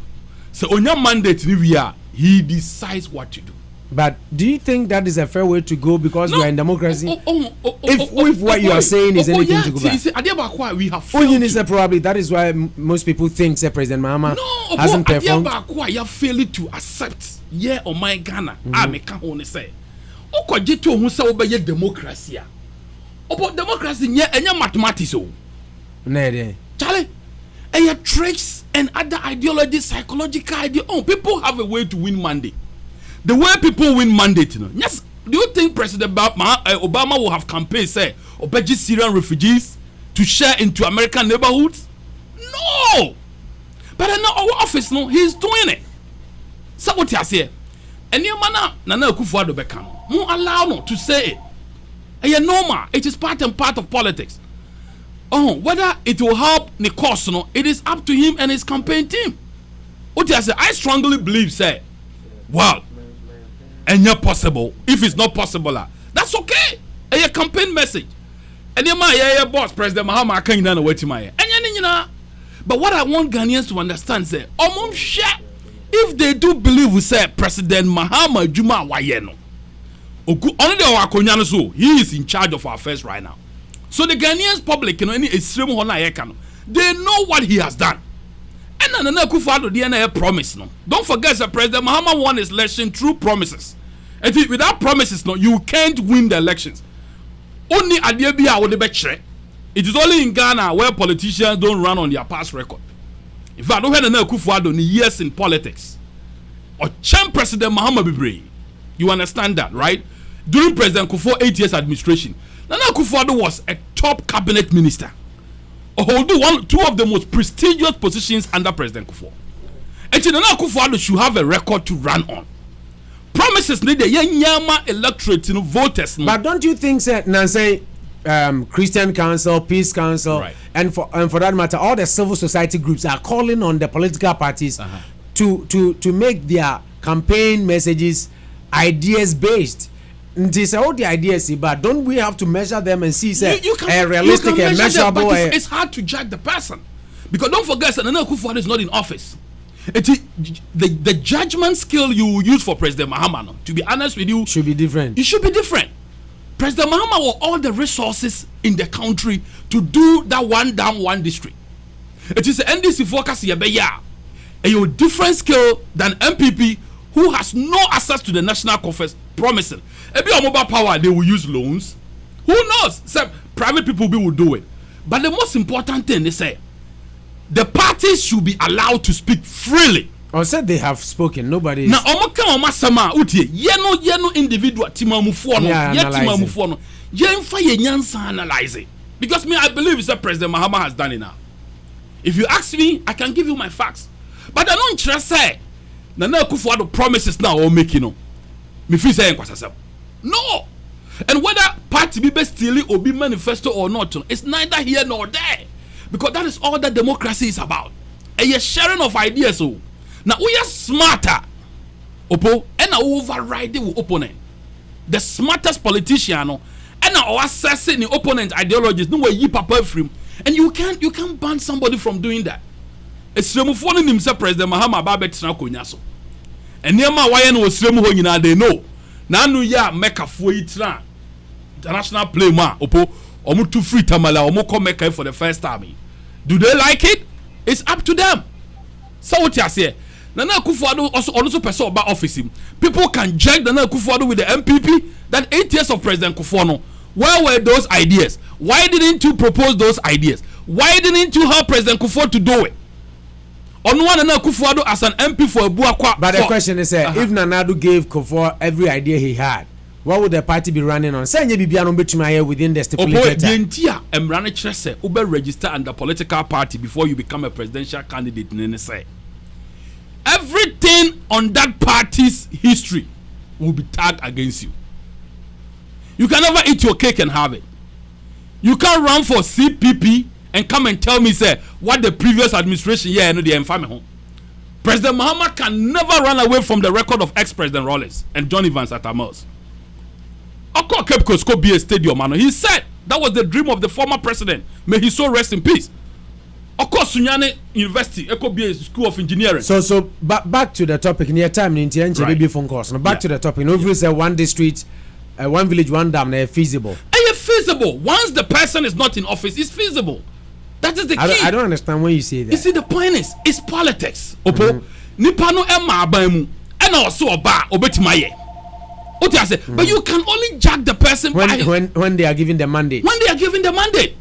So on your mandate, he decides what to do. But do you think that is a fair way to go because we are in democracy? If what you are saying is anything to go back. We have probably that is why most people think President Mahama hasn't performed. You have failed to accept or my Ghana. I make a say. Okwajeto hu say obeye democracy. About democracy enya mathematics o. Nede. Charlie, your tricks and other ideologies, psychological idea. Oh, people have a way to win mandate. The way people win mandate, you know. Yes, do you think President Obama will have campaigns say obeji Syrian refugees to share into American neighborhoods? No. But in our office, no, he's doing it. So what you say? And your man Nana Akufo-Addo beka no allow no to say it. And normal, it is part and part of politics. Oh, whether it will help the cause, no, it is up to him and his campaign team. What you say? I strongly believe, say, well, and you're possible. If it's not possible, that's okay. And your campaign message. And your man, your boss, President Mahama, can't know what you my. And but what I want Ghanaians to understand, say, share if they do believe we say President Mahama Juma Wayeno, only the Wakonyan so he is in charge of our affairs right now. So the Ghanaian public, any extreme they know what he has done. And Nana Akufo-Addo DNA promise no. Don't forget that President Mahama won his election through promises. And without promises, no, you can't win the elections. Only Adiabia would be. It is only in Ghana where politicians don't run on their past record. In fact, don't have Nana Akufo-Addo in years in politics. Or Chem President Mahama Bibre. You understand that, right? During President Kufuor 8 years administration, Nana Akufo-Addo was a top cabinet minister. Although two of the most prestigious positions under President Kufuor. And Nana Akufo-Addo should have a record to run on. Promises need the Yanyama electorate, voters. But don't you think, Nancy, Christian Council, Peace Council, right, and for that matter, all the civil society groups are calling on the political parties to make their campaign messages ideas based. These are all the ideas, but don't we have to measure them and see a realistic and measurable? But it's hard to judge the person because don't forget that Nana Akufo-Addo is not in office. The judgment skill you use for President Mahama, to be honest with you, should be different. It should be different. President Mahama will all the resources in the country to do that one down one district. It is the NDC focus a different skill than MPP who has no access to the national conference promising. If you have mobile power, they will use loans. Who knows? Some private people will do it. But the most important thing they say, the parties should be allowed to speak freely. Or said they have spoken. Nobody. Now, yeno individual analyze it. Because me, I believe that President Mahama has done it now. If you ask me, I can give you my facts. But I don't trust say Nana Akufo-Addo promises now or making no. Me feel saying no. And whether party be stealing or be manifesto or not, it's neither here nor there. Because that is all that democracy is about. A sharing of ideas. So now we are smarter. Opo and override the opponent. The smartest politician and now assessing the opponent ideologies. No way you papa frame. And you can't ban somebody from doing that. It's removing himself President Mahama Babetina Konyaso. And near my why was removing they know. Now no ya make a fuitra international play ma opo omu free tamala omu come make for the first time. Do they like it? It's up to them. So what you say? Nana Akufo-Addo also person about office. People can judge Nana Akufo-Addo with the MPP that 8 years of President Kufuor. Where were those ideas? Why didn't you propose those ideas? Why didn't you help President Kufuor to do it? On one Nana Akufo-Addo as an MP for Abuakwa. But the question is, if Nana Addo gave Kufuor every idea he had, what would the party be running on? Say within the stipulated time. Register under political party before you become a presidential candidate. Everything on that party's history will be tagged against you. You can never eat your cake and have it. You can't run for CPP and come and tell me, say, what the previous administration President Mahama can never run away from the record of ex-President Rawlings and John Evans at Amos. Cape Coast could be a stadium, man. He said that was the dream of the former president. May he so rest in peace. Of course, Sunyane University, it could be a school of engineering. So back to the topic. Near time in baby phone calls. Now back to the topic. No, say one district, one village, one dam. They're feasible. Feasible. Once the person is not in office, it's feasible. That is the key. I don't understand when you say that. You see, the point is, it's politics. Opo, Nipano Emma Abamu, and also Oba Obetimaye. What I say, but you can only judge the person when they are given the mandate. When they are given the mandate.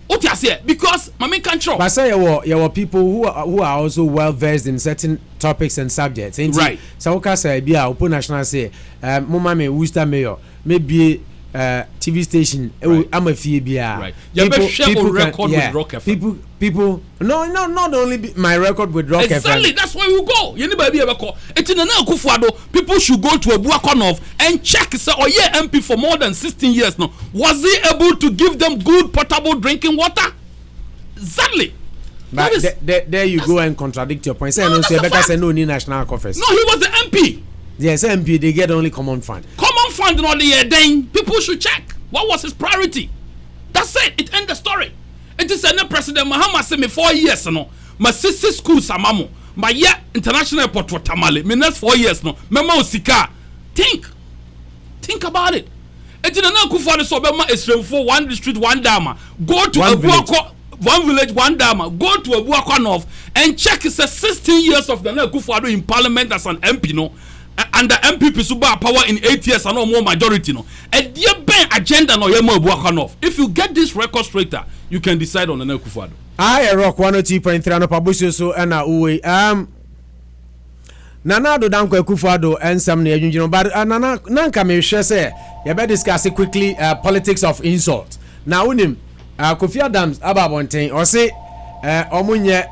What I say, because Mami control. But say there were people who are also well versed in certain topics and subjects. Right. So okay, say be a national say, Mama me Worcester mayor, maybe TV station. I'm a fee be right. People record with Rock FM. People. No, not only my record with Rock FM. Exactly, that's where we go. You never be ever call. It's in Nana Akufo-Addo. People should go to Abuakwa and check. Say, MP for more than 16 years now. Was he able to give them good potable drinking water? Exactly. But there you go and contradict your point. Say no, say better say no need national conference. No, he was the MP. Yes, MP they get only common fund. Common fund not the year. Then people should check what was his priority. That's it. It ends the story. It is a President Mahama say me 4 years no. My sister school samamu. but yeah international airport for Tamale me next 4 years no mema osika think about it enti na Akufo-Addo so be ma esremfo one district one dama go to Abuako one village one dama go to Abuako North and check it's a 16 years of Nana Akufo-Addo in parliament as an MP no under MPP suba power in 8 years and no more majority no and dear ben agenda no yemo Abuako North if you get this record straighter you can decide on Nana Akufo-Addo. I rock 102.3 no publish so na uwe Nana Addo Dankwa Akufo-Addo and some near you but Nana nanka me hwe say you better discuss it quickly politics of insult. Now unim Kofi Adams ababonten or say omunye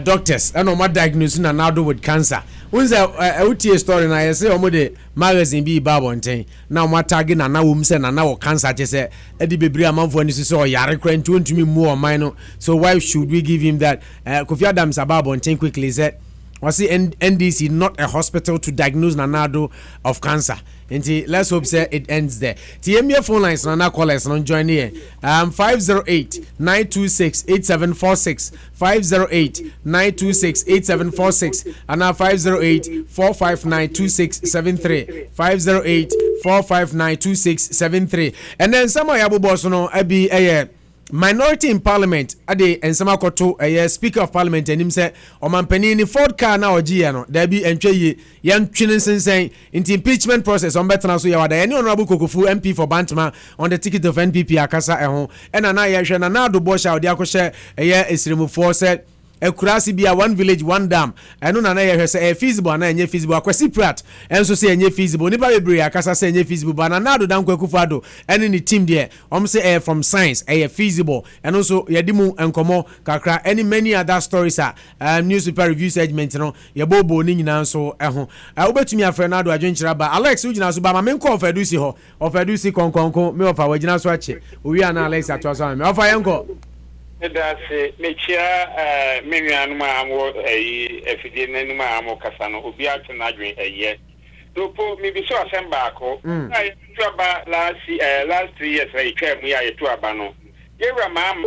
doctors and oma diagnose Nana Addo with cancer. Unza utie story na say omo magazine bi babonten na oma tag Nana wum say Nana wo cancer je say edi bebre amanfo ani so yare kran tuntumi mu o man no so why should we give him that Kofi Adams ababonten quickly said was the NDC not a hospital to diagnose Nana Addo of cancer. And let's hope say it ends there. TMA phone lines Nana callers non join here. 508-926-8746 508-926-8746 and now 508-459-2673 508-459-2673 and then some of Yabu boss no be a minority in parliament ade ensema koto speaker of parliament enim se omampani ni Ford car na ogie no da bi entwe ye yantwene sensen into impeachment process on betena so yawada any honorable Kokofu MP for Bantama on the ticket of NPP akasa eho ena na ye hwe na Nado Bosha odi akoshe esremufo se Ekurasi bia one village one dam eno na ye hwe se feasible na enye feasible akwasi prat enso se enye feasible ni ba bebre akasa se enye feasible ba na Nado Dankwa Akufo-Addo ene ni team there say from science feasible eno so yedimu enkomo kakra any many other stories newspaper review segment no ye bobo ni nyina so eho obetumi afre Nado adwenkyira ba Alex ugina so ba ma menko ofadusi ho ofadusi konkonko me ofa wagina so ache owi ana Alex atwaso me ofa yenko that's Mechia Minianuma Amo Efidin Numa Amo Casano, Ubiat Nadwin a year. Dopo maybe so assemble. I last 3 years I came here to Abano. Yera mam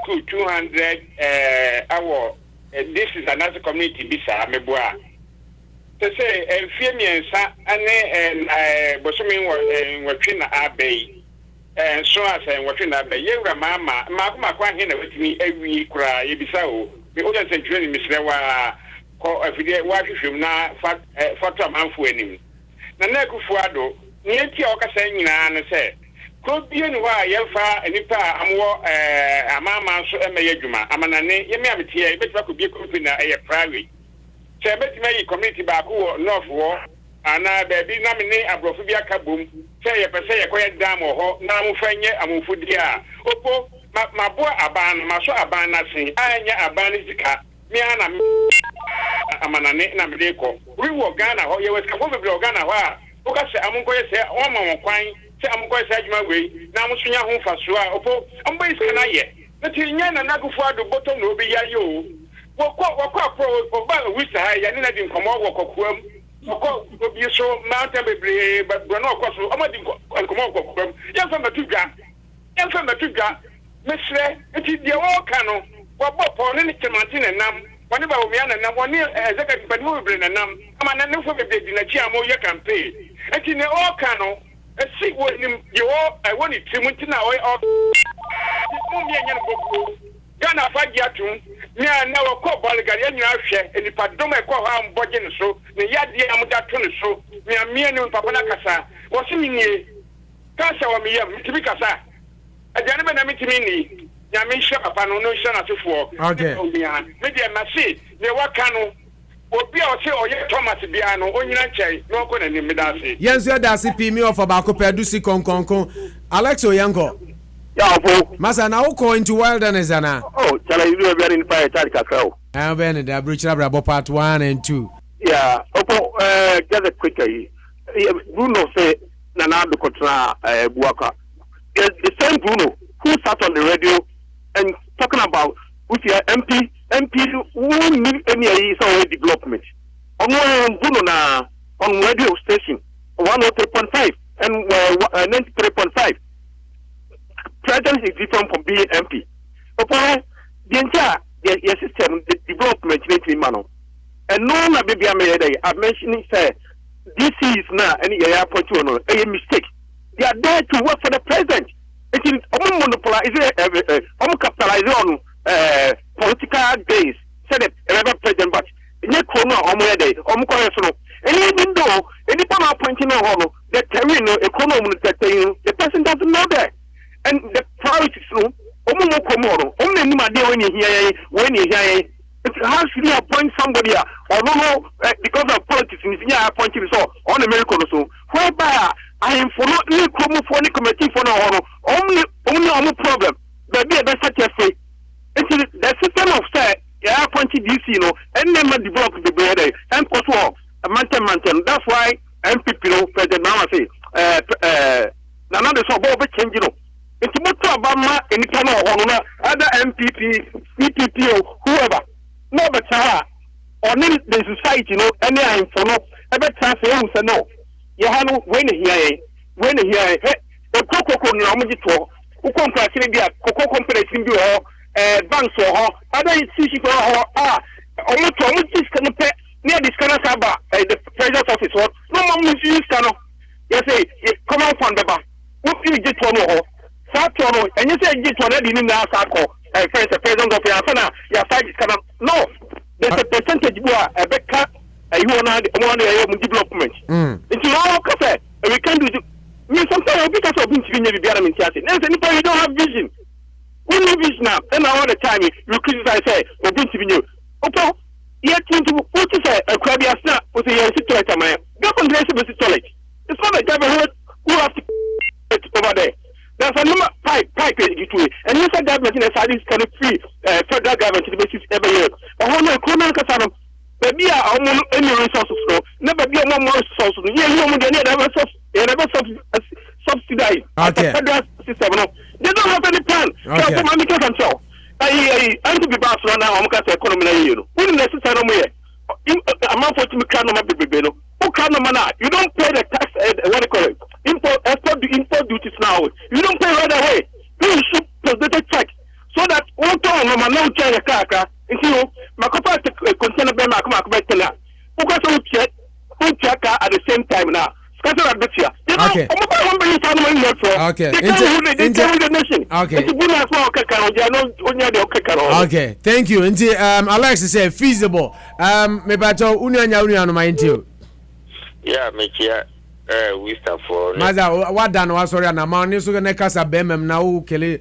200 hour. This is another community bisa meboa. To say Fiemiensa and Bosumin were Trina Abbey. And so as I watching that by Yera Mama, Makuma Kwan here with me every cry, Ebisao. The other century, Miss Lewa, if you get what you should not for some unfolding. Nana Akufo-Addo, Nieti Oka saying, and said, could be anywhere, Yelfa, and Nipa, a mamma, so a mayajuma, Amanane, Yamati, but could be a company a private. So I bet me community back or North War. Ana baby na me ne abrofobia kabom say ye pese ye koye dam ho na mo fanye amofudia opo mabo aban ma so aban na sin anya aban zika mi ana amanane na me de ko we wo Ghana ho ye weska fo bebre Ghana ho a o ka se amonkoye se o ma won kwan se amonkoye se adwuma wei na mo sunya ho faso a opo ambo iska na ye na ti nya na Akufo-Addo bottom no obi ya yo wo ko pro oba wisa ha ya ni na di nkomo wo kokoam Oko obi so mountain bebre but no okoso amadi nkomo kokoam ya fa matuga mesre eti de wo ka no wo bopo ne chemati na nam woni ba omi na nam woni executive pani wo bebre na nam ama na ne fo bebre di na chi amo ye campaign eti ne o ka no esi wo nim ye wo woni timuti na wo mo mi anya no bobo Ghana fagiatum ni na wo ko Bulgaria ya nyina hwe enipa dom e ko ha mboje ne so ne yade amuda to ne so mi amie ne papa na kasa wo se mi nie kasa wo mi yam mitimi kasa ajane be na mitimi ni nya mi hwe papa no no hwe na sefo okay me de ma se ne waka no obi a o se oye Thomas bia no onyina nchai no ko na ni me da se yenso da se pi mi ofa ba ko pedusi konkonko Alex Oyanko Masa na uko into wilderness ana. Oh, chala you be very in fire charge kakao. Ben da bruchra brabo part 1 and 2. Yeah, opo just a quick Bruno say Nana Addo kontra Buaka. The same Bruno who sat on the radio and talking about with your MP who need any so development. On Bruno na on radio station 103.5 and 93.5. President is different from being MP. Upon the entire your system the development in mano. And no na baby I mentioned say this is now any airport a mistake. They are there to work for the president. It is monopolize capitalize on political days. Said the president, but in a corner on my day, and even though any point appointing on the terrain economy the person doesn't know that. And the priorities only when you hear how should you appoint somebody or no because of politics in the appointing so on American so whereby I am for not any committee for no only problem. There be a better say the system of say appointed DC and never develop the brother and also a mountain. That's why MPP President now say none of the suburb change it's much Obama in the channel or other MPP, PPP or whoever. No, but or the society, any I'm for no, ever chance say no. You have when here, the Coco Nomito, who come to a Coco company in the banks or other institutions almost this can pay near this kind of the president's office or no more misuse can. You say, come on from the back. What do you get one? And you say get already in the circle, friends, the president of Yasana, your side is kind of no. There's a percentage more a better you want development. It's all cafe. We can do sometimes because of being the government. Anybody don't have vision. We need vision now, and all the time you criticize say or being you. Okay, yet what you say a crabby snap with a situation man. Government toilet. It's not a government who have to over there. There's a number pipe and you said government in a side is kind of free federal government to the basis every year. A whole economic casano, maybe any resources no, never be a more resources. You never subsidize the federal system. No, they don't have any plan. I'm to be Barcelona now, I'm going to economy. We necessarily more. Amount for to can not be no. You don't pay the tax, what do you call it? Import duties now. You don't pay right away. You should present check so that one time no man no check a car. You Makopa container by Makopa. Because we check at the same time now. Okay. Okay. Thank you. Alex say feasible. Me bato unya no mind you. Yeah, me here. We start for. Maza, what done was sorry na ma ni so na kasa bemem na wo kele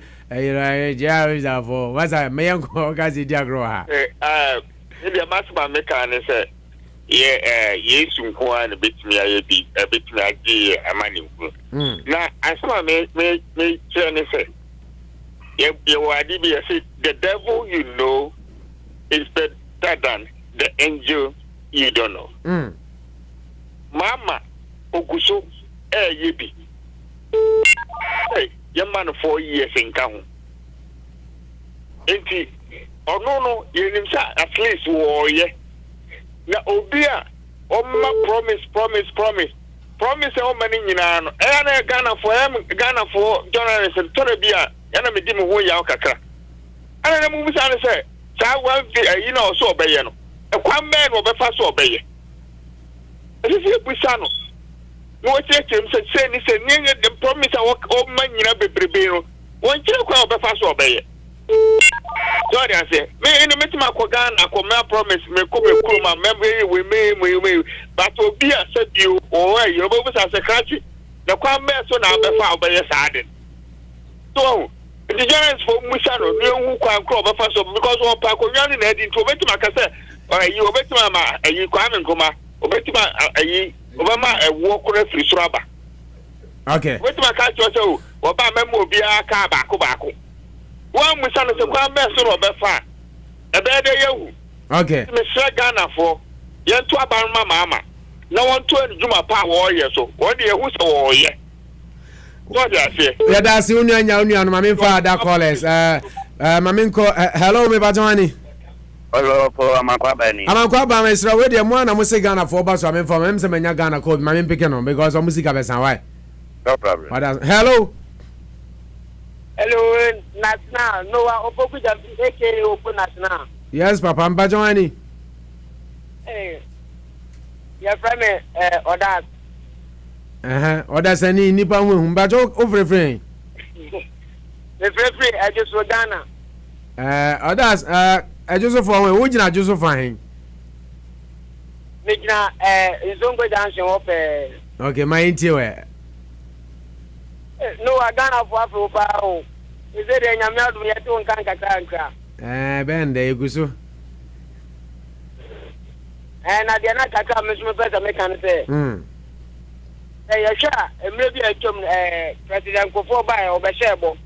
ja for. Maza me yanko gazi diagro ha. Maybe a maximum make an say. Yeah, yes, nko an betimi ayebi, betimi agi amani nko. Na asama me chene say. You wadi be say the devil you know is better than the angel you don't know. Mama Okuso yebi. Hey, your man 4 years in town. Enti no yenim sa at least wo ye. Na obia promise how many nyina no. Na Ghana for journalists and Torabia yana me di me ho ya kakra. Ana na mu bisa ne say sa wan you know so obeye no. E kwan men wo be fa so obeye. This is Busano. No, say the promise of man, bebrebe. One child crowd be fast obey. Sorry, I say, me in the Metima Kogan, I come promise me come memory we may, but will be a said you or you both as a country. The crime so now be found by your side. So, the giants for Musano, you can call the first because one park of young head into Metima Cassa, or you obey Mama, and you come and come. Obetima Obama a walk free rubber. Okay. Wait my catch yourself. Obama will be a car back. One with son of the crime vessel of a fan. A bad day. Okay. Mr. Ghana for young to about my mama. No one to Juma Power warrior. So what do you who's a warrior? What do I say? Yeah, that's the union, Mamin Father callers. Maminko, hello, me Bajani. Hello, Amakwabani. Amakwabani is already a man. I must say Ghana for us. I'm from him. Some Ghana called Mamin Picano because of music. Why? No problem. Hello. Hello, National. No, Opoku Jabi, aka Open National. Yes, Papa, I'm Bajawani. Hey, your friend, Odas. Odas, any Nipa Bajo over frame. The free, I just wrote Ghana. Odas, I just for would you just fine? Mijna, is on go dancing up. Okay, my interior. No, I Ghana for Afro. Is it a Yamel we are doing Kanka? Ben, there you go, so. And I did not come, Mr. President, can say. Maybe a President Kofo by or Bashabo.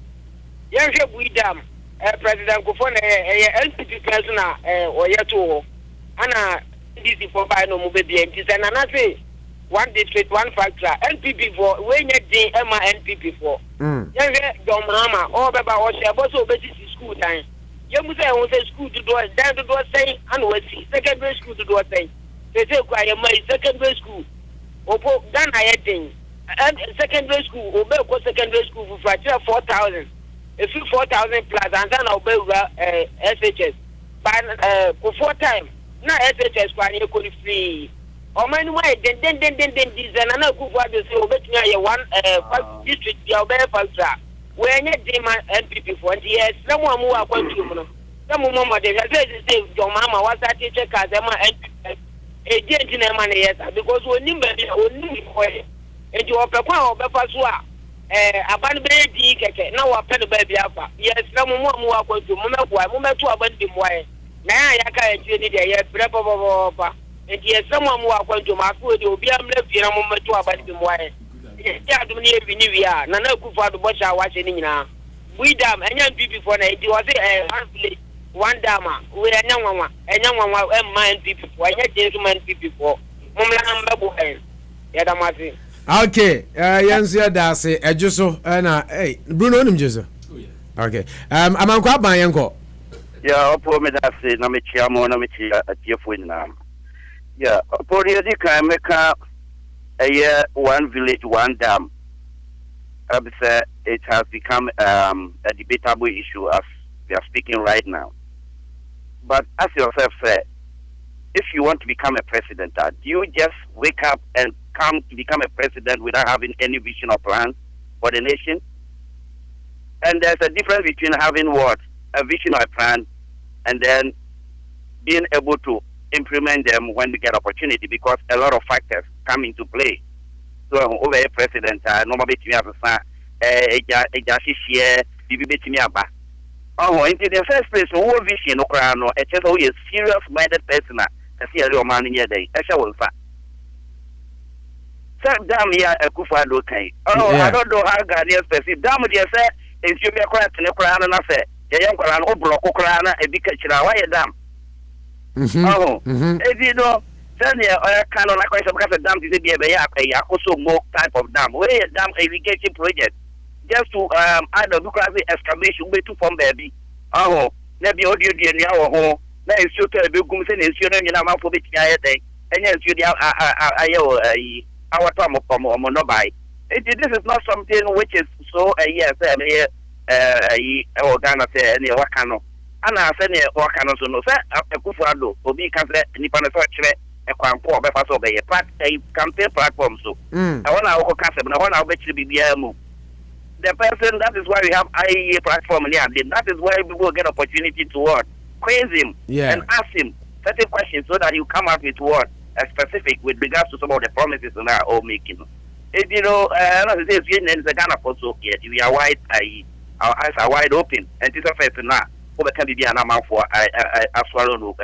Young we dam, President Kofo, LPP person, or Yato, Anna, DC for by no movie, and I say, one district, one factor, NPP for, when you did Emma NPP for. Young Mama, all about what she also basis school time. You must say school to do it, down to do a thing, and we see secondary school to do a thing. They say, I am my secondary school. Opo Ghana heading and secondary school, obey secondary school for 4,000. If you 4,000 plus, and then obey SHS. But for 4 times, now SHS for you could free. Or many way, then, design and I could say, obey one district, the obey factor. When you demand NPP for years, someone who are going to some mama they say your mama was that teacher because NPP a gentleman money yes because we need only and you are papa or befasua abandon baby keke now we pay the baby apa yes some more going to moment to abandon why now ya can see the yes papa and yes someone who are going to my food will be left in a moment to abandon why yeah do need we are nana kufa the bush are watching now we dam and young people for it was one dama we are young one and young one mind people why not gentlemen people for okay yansia dase ejuso na hey Bruno nim jeso okay amankwa ban yanko yeah opo me dase na me chiamo na me chia atiefo nyina yeah opo ri di kan meka one village one dam it has become a debatable issue as we are speaking right now. But ask yourself, if you want to become a president, do you just wake up and come to become a president without having any vision or plan for the nation? And there's a difference between having what? A vision or a plan, and then being able to implement them when we get opportunity, because a lot of factors come into play. So over a president, normally to me as in the first place, who vision no a serious minded person, a serious man in your day. I shall say. Some damn here a Kufado kai. I don't know how Ghanaian specific. Damn dear say, if you be a crack in a crown and I say, a young crown or block crana, a big kitchen, why a dam? If you know, then I cannot like because a dam is a also more type of dam. Where a dam irrigation project. Just to add a lucrative excavation way to form baby. Maybe audio DNA or home. Now it's your television and insurance and I'm for the day. And yes, you our time of monobuy. This is not something which is so yes, Ghana say any Wakano. And I said, Wakano, so no, sir, a Kufado, or be cancer, Nippon, a quampo, a campaign platform. So I want our cancer, but I want our bet to be move. The person, that is why we have IEA platform here. That is why people get opportunity to what? Quiz him and ask him certain questions so that you come up with what? Specific with regards to some of the promises that are all making. If you know, the Ghana also here, we are wide, our eyes are wide open, and this is a first now. Over can be an amount for a swallow,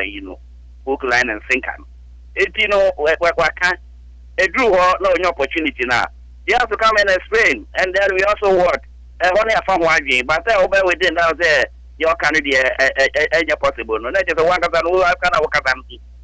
hook, line, and sinker. If you know, what can a drew no opportunity now. You have to come and explain, and then we also what? Only a farm waging, but I obey within now there. Your candidate, possible. No, that is a one of them who have kind of work at them.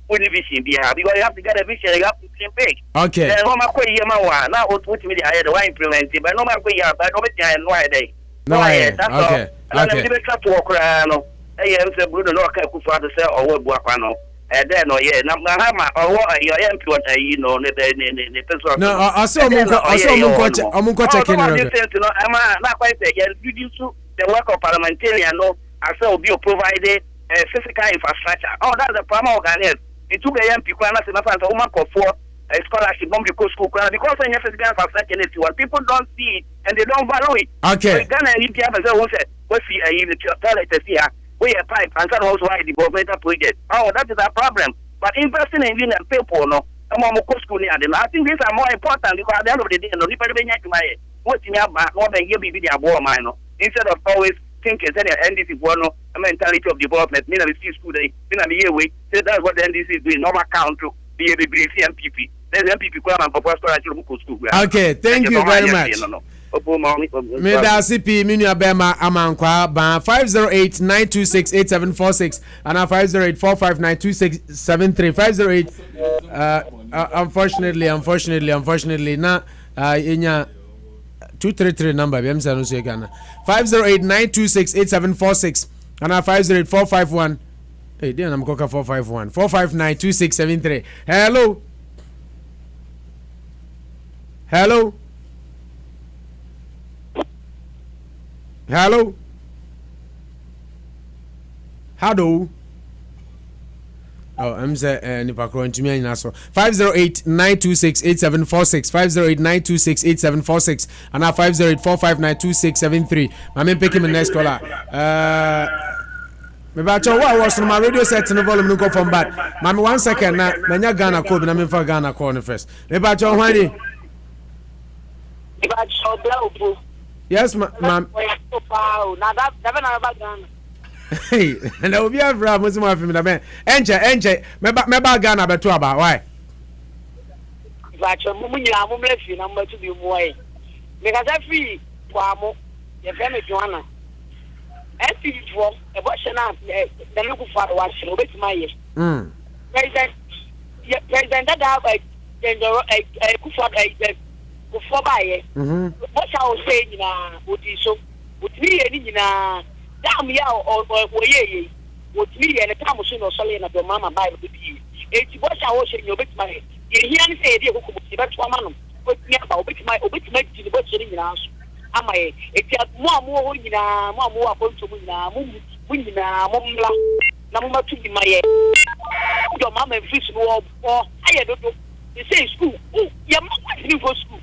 Wouldn't vision be happy because you have to get a vision, you have to think big. Okay. Then, Homa Quay Yamawa, now what me I had a wine implemented, but no matter where but no why day. No, that's all. And I'm going to walk around. I am saying, Bruno, no, I could father say, or what Buapano. And then, Namahama, or what your employer, you know, the person. No, I saw Munko. I'm not quite saying, you do the work of parliamentarian, no, I saw be provided physical infrastructure. Oh, that's the problem of Ghanaians. It took a young people and that's enough as a woman for a scholarship, bomb because school, because when you physical infrastructure is what people don't see it and they don't value it. Okay. So Ghana and India, what's the toilet here? We a pipe and that also why the developmental project. Oh, that is a problem. But investing in women and people, no, I think these are more important because at the end of the day, no, what's in your back, more than you be the above mine, instead of always thinking that the NDC no a mentality of development. Me na see school day. Me na be way. Say that's what the NDC is doing. Normal count to be a MPP. Then MPP come and propose to school. Okay, thank you very much. Me da CP Minya Bema Amankwa ba 508-926-8746 and 508-459-2673 unfortunately na inya 233 number BM Sanu Segana 508-926-8746 and 508-451 hey then I'm coca 451 459-2673 hello hello hello hello oh I'm say nipa kro ntumi anyina so 508-926-8746 508-926-8746 and 508-459-2673 mama pick him next caller me ba cho wa was no my radio set no volume no go from back mama 1 second na manya Ghana call na me fa Ghana call no first me ba cho hwani me ba cho bla yes ma'am na that never na ba Ghana hey and I will be afraid most of me na me enche me ba Ghana beto aba why ba cho mu nyina mu mlefi na mbatu bi mu ai me ka za free kwa mo ye fe me Joanna SPG for a boshana the local father was so bit my president that have a kufa kufa baye what shall say na odi so with me any na dam ya o ye with me and time so no so na the mama bible be e ti what shall say you bit my ye here say dey ko be to amano but me about bit my ti the boshiri na so amaye etia mo ho nyina mo akonto mo nyina mo nyina mo mla na mo matu di maye do mama fish no o aye do they say school ya ma kwani go school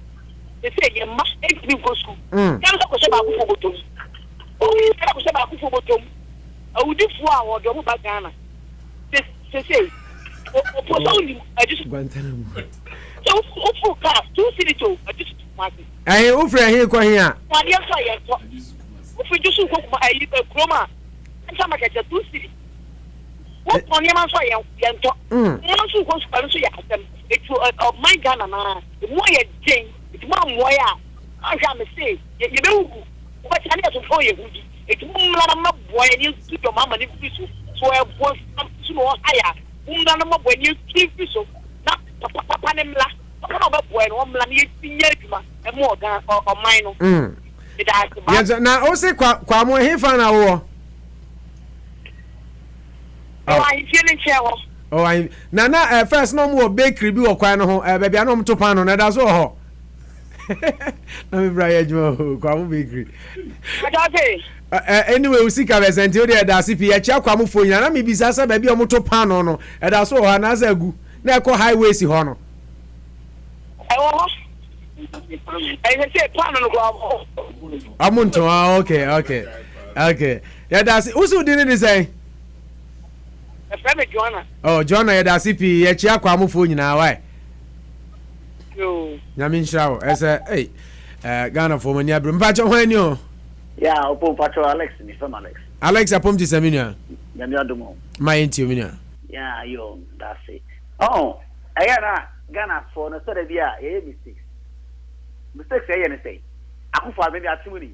they say ya ma kwani go school kan ko se ba ku fogotom o ni se ko se ba ku fogotom awudi fu a wo do mo ba Ghana they say o so ni just Guantanamo so o ka 2 city to just eh o frɛ he kɔ he a wade fa yɛ kɔ o fi jusu ko kuma ayi kroma nta ma kɛtɛ 2 city wo pɔnne ma so yɛ ntɔ mo so ko so pare so yɛ asɛm etu of my Ghana na mo yɛ den etu ma mo yɛ a ahwa me say ye be wu wo ba tani aso fo yɛ hudi etu mo mla na boy ni tu do mama ni fi so so e bo so no aya mo mla na boy ni tu fi so na papa ne mla no be boy no mla ni tinye aduma e mo ga o man no yes na o se kwa mo he fa na wo I feeling chair oh I na first no mo bakery bi wo kwan no ho baby anom to pan no na da so ho na me bra ya jwo kwa mo bakery anyway we see ka present o dey da CP ya chia kwa mo fo nyina na me bisa sa baby o mo to pan no e da so ho na za gu na e ko highway si ho no I say plan no go amunto okay yeah that's who did it say Joanna oh Joanna yeah that's CP ya chia kwa amufo nyina why yo nyame nshrawo ese hey Ghana for mania bro mpacho hwani o yeah opo mpacho Alex ni from Alex apom ti semina nyame adomo my intio mina yeah yo that's it oh ayana Ghana for no so da bia e mistakes say anything akufo maybe atimuni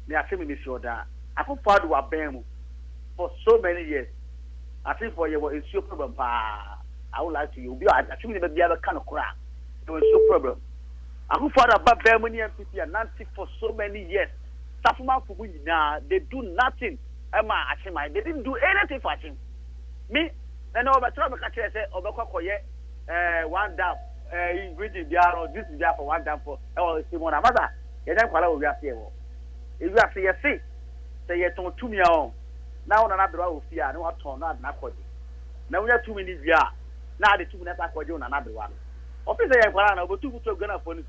me atimi mi sure that akufo do abem for so many years I think for your issue problem pa I would like to you be atimuni be bia kind of crack no issue problem akufo do abem ni MPP and Nancy for so many years Safuma fugu na they do nothing ema achima they didn't do anything for him me na no be try me catch say obekwa koye one down ingredient biaro this is there for one down for Simon Amada ye dem kwala we ase e wo e wi ase ye se say ye ton tumi a on now na brother will fear no turn na na kwaji na unya 2 minutes bia na de 2 minutes akwaji na brother officer ya kwala na obotu buto gana for ni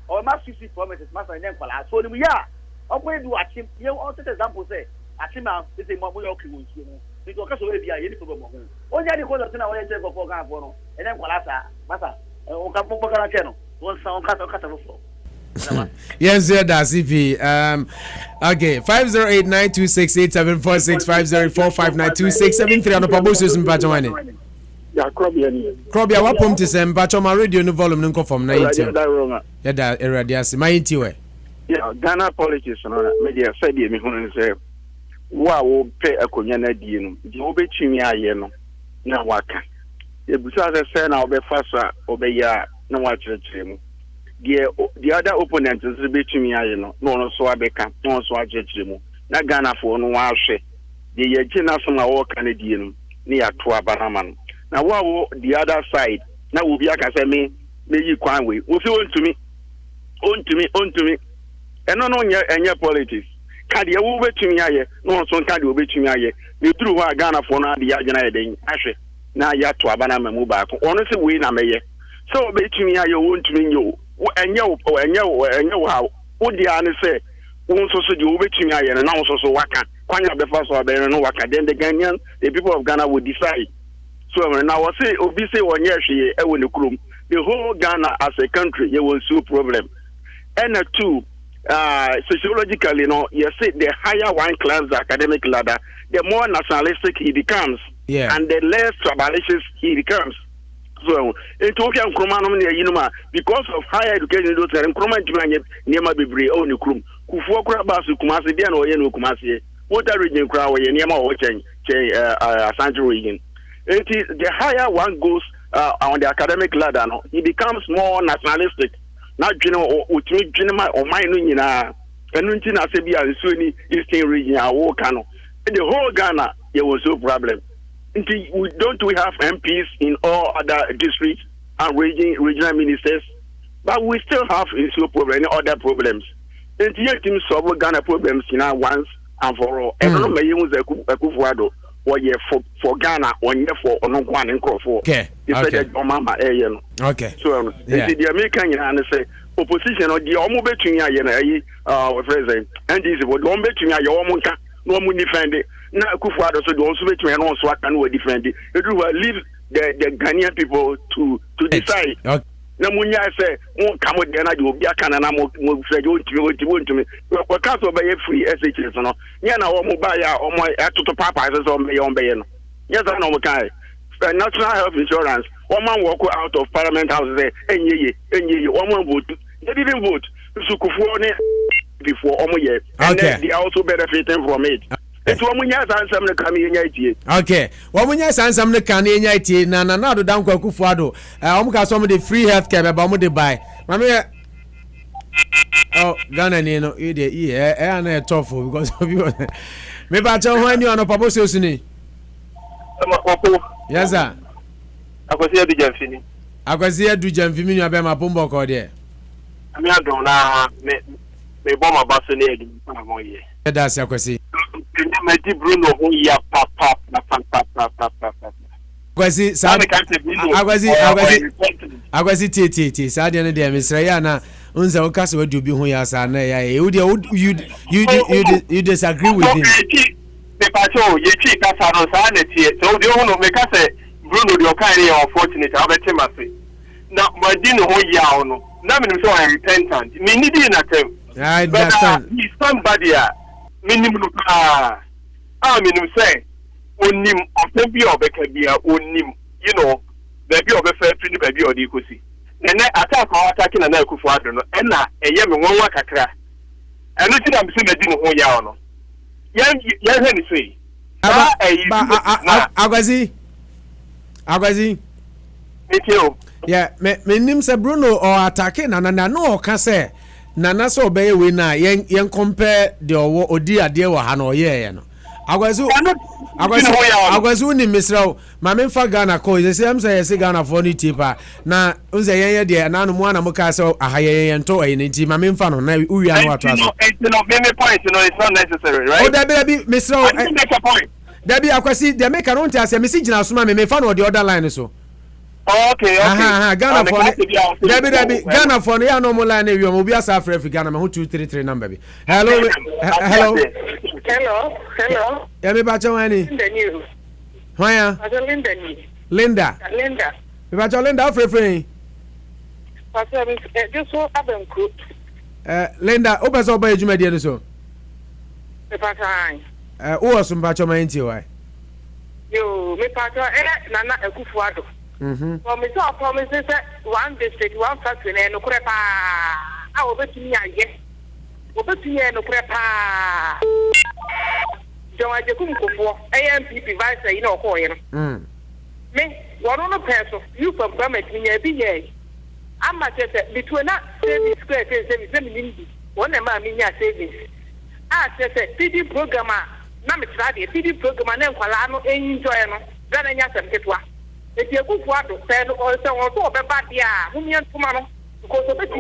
o ma 50 promises ma san yen kwala so ni mu ya opo edu achim ye o set example say achima is a mo yo ki won su no because kaso we bia ye ni problem mo onya ni ko lo tina wo ye je go for gana for no enen kwala sa masa o ka po kana che no won sa on ka ta fo yes, that's CP. Okay, 508-926-8746, 504-592-673 on the Pabosus in Pachomani. Yeah, Krobia, what pump to send Pachoma radio no volume no from 90. Yeah, that eradiasi. My intiwe. Yeah, Ghana politics no media said me who say wa wo pay akonya na die no. Di obetumi aye no na waka. E busa say na obefa obeya na wa kyerɛkyerɛ mu. The other opponent is between me, no so abeka, no so ajechimu. Na Ghana for no washe. The Yajina from our Canadian near Tua Banaman. Now, what the other side? Now will be a me you can't wait. If you want to me, and no, and your politics. Kadi will bet to me, no son Kadi will bet to me. You threw a Ghana for now the Ajana Ashe. Now ya Tua Banama Mubak. Honestly, we na me. So bet to me, you want to me you. Enye how would the answer say won so the obetumi aye na so waka kwanya befa so be no waka then the Ghanaian the people of Ghana will decide so now we say obi say onye hwe e wo ne krom the whole Ghana as a country you will see problem and two sociologically you say the higher one climbs the academic ladder the more nationalistic he becomes and the less tribalistic he becomes. So, Ethiopian Kromanum near Yinuma, because of higher education, those are Kroman near my Bibri, only Krum, Kufuokra Basu Kumasi, Dian or Yenu Kumasi, water region crowd, Yama or change Sancho region. The higher one goes on the academic ladder, he becomes more nationalistic, not general or Genema or Minuna, and Nuntina Sebia and Sunni Eastern region, or Kano. The whole Ghana, there was no problem. Don't we have MPs in all other districts and regional ministers? But we still have issue problem and other problems. And yet, team solve Ghana problems once and for all. And no may use a Kufuado or for Ghana or for Onokwan and Crawford. Okay. Okay. So the American say opposition or the Omo between president and this would one between your Omonka, no one defend it. Na Kufuado so also between and also can we defend it. It will leave the Ghanaian people to decide. Okay. Na munya say won come there na do bia kana na mo say you want to me. We can't obey free SHS no. Nya na wo mo ba ya o mo atoto papa say so me on be no. Yes na no mo kai. National health insurance. One man walk out of Parliament House say enye one man vote. They didn't vote. So Kufuado before omo ye. And they are also benefiting from it. Okay. Wamunya sansam ne kan enya itie na do dan kwa Kufuado. Ka so mo de free healthcare ba mo de buy. Mame Ghana ni no na tough because of you. Me ba cha ho ani ono papa so ni. Yes sir. Akwasi adu jamfini nua be ma pombo ko de. Ami adon na me bo ma baso ne adu na mo ye. That's akwasi. Bruno who ya papa. Agwazi tete sadia ne de misra ya na unza ukase wadu bi ho ya sa na ya you disagree with him. The pacho ye chi ka sa no sa na tie so de ho no me ka se Bruno de okai ya unfortunate abetema se na madino ho ya no na me so I repentant me need in atem. I understand. He's somebody minimum minimum say onim obi obeka bia onim you know baby obefa free baby odi kosi na attack or attacking na Kufuado no na eye me wonwa kakra eno ti na me se medi no ho ya no yan he ni sei Agwazi Mikio yeah me nim se Bruno or attacking na no ka say nana so obey we na yen compare the odi ade wo ha no ye no Agwazu ni misra ma me fa Ghana ko say am say Ghana for ni tipa na unze yen de na no mu ana muka say ahaye yen to ayi nti ma me fa no na uwia no atwa so no me point no it's not necessary right o da be misra Debbie akwasi de make no ntia se me si gina so ma me fa no the other line so. Okay. Ghana for Debbie Ghana for no ya no mo line e wi obi asa afra fi Ghana me ho 233 number bi. Hello. Ya me ba chawani. Hoya. Linda. Me ba Linda afra. Just so Abenku. Linda, o beso ba ejuma die no so. Me patan. O so mba choma enti why? Yo, me patan Nana Ekufuado. Promise say one district, one factory no kure pa. A obetumi aye. Obetumi no kure pa. John Ajekum Kofo, AMPP vice you know ko yen. Me, one no person, you from government me be ye. I'm not between that savings square savings, one man mean savings. I said, PD programmer, Namitradi, PD programmer, and Falano, enjoy no, then I just get one. If you go for to send or so or bad, yeah, whom you tomorrow, because of it,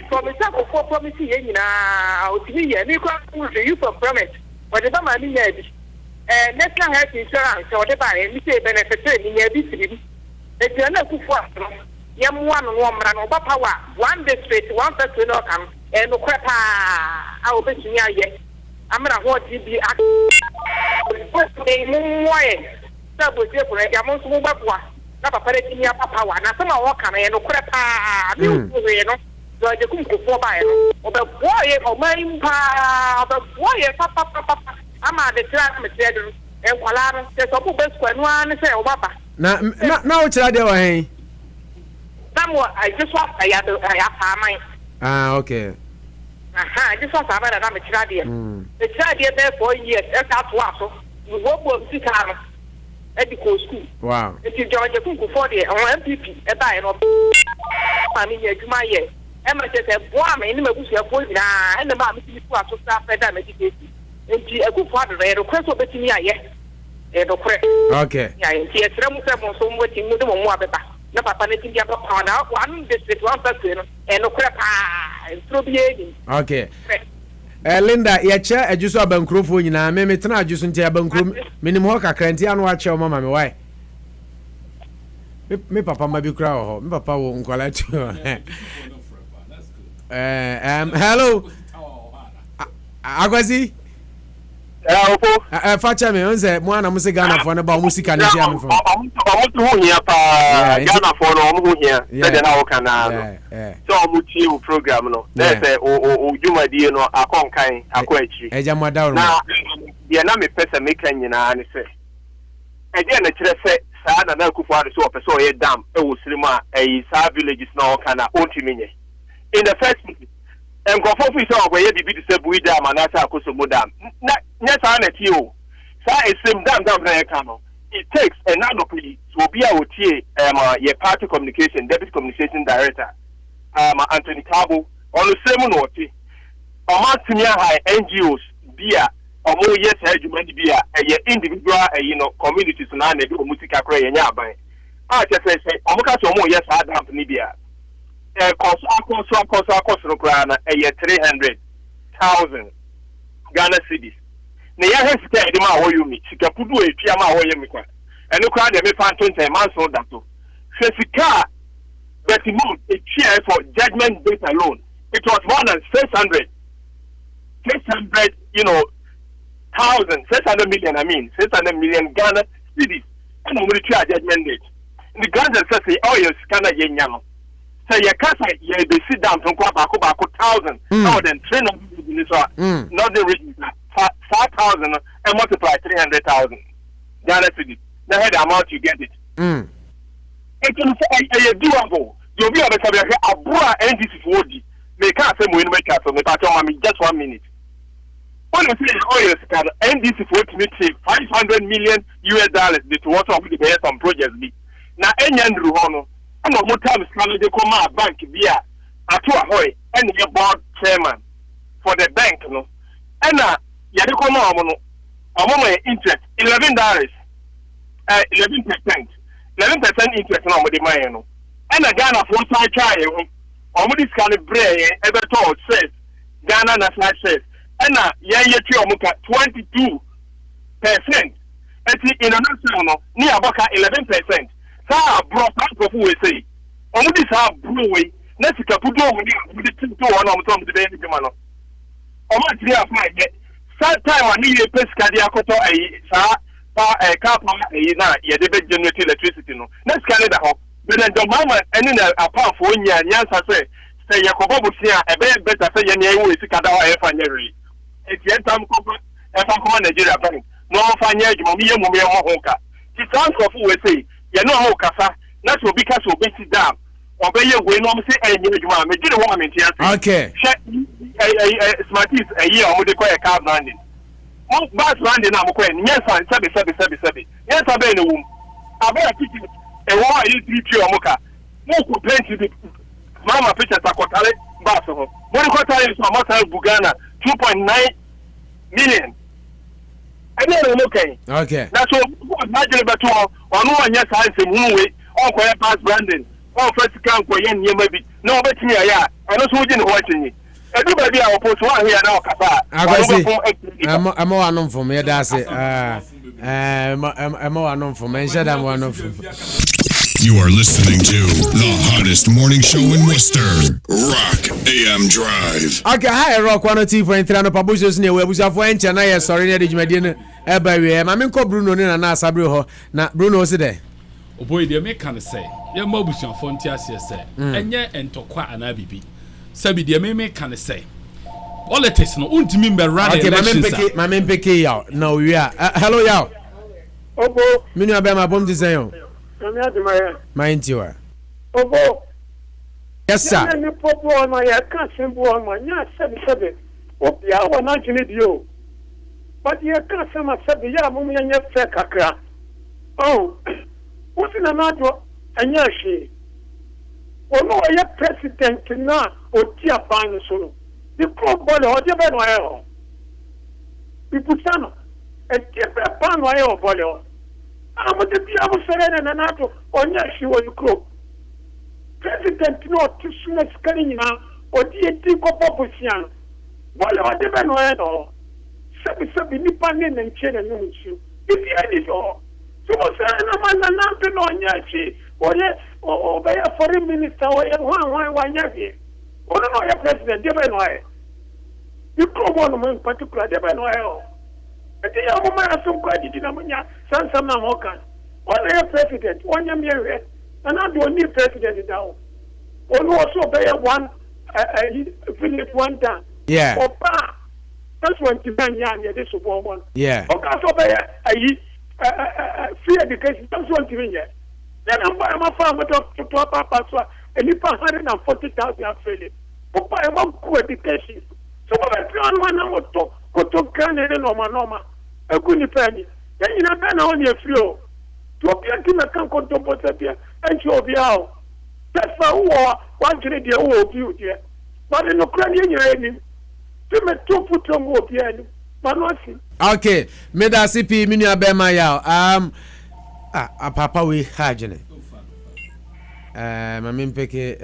from the top of promising, out to me, and you from promise, whatever my mean, and national health insurance or the buy and say benefit in your district. If you're not good for Yam one woman or power, one district, one person no come, and no crap. I will bet you yet. I'm going to watch you be at double different. I'm also move up one. Not a party near power. Now, some are walking and no crap. You know, so I just go for buy or the boy or my pa, the boy, papa. I'm at the class material and Kuala, there's a best one say, oh, papa. Now, it's a day. I just want I have mine. Okay. I just want to have another child. The child there for years, that's what you work with Sitano at the school. Wow. If you join the Kuku 40 or MPP, a buy and I mean, to my year. Emma said, "Boy, in the bush, and the mammy to start fed medication." And she a good father, a request of between me, yes. Okay. Yeah, she has some so much in the more better. No papa letting you pound out one district, one person, and no crap. Okay. Linda, ya cha ajuso abankrofo nyina me metena ajuso ntia abankrom minim ho kakranti anu ache o mama me why me papa ma bi kra ho me papa wo nkwala tu hello Agwazi facha me onse mo ana musi Ghana fo ne ba musika ne tia me fo hu hia pa Ghana fo no hu hia se de na wo kana no so omuti u program no say o juma die no akonkan akwachi eja madawro na ye na me pesa me kan nyina ne se e de na kire se saa na Akufo Addo so opese o ye dam e wo sirima e sa villages na o kana ontiminye in the first place and go for free so where the bit say buida manasa akosomo dam na nyesa na ti o sa esim dam na kano it takes another plea to be a otie your party communication deputy communication director Anthony Tabo on the same note amatumi high NGOs bia omo yes adwuma bia individual communities na na bi omutika kra yenya aban a che say omo ka so omo yes dam ni bia cost no krana 300,000 Ghana cedis. Na ya he sika edi ma wo yumi sika pudu etwa ma wo yemi kwa. Eno kwa de me fan 20 months so that to. Sika but move etwa for judgment date alone. It was more than 600 600 million Ghana cedis. And we try judgment date. The Ghana say oh yes kana yenya no. So your casa you be sit down from Kwabako 1,000 more than 300 not the region 5,000 and multiply 300,000 Ghana cedis. Now the amount you get it. It is doable. You'll be able to have a broad NDC 40. Make us say we make us just 1 minute. When you say oil scan NDC 40 meet $500 million US the to what of the some projects be. Now any Andrew Hono. I'm not more time scanning the Koma bank via at Ahoy and your board chairman for the bank, no. And Yadikoma Amono interest $11, 11%. 11% interest on the money, and a Ghana for my child, almost kind of bray ever told says Ghana national says, and 22%. in a nutshell no ni aboka 11%. Sa bro for we say. Omo di sa breway na sika pudo we di tinto one am tom de be ma no. Omo tiri afa ye. Sa time ani ye pesika dia koto sa car power na ye de be generate electricity no. Na sika ne da ho. But then the mama any na apart for nya say yakobo busia ebe better say ye na we sika da ho e fa nyeri. Eti entam ko e fa ko Nigeria ban. No fa nya adwuma mi ye mo ho ka. Ti transfer for we say ye no ho kasa na so bi ka so be sit down. Obey we no say enye adwuma me gire wo amenti ase. Okay. Smarties year o de ko e car branding. Mo bus branding na mo ko en nyesa 7. Nyesa be no wum. Abaya tiki e wo ayi 3 o mo ka. Mo ko plenty bi. Mama picture takotale bus ho. Mo ko tale so mo tale Bugana 2.9 million. Okay. That's what imagine better on one yes I say we on ko pass branding. On first can ko yen ye maybe. No bet me ya. I know so jin watching it. Edu baby I post one here now kasa. I'm one from me that's it. I'm one from me. Shadam one from. You are listening to the hottest morning show in Worcester, Rock AM Drive. Okay, hi Rock 102.3 no Pabushos ne we busa fo enche na ye sorry ne de dwumade e ba we ma me ko Bruno ne na asabre ho na Bruno se de o boy de me kan say ye ma busa fo nti ase say enye entokwa ana bibi sabi de me kan say politics no untimi mbe run elections. Okay, ma me peke yaw na we are hello yaw obo minu abema bom di sen Mind you. Obo. Yes, sir. Ni popo ma ya kan sembo ma nya 7. Opia wa na jini dio. But ya kan sama 7 ya mu nya fe kakra. Oh. What na na do anya shi. Ono ya president na otia ban so. The problem o de be no ayo. Ipusano. E tie be ban no ayo bole. I'm the Piamo Serena and Nato on Yashi or Crow. President not too soon as Karina or DT Coposian. Well, I never know at all. Sabi Nipan and Chen and Nuchu. If you had it all. So was a man and nothing on Yashi or yes, or by a foreign minister or one Yashi. Or no, your president, never know. You come on in particular, never know. Ati ya mama aso kwa didi na munya sansa na hokan. One president, one year and I don't need president now. One also pay one Philip one time. Yeah. Opa. That's one to ban yan this one. Yeah. Okay, so pay free education. That's one to win. Then I'm a farmer to papa so and you 140,000 Philip. Opa I want education. So one hour to go to Canada normal. A good penny. Then you know, Ben on your flow. To appear to the Canco Topotapia and show the hour. That's for one to the old beauty. But in Ukrainian, you're in. To me, 2 foot on more piano. Okay, Meda CP Minia Bema Yao. A papa we hajene. Mamim Peke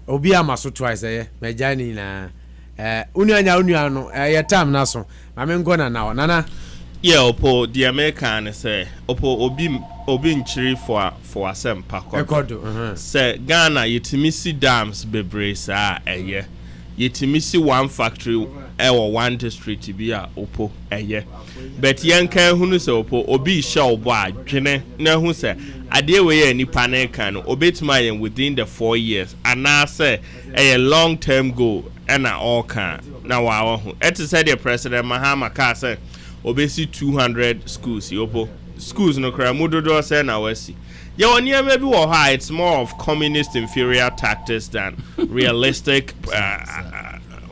Obia Maso twice, Majani na. Unya no ya tam naso mame ngona na nana yeah opo the American say opo obi nchiri for asem pakodo say Ghana yetimisi dams bebre sa eye yetimisi one factory one district bi a opo eye but yankan hunu say opo obi sha obo adwene na hu say ade we ye nipa na kan obetima yen within the 4 years and na say a long term goal and all can now wow it said the president Mahama ka say obesi 200 schools yopo schools no kra mododo say na wasi ya woni maybe wo ha it's more of communist inferior tactics than realistic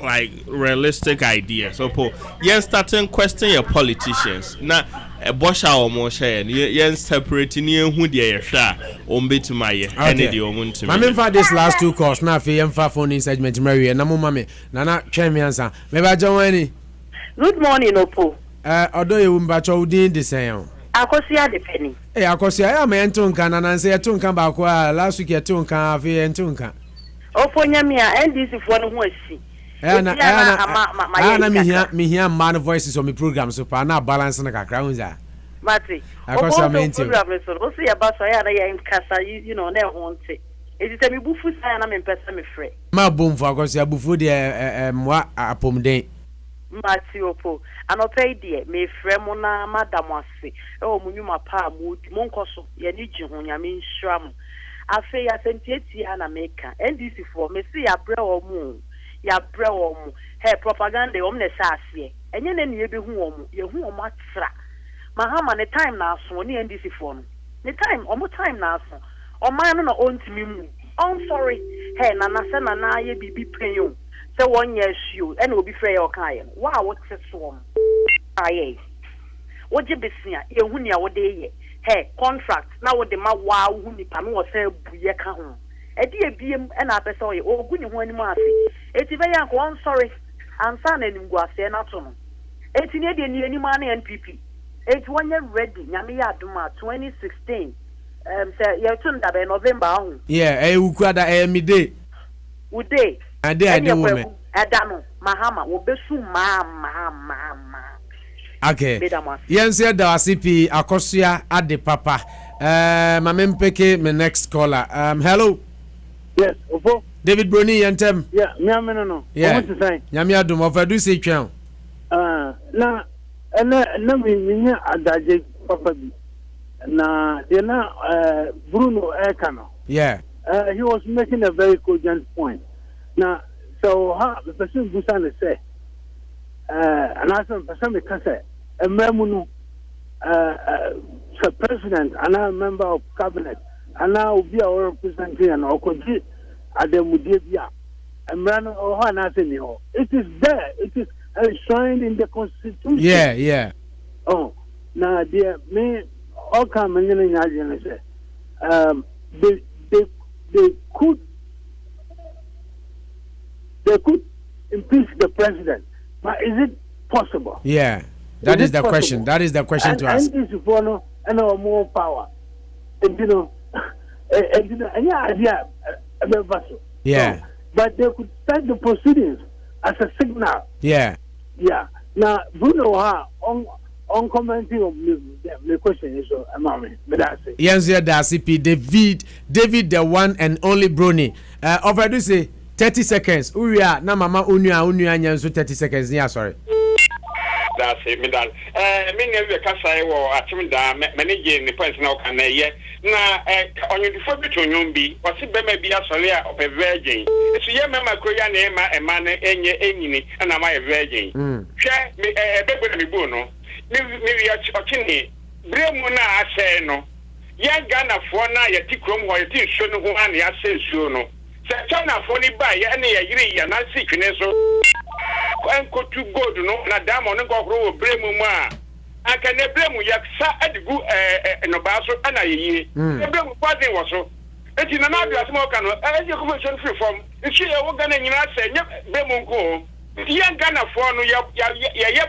like realistic ideas so po yen starting question your politicians na bosha o mo share yen separating yen hu de ye hwa o mbetuma ye ene de o muntu mame fa this last 2 calls na fe yen fa phone segment mary na mo mame na twem yansa me ba jon ani good morning opo odo ye wumba cho udin de sen akosia de penny akosia ya me ento nka na nanse eto nka ba ko last week eto nka fe ento nka opo nyame a ndc fo no ho asi ana mihia man voices on my program so pa na balance na kakra hunza Mate. Akosa menti. Program so o see about so ya na ya nkasa you know na ho nte. Edi se me bufu sa na me mpesa me frɛ. Ma bomfo akosa bufu de mwa apomden. Mate opo. Anɔpɛ die me frɛ mo na madam ase. E o munwuma pa mo nkoso ye ni gi ho nyame nhyiram. Afe ya sentieti ana meka. NDC for me see ya brɛ o mu. Ya brɛ o mu. Hey propaganda o me na sha ase. Enye na ne ebehu o mu. Ye hu o mu atra. Mahama ne time na aso ni NDC for no. Ne time omo time na aso. O man no ontimi mu. I'm sorry. Hey na na se na na ye bibi penyo. Se won ye hwio e na obi frɛ ye o kan ye. Wa wo tse so m. Aye. Wo je besia ye hu ni a wo de ye. Hey contract na wo de ma wa hu ni pa no wo se buye ka ho. E di ebiem e na apese o ye ogu ni ho animu ase. Eti be ya ko I'm sorry. Ansa na nimgu ase na to no. Eti ne de ni animu na NPP. It when you're ready, Yamia Duma 2016. Say you're tuned up in November. Yeah, Ukwada midday. Would they? And they are the woman. Adano, Mahama, will be soon, ma. Okay. Yes, there are CP Akosia at the papa. Mamempeke, my next caller. Hello. Yes, Opo. David Bruni and Tem. Yeah, no. Yeah. What to say? Yamia Duma, if I do say, now. Na me adaje papa bi na de na Bruno Ekano. Yeah. He was making a very cogent point. Now so the person Busan say and as a person me say a memunu president and a member of cabinet and now be our representative and okoji ademudie bia emrano o ha na say ni ho. It is there. It is enshrined in the Constitution. Yeah. Oh, now dear me, all come and say, they could impeach the president, but is it possible? Yeah, that is the question. That is the question to ask. And this is for no and more power, and you know, any idea about so. Yeah, so, but they could start the proceedings as a signal. Yeah. Now, Bruno, on commenting on the question is yes, that's CP David, the one and only Bruni. Over to say 30 seconds. Uria, na mama unya nyanzo 30 seconds. Yeah, sorry. That's it, me that. Me never kasa wo atimda manage ni points na kan ye na onyo before between nyombi wasi be ma bia sole a ope virgin so ye mama kroya na ema na enye enyini na ma virgin hwe me bebo na me bu no me wi ochini bremu na ase no ye Ghana fo na ye ti krom ho ye ti nso no ho ana ya se nsuo no se China fo ni ba ye na ye yire ya na si twene so ko tu gold no na diamond ko kro bremu mu a aka ne bremu ya sa adigu no ba so ana ye ne bremu kwaden wo so enti na na bia smo ka no je commission free from nchi ye wo Ghana nyina se nye bremu nko ye Ghana fo no ye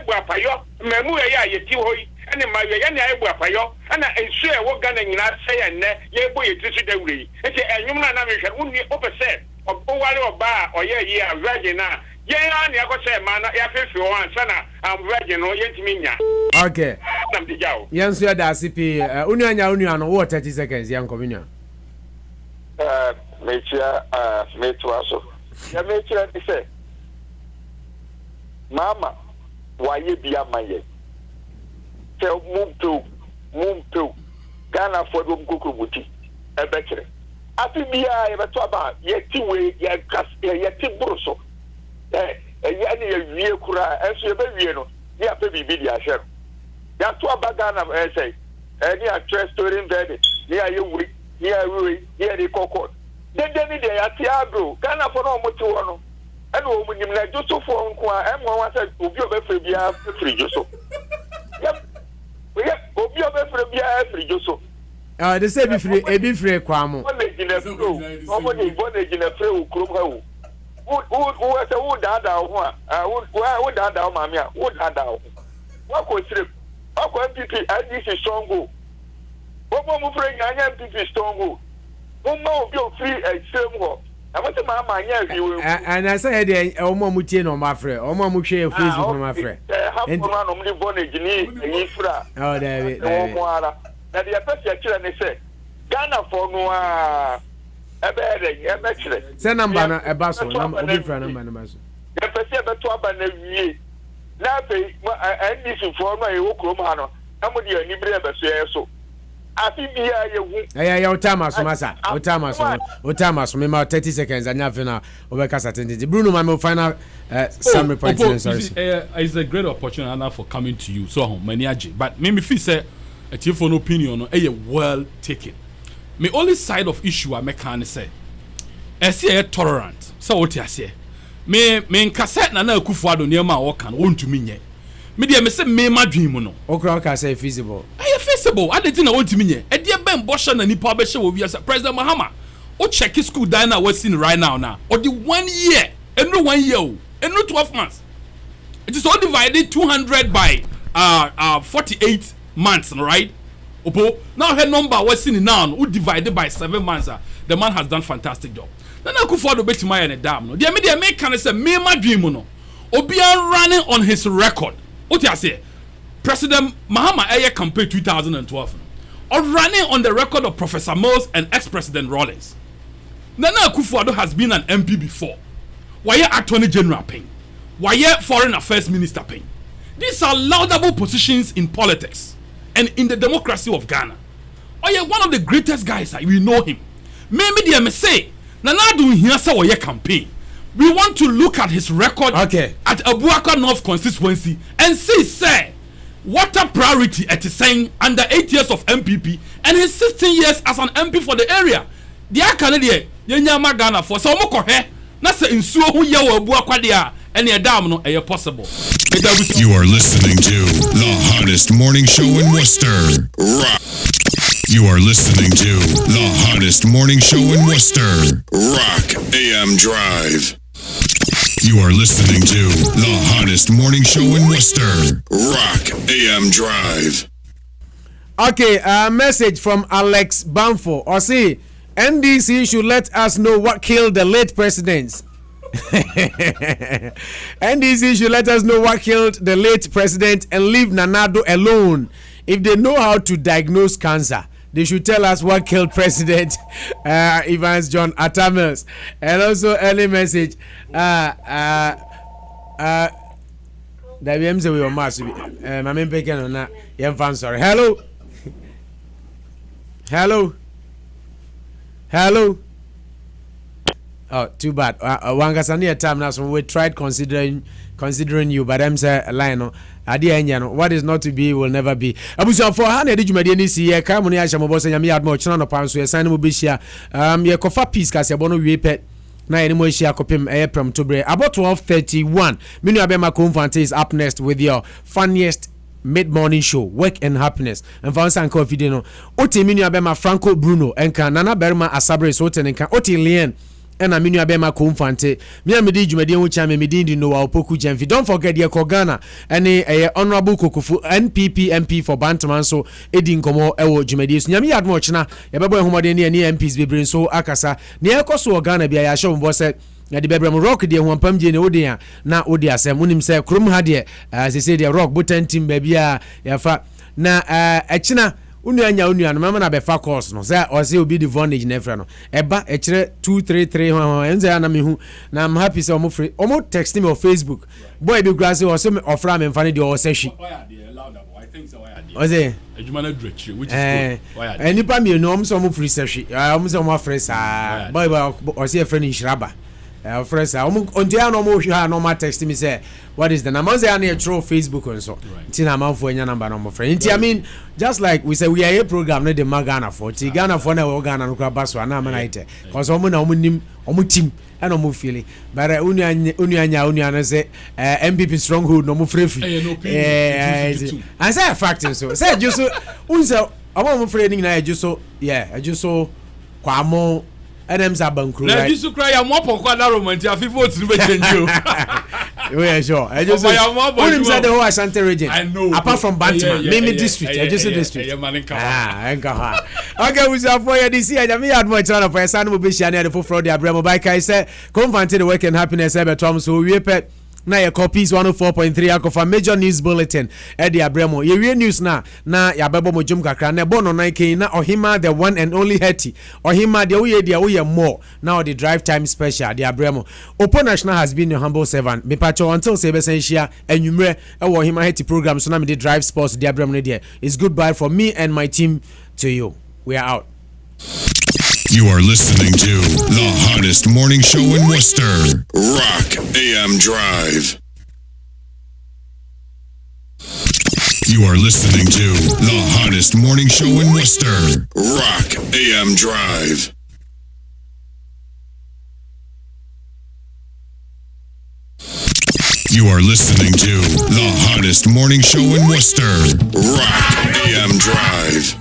bu apayo memu ye ti ho ene ma ye na ye bu apayo ana nchi ye wo Ghana nyina se ye ne ye bo ye tisu da wuri enti enwum na me hwe unni opese obowale oba oye ye a virgin na yeah, I go say, man, I feel one son. I'm virgin, no, yet me. Okay. Yes, you are the CP. Unya, no, 30 seconds, young communion. Nature, made to us. Yeah, nature, they say, Mama, why you be a man yet? Tell move to Ghana for the Gukubuti, a better. I think we are ever talk about yet two way, yet Brusso. Yani ya wie kura enso ye be wie no ni afa bibi dia hwe ya to abaga na say ni a true story ready ni aye wuri ni awe ni e kokot de ni de ya ti agro Ghana for no moti wo no e no mu nim na Joseph nko a e mo wa say obi obefre bia free Joseph yep obi obefre bia free Joseph they say be free kwamo o le gina fro o mo ni bo na gina fro ukrom ha wo who dada who dada mamia who dada what could strip what MPP NDC strong go what more friend MPP strong go who more be free same go I want to mama nya you and I say the omo mutie no ma frɛ omo mu hwe Facebook no ma frɛ half one of the bonnage in Ifra. Oh, David. Now the effect you actually say Ghana for no Send number a bus or number different number. The first ever to up and a now pay and this for my Oklahoma. Somebody a Libra so. I think your time as Massa, what time as me 30 seconds and nothing now over Cassatini. Bruno, my final summary point. It's a great opportunity for coming to you. So many but maybe if you say a telephone opinion a well taken. My only side of issue I can say I see a tolerant. So what I say me cassette na Akufo-Addo near my work and want to me. Me say me my dream no. Okra say feasible. Feasible. I didn't want to me. E dey ben Bosha na nipa be show we as President Mahama. O check school down now we're seeing right now. Or the 1 year. And no 1 year. And no 12 months. It is all divided 200 by 48 months, right? Opo. Now her number we're seeing now who divided by 7 months. The man has done fantastic job. Then Akufo-Addo bet my and a dam no. The media make can say me my dream no. Obian running on his record. What I say? President Mahama Eye campaign 2012 or running on the record of Professor Mills and ex-President Rawlings. Nana Akufo-Addo has been an MP before. Why Attorney General paying? Why Foreign Affairs Minister paying? These are laudable positions in politics and in the democracy of Ghana. Why one of the greatest guys we know him. Maybe they may say Nana doing here say campaign. We want to look at his record at Abuaka North constituency and see, say, what a priority it is saying under 8 years of MPP and his 16 years as an MP for the area. The Canadian, Yanyama Ghana for some more here. Nasa in Suo ya Abuaka dia and your dam no possible. You are listening to the hottest morning show in Worcester. Rock. You are listening to the hottest morning show in Worcester. Rock AM Drive. You are listening to the hottest morning show in Worcester. Rock AM Drive. Okay, a message from Alex Bamfo. Or see, NDC should let us know what killed the late president. NDC should let us know what killed the late president and leave Nana Addo alone. If they know how to diagnose cancer, they should tell us what killed President Evans John Atamils. And also early message. The BMZ we were mass. My main picking on that. Yeah, sorry. Hello. Hello. Hello. Oh, too bad. One got near time now, so we tried considering you, but I'm saying Lionel. What is not to be will never be. Abuja for Hana did you made any see a Carmoni Ashamobos and Yami Admo Channel Pounds, so a sign of Bishia. Your cofa piece, Cassiabono Wipet. Na anymore share kopim from Tobre. About 12:31. Minu Abema Kumfante is up next with your funniest mid-morning show, Work and Happiness. And for San Coffee Dino. Oti Minu Abema Franco Bruno and Nana Berma Asabre Soten and Oti Lien. And Aminu Abema Kumfante. Me and Medi Jumedi Uchame Medindi no Opoku Jemfi. Don't forget your Kogana and a honorable Kokufu NPP MP for Bantaman so Edin Komo Ewo Jumedi. Nyami Admochna, Yababo Homadeni and MPs be bring so Akasa. Near Koso Ghana be a show was said. Na the bedroom rock dear one pam jene odia na odia sem unim say krum ha de as they say the rock button team baby ya fa na echina unuanya no mama na be fa course no say or say obi the vonage na efra no eba echire 233 enze na me hu na I'm happy say omo text me on Facebook boy be grass or say me ofra me mfa ne de o say hwi I think so o say ejuma na dretche which is good any pa me no omo so omo free say hwi omo so omo free sa boy o say friend Nshiraba friends ontia no mo hwa no ma text me say what is the number say na through Facebook and so tina man for nya number no mo friend I mean just like we say we are a program no the Ghana for Ghana for na Ghana no kwa baso na man ite cause omo na omo nim omo team and omo feeling but unuanya say MPP stronghold no mo free and say a fact so say just so unse omo free ning na just so yeah just so kwamo Adams Abankru. Now you should cry. I'm more for that romantic. I feel votes to change you. Yeah, sure. I just say who said the whole Ashanti region. I know. Apart from Bantam, Mimi district. I just say district. Okay, we say for you this year. I mean, I had more time for a son who be sharing the full fraud. The Abramo bike. I say, come find the Work and Happiness. Ever Tom so we pet. na ye copies 104.3 akofa major news bulletin edi abremo ye news na ya bebo mo jum kakra na bono na ken na Ohima the one and only Hetty Ohima de wo ye more now the drive time special the abremo Opo National has been your humble servant me pacho until say besenhia anwumre e wo Ohima Hetty program so na me the drive sports the abremo there. It's goodbye from me and my team to you. We are out. You are listening to the hottest morning show in Worcester, Rock AM Drive. You are listening to the hottest morning show in Worcester, Rock AM Drive. You are listening to the hottest morning show in Worcester, Rock AM Drive.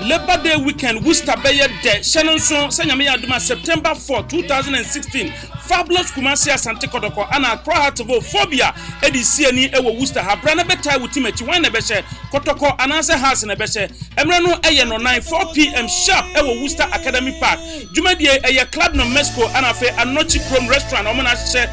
Labor Day weekend Worcester Bayer Day Shannon Sanyame Aduma September 4, 2016. Fabulous Kumasi Asante Kodoko and Accra Heartvo Phobia Edi CNE Ewo Worcester Habrana Betai Ultimate Wine Beshe Kotoko Anase House in Beshe Emrano Ayen on 9 4 p.m. sharp Ewo Worcester Academy Park Jumedie Eye Club no Mexico Anafe Anochi Chrome Restaurant Omonashe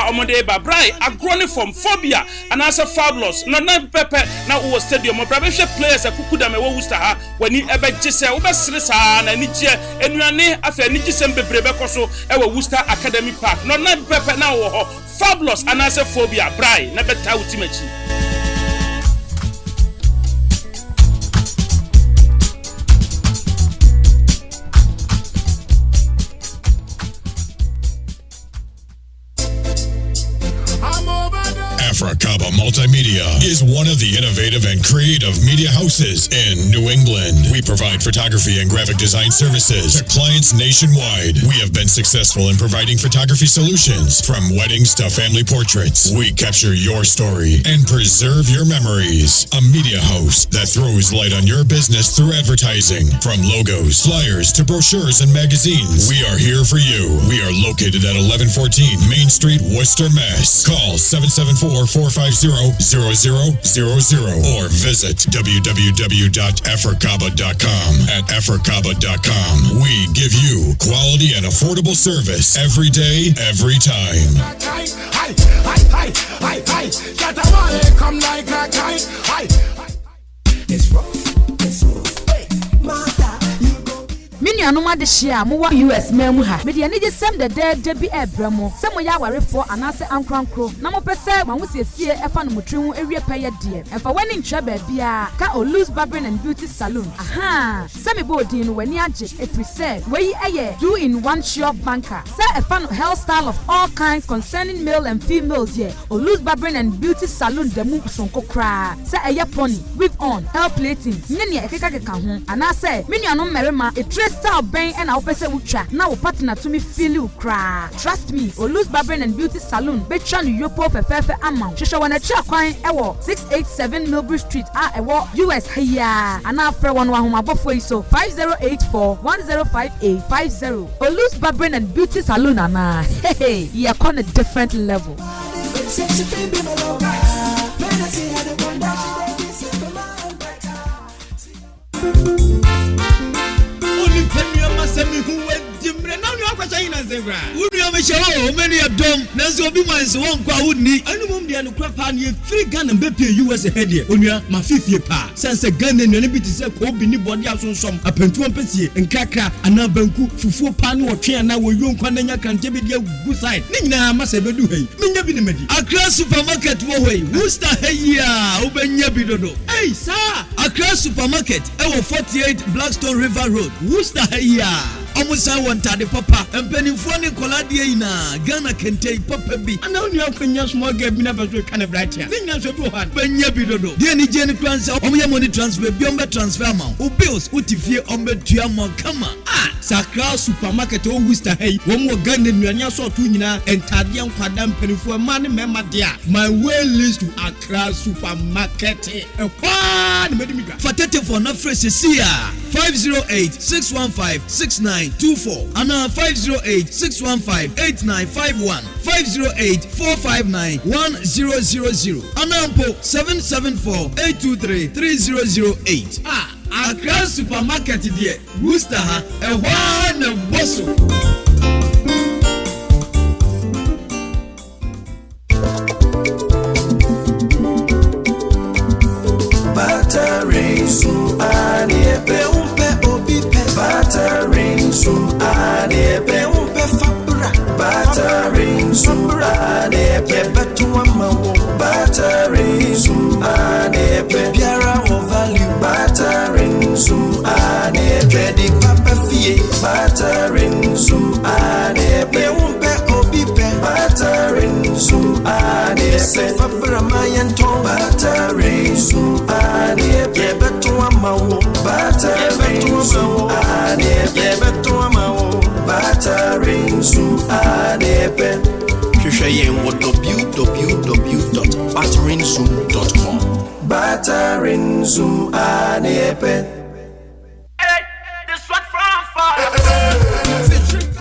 Omode Babrai Agroni from Phobia Anase Fabulous no 9 pepe na Uwo Stadium Brabeshe players Kukuda Mewo Worcester ha when he ever jise Ubesrisa na Niche Enuane Afe Nijisem Bebrebe Koso Ewo Worcester Academy Park no na pepe na wo Fabulous anase Phobia brai na beta ultimate. Afracaba Multimedia is one of the innovative and creative media houses in New England. We provide photography and graphic design services to clients nationwide. We have been successful in providing photography solutions from weddings to family portraits. We capture your story and preserve your memories. A media house that throws light on your business through advertising. From logos, flyers to brochures and magazines, we are here for you. We are located at 1114 Main Street, Worcester, Mass. Call 774-450-0000 or visit www.africaba.com. At africaba.com, we give you quality and affordable service every day, every time. It's rough, it's smooth. Hey, Mini anoma de share mo wa US memu ha. Me de ani je sem de be ebramo. Se mo ya ware for anase ankrankro. Na mo pese ma wo siesie efa no motwe hu ewie peye de. Efa wani ntwa ba bia ka Olus Barbering and Beauty Salon. Aha. Se me bo odin no wani age efri se we eye do in one shop banker. Se efa no hairstyle of all kinds concerning male and females here. Olus Barbering and Beauty Salon de mu sonko kra. Se eye pony, weave on, hair plating. Nyene ekeka keka ho. Anase mini anom merema e style bang and our person utcha. Now partner to me feel you cry. Trust me, Olus Barbering and Beauty Salon. Betcha New York fefe amount. Shisha wana cha kwine ewo 687 Millbury Street ewo US here. And after one home before so 5084-105850. Olus Barbering and Beauty Salon ana. Hey, you're on a different level. Many of them, Nancy Obi Mans won't go out ni. I know the Anukra near 3 gun and baby US ahead here. Unia, my 50 pa. Since a gun and an ability to say, Kobe, body out on some, a pentuan pesi, and Kaka, and now Banku, Fufu Panu or Chia now will you can give it your good side. Nina must have a do hey. Minabinamedi. Accra supermarket way. Worcester hey open Yabidodo. Hey, sir. Accra supermarket, our 48 Blackstone River Road. Worcester hey almost I want the papa and penny funny coladia Ghana can take papa be. And now you have small gave me never to kind of right here. Think I should do hard. When you be dodo. The any Jenny transfer, your money transfer, beyond transfer amount. Who bills, what if you on the Tiamo come on? Ah, Sakra supermarket or Worcester hey, one more gun in your so tunina and Tadian Padam penny for money, member dear. My well list to Accra supermarket. A one Fatete for no fresh here 508-615-6924 and 508-615-8951 508-459-1000 and 774-823-3008. Ah, Accra supermarket there. Worcester ha a one bosso. Yebeto Amawo, battering zoom anepe. Biara of value, battering zoom anepe. The Papa Fie, battering zoom anepe. Wumpe obipe, battering zoom anepe. Fabra Mayan Tom, battering zoom anepe. Yebeto Amawo, battering zoom anepe. Yebeto Amawo, battering zoom anepe. www.batteringzoom.com. Battering Zoom anepe.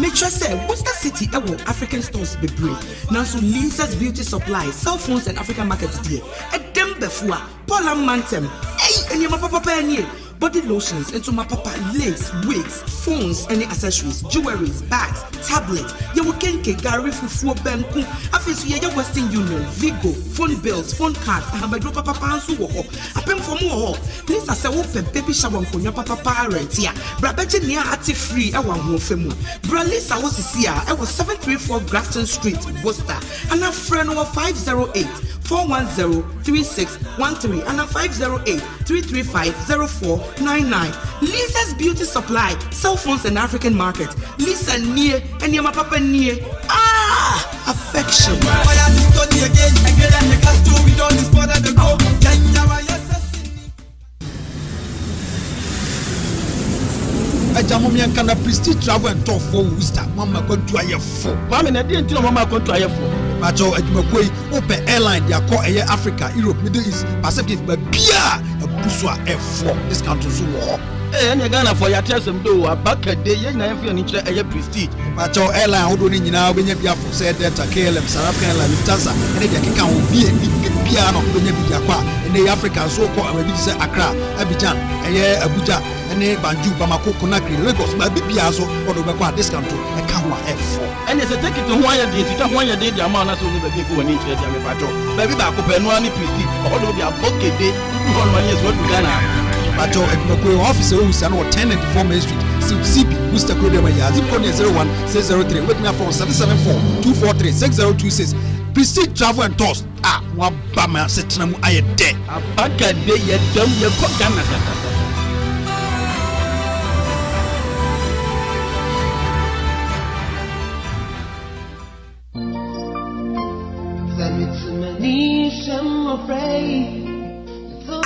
Make sure say Worcester City African stores be brave. Now so Lisa's Beauty Supply, cell phones and African markets there. Edem befua, Paula Mantem. Hey, and your papa penny. Body lotions into my papa lace, wigs, phones, any accessories, jewelries, bags, tablets. You will kenke Gary for Benku. After you your Western Union, Vigo, phone bills, phone cards. I have a drop papa pansu woho. I pay for more. Please I say open baby shower for your papa parents here. Brabeche near ati free. I want more femu. Bralis I was here. I was 734 Grafton Street, Worcester. And a friend over 508-410-3613 and a 508-335-0499. Lisa's Beauty Supply, cell phones and African market. Lisa near and your papa near. Affection. Jamomian can prestige travel and talk for Worcester. Mama going to IF4. Mama, I didn't know Mama going to IF4. Macho Edmokwe, Open Airline, they are called Africa, Europe, Middle East, Pacific, but Bia, a Buswa F4. This country is war. And you're gonna for your test and do a back a day, and I have an interest in prestige. Macho Airline, who don't know when you have said that a KLM, Sarakan, and Tasa, and they can be a piano when you be and the African so called Accra, Abidjan, Abuja. Banju, Bamako, Conakry, Lagos, but Biazo, or the discount to a Kawa F4. And as a ticket to why did it, why you did the amount of people in each other. Baby back up and one pretty, although they are pocket day, all my years what we done. Bato at Mako officer who is an 10 and 4 Main Street, CP, Mr. Kodemaya, zip code 01603, waking up from 774-243-6026. Prestige Travel and Toast. One bama setnam I a day. A bad day, yet dumb your cock.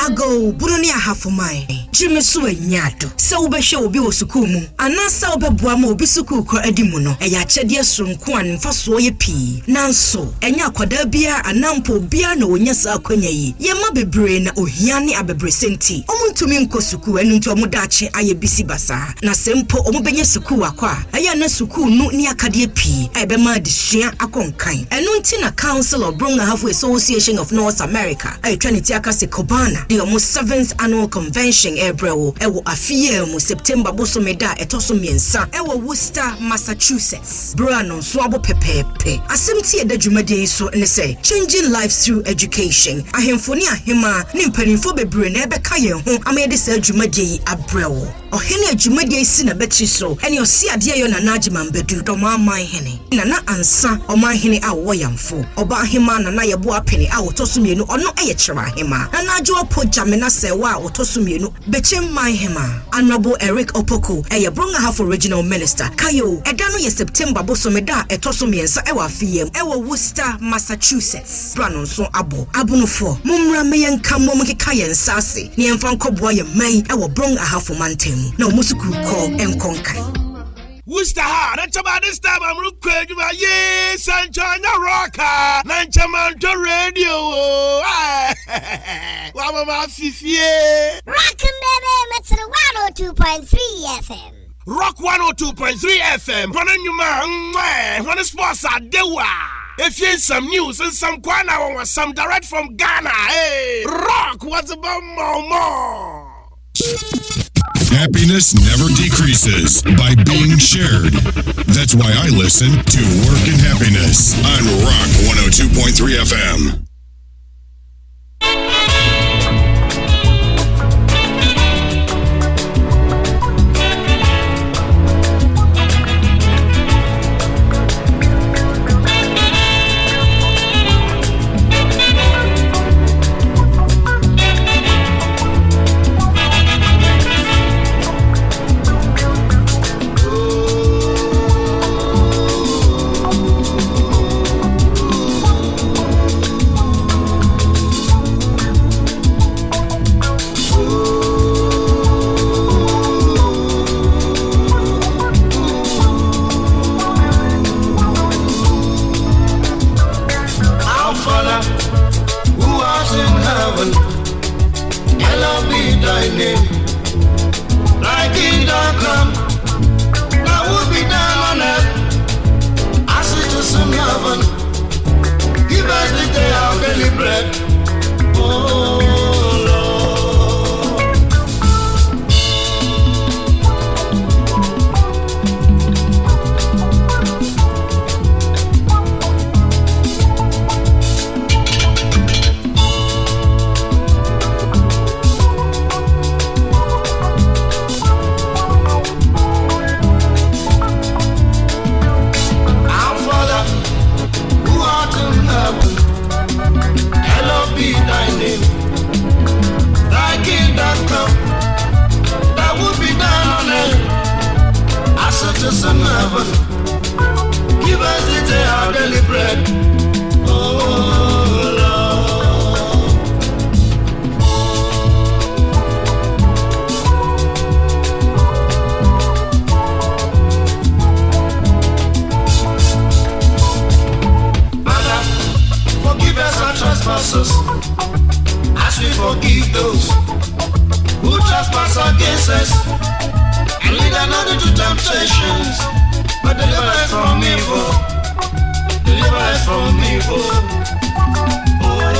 Ago, Brunia half of mine. Jimmy Sue Nyato. So be show be Sukumu. Anasa Obebuamo Bisuku Edimono. A yachedia sun kwan for soye pea. Nanso. Enya Quadabia, a nampo biano, Yasa Konye. Yama be brain o Hiani Abebresenti. Omuntumin Kosuku and into Mudachi aye bisi basa. Na sempo omubenya suku akwa. Ayana suku no ni akadie pea. Ebema disua akonkan. Enuntina Council of Bronga Halfway Association of North America. A Trinity Akase Kobana. The almost 7th annual convention Ebreo ewo afie mu September bosomeda etoso miensa ewo Worcester, Massachusetts. Brano so abo pepepe. Asemti edadwumade so ne say changing lives through education. Ahemfoni ahema ne mpanimfo bebre na ebeka yen ho amede sa adwumade yi abreo. Ohene adwumade si na betri so ene osi ade yo na najiman bedu do man hene. Na ansa oman a wo yamfo. Oba ahema na yebo apene a wotoso mienu ono eye kyerwa ahema. Na najo Jamina Sewa or Tosumienu, Bechem my hema, Honorable Eric Opoko, a Bronga half original minister, Kayo, Edano ye September Bosomeda, a Tosumiensa Ewa Fiem, Ewa Worcester, Massachusetts, Branon so Abo, Abuno 4, Mumra Mayan Kamoki Kayan Sasi, Nian Koboya May, Ewa Bronga half of Mantem, no Musuku call and conquer. Worcester, that's about this time I'm recording my yes, and China Rocker, Nanchamanto Radio. Wama Fifi. Rockin' baby, it's 102.3 FM. Rock 102.3 FM. Running your man, when the sports are dewa. If you some news and some Kwana or some direct from Ghana, hey, Rock, what's about more? Happiness never decreases by being shared. That's why I listen to Work and Happiness on Rock 102.3 FM. heaven. Hallowed be thy name. Thy kingdom come. Thy will be done on earth as it is in heaven. Give us this day our daily bread. Oh give us this day our daily bread. Oh Lord. Father, forgive us our trespasses, as we forgive those who trespass against us, and lead us not into temptations, but deliver us from evil. Deliver us from evil. Oh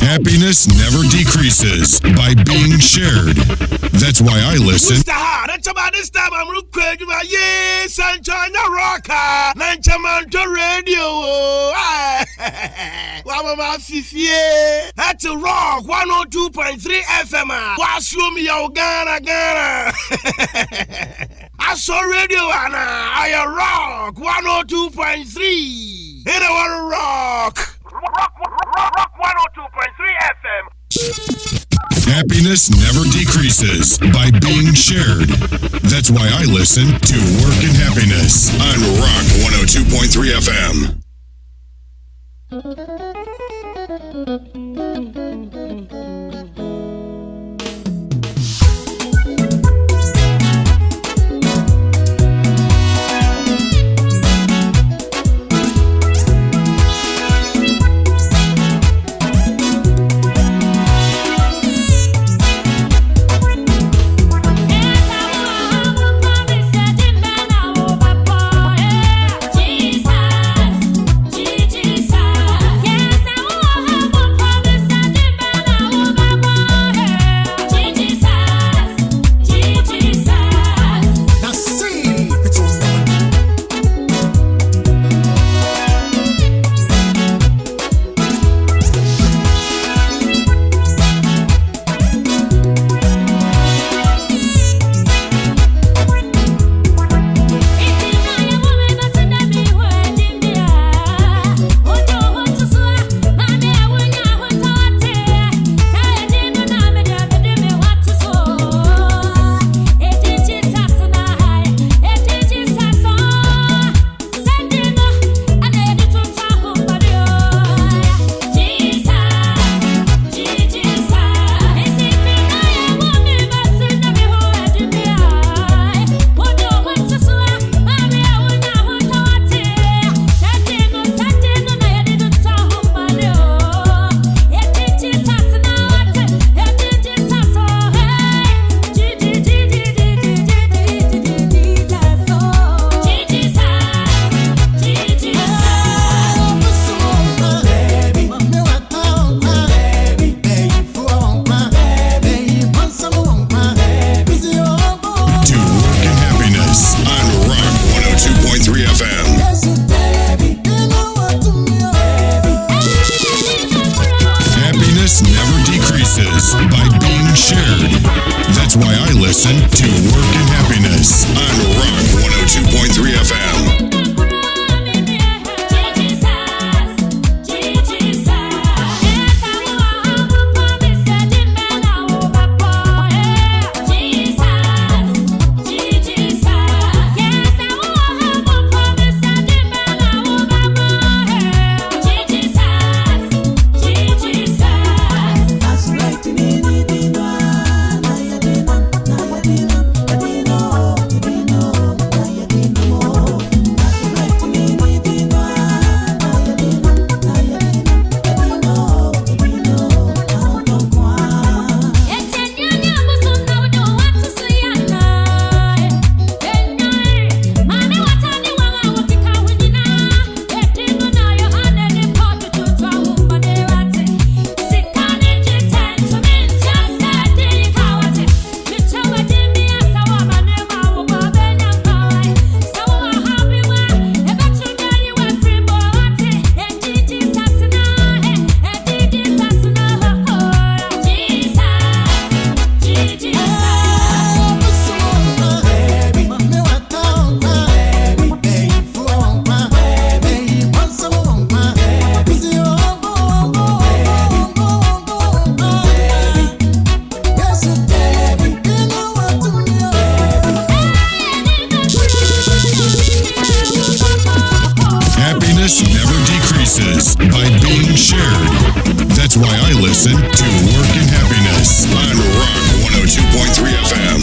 Happiness never decreases by being shared. That's why I listen by this time I'm looking at yes, Sanchana Rocka, Nanchamanto Radio. Wama Fifi, that's a rock 102.3 FM. Wasumi yo Ghana. I saw radio Anna, I rock 102.3. Hit a rock 102.3 FM. Happiness never decreases by being shared. That's why I listen to Work and Happiness on Rock 102.3 FM. By being shared. That's why I listen to Work and Happiness on Rock 102.3 FM. By being shared. That's why I listen to Work and Happiness on Rock 102.3 FM.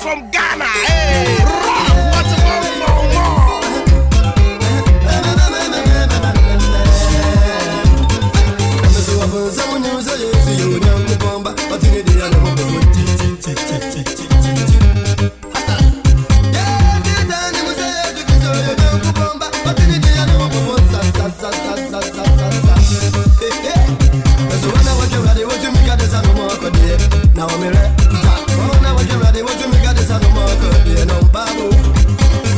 from Ghana. Hey, rock, what's about more? Now I'm ready. Now I'm ready. What you make of this? I know more good. No babu.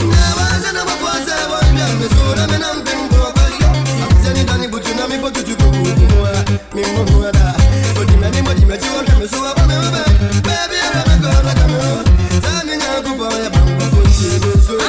Never said I'm a boss. I want them. So I'm in a thing to a girl. I'm saying that you put you na me put you to go. Me more da. But the many you want them. So I'm a baby. I'm a girl like I'm a. Tell me now go boy. I'm a for you. So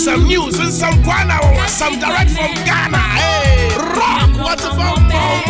some news and some Kwana or some direct from Ghana. Hey, rock, what about more?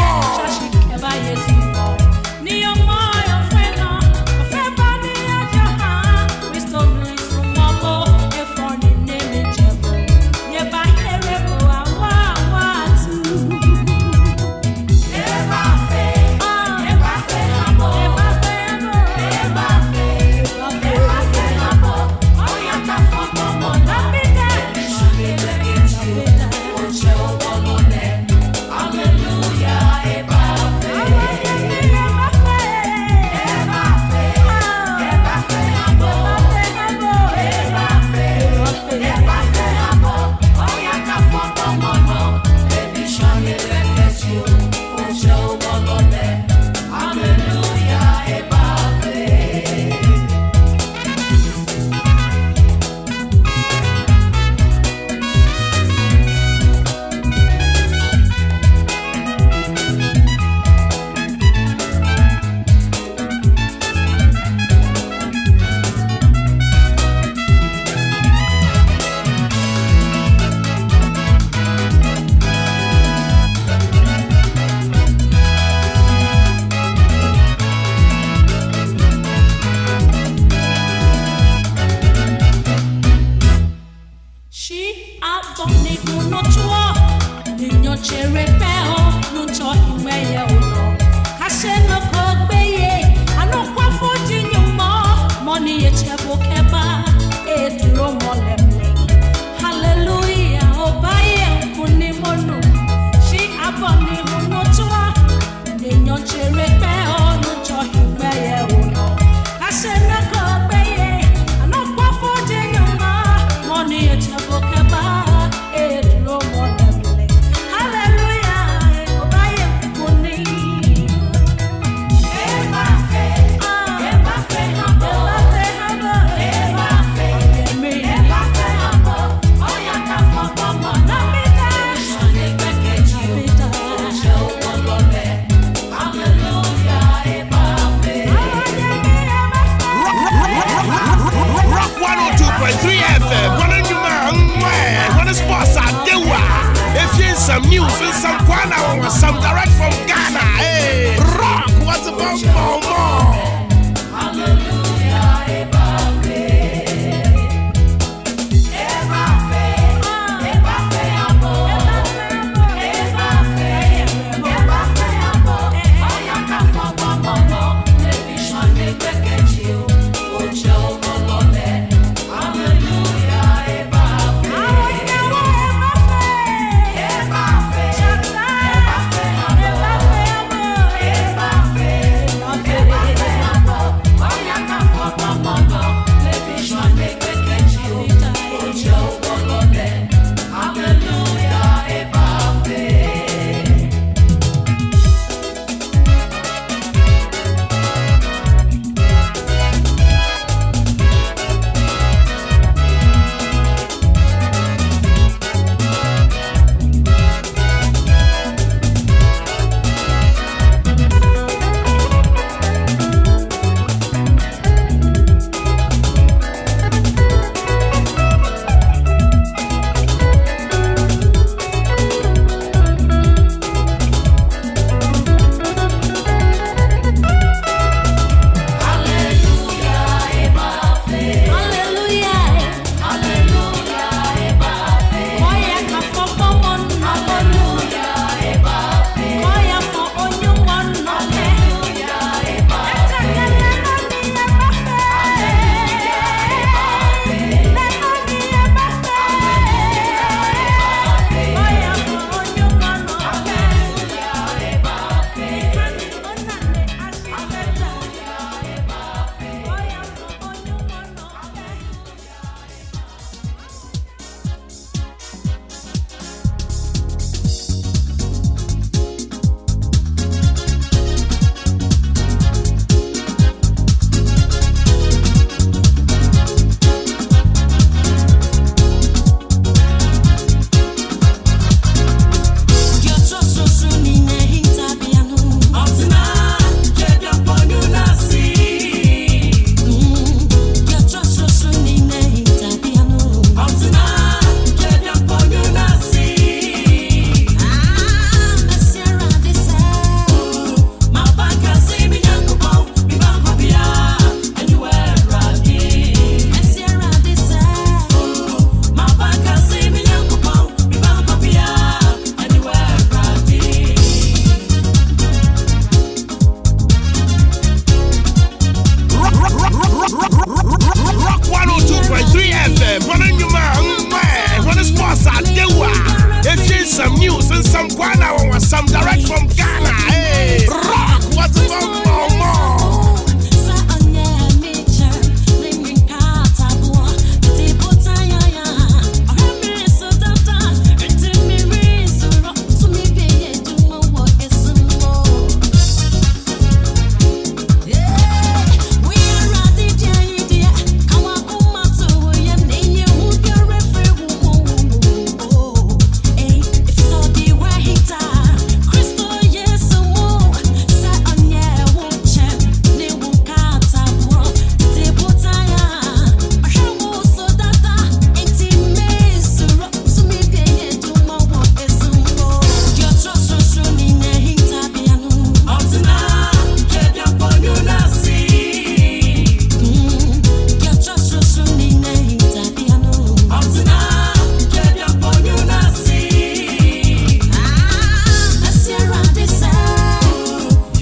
Some news and some Kwana or some direct from Ghana. Hey, rock, what's about more?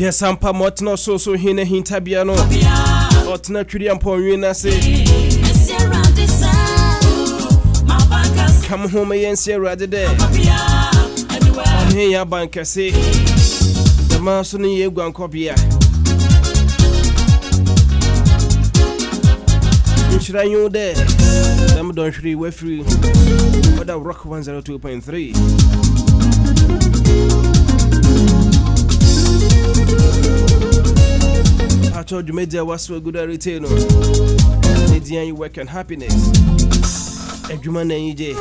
Yes, I'm Pamotno so hine hintabiano. Otna Kurian Poyuna say. Come home and see rather there. On here, banker say. The mason ye gwan copia. Should I know there? Them don't free, we're free. But the Rock 102.3. I told you, media was so good at retainer. Media, you work and happiness. A human AJ.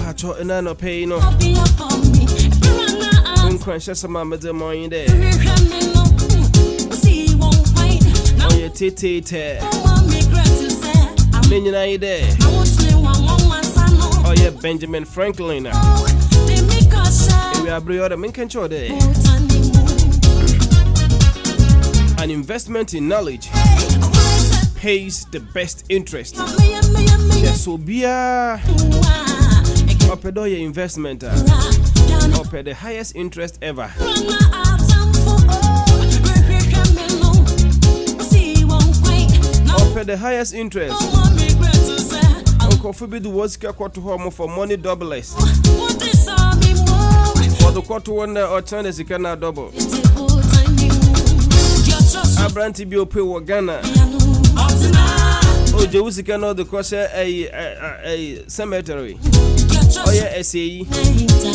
I told another pay no. Unconscious of my mother morning there. Oh, yeah, tete. Ninja there. Oh, yeah, Benjamin Franklin. We are brother Minkan there. An investment in knowledge pays the best interest. Yes, so be a investment. Up at the highest interest ever. Up at the highest interest. Uncle Phoebe do was quarter home for money doublers. For the quarter one or turn as you cannot double. Abranti be pay Ghana. Oh, Josie cannot the crosser a cemetery. Oh yeah, SAE.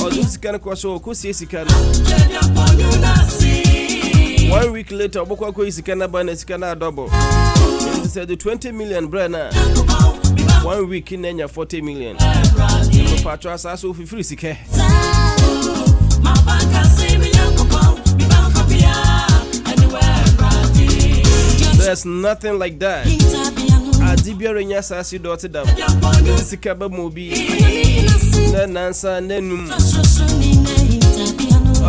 Or this kind of cross or Kusi. 1 week later, Boko is Canada double. He said the 20 million Brenner. 1 week in Enya 40 million. Patras are so free sick. There's nothing like that. Adibia Renya Sasi daughter dam. Sikaba Mobi. Nansa Nenum.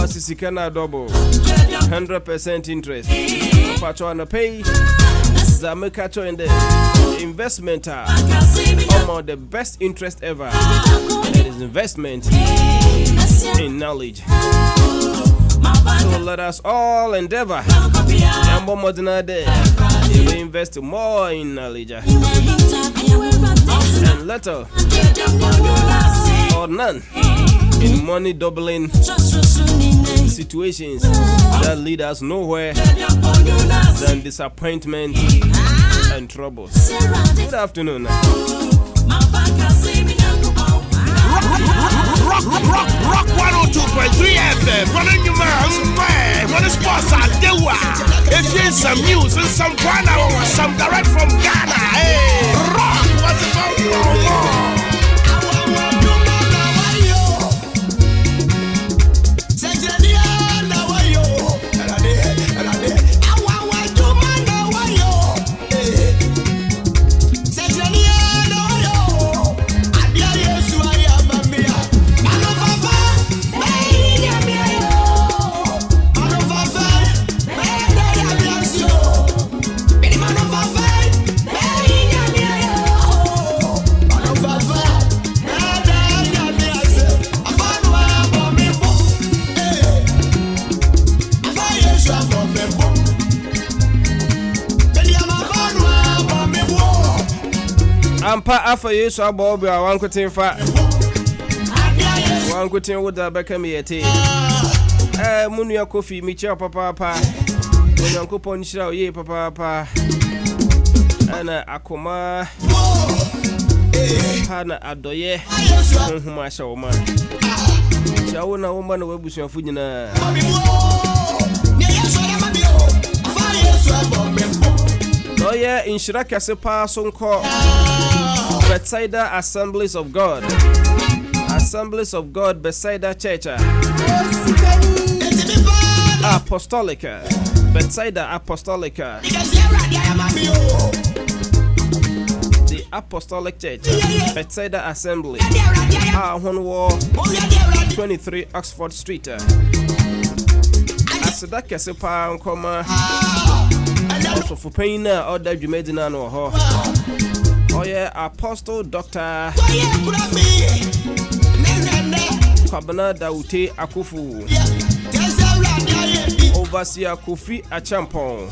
Sisikana double. 100% interest. Patrona pay. Zamekacho in the investment. Among the best interest ever. It is investment in knowledge. So let us all endeavor. And more than a day. We invest more in knowledge. And little or none in money doubling situations that lead us nowhere than disappointment and troubles. Good afternoon. Rock 102.3 FM. Running your mouth. What is boss at Dewa? If you some news and some Ghana or some direct from Ghana. Hey, Rock, what's about Ampa afa Yesu abobi a wankotin fa. Wankotin woda beka me yete. Munu ya kofi mi chia papa. Onyankopon nhira oye papa. Ana akoma. Hana adoye. Honhuma sha wo ma. Chawo na wo ma na wabusuafo nyina. Oh yeah, in Shiraka Sepa Sonko Bethsaida Assemblies of God. Assemblies of God Bethsaida Church. Apostolica. Bethsaida Apostolica. The Apostolic Church. Bethsaida Assembly. 23 Oxford Street. Asidaka Sepa Nkoma. Also for paying order you made in an or Oye Apostle Dr. Kwabena Daute Akufu. Overseer Kofi Achampong.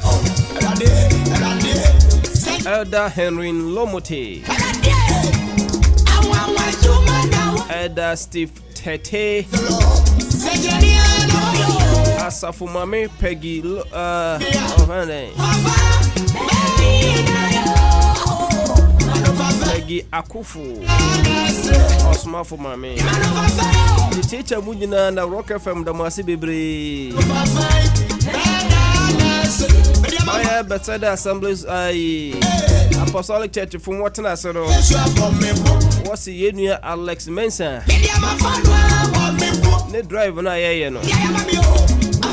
Elder Henry Lomote. Elder Steve Tete. Asafumame Peggy Peggy Akufu Osma Fumame. The teacher Mujina and the Rock FM the Masi Bibri. I have Bethesda Assemblies Apostolic Church from Watana Sero. What's the Yenia Alex Mensa? Ne drive na ye no.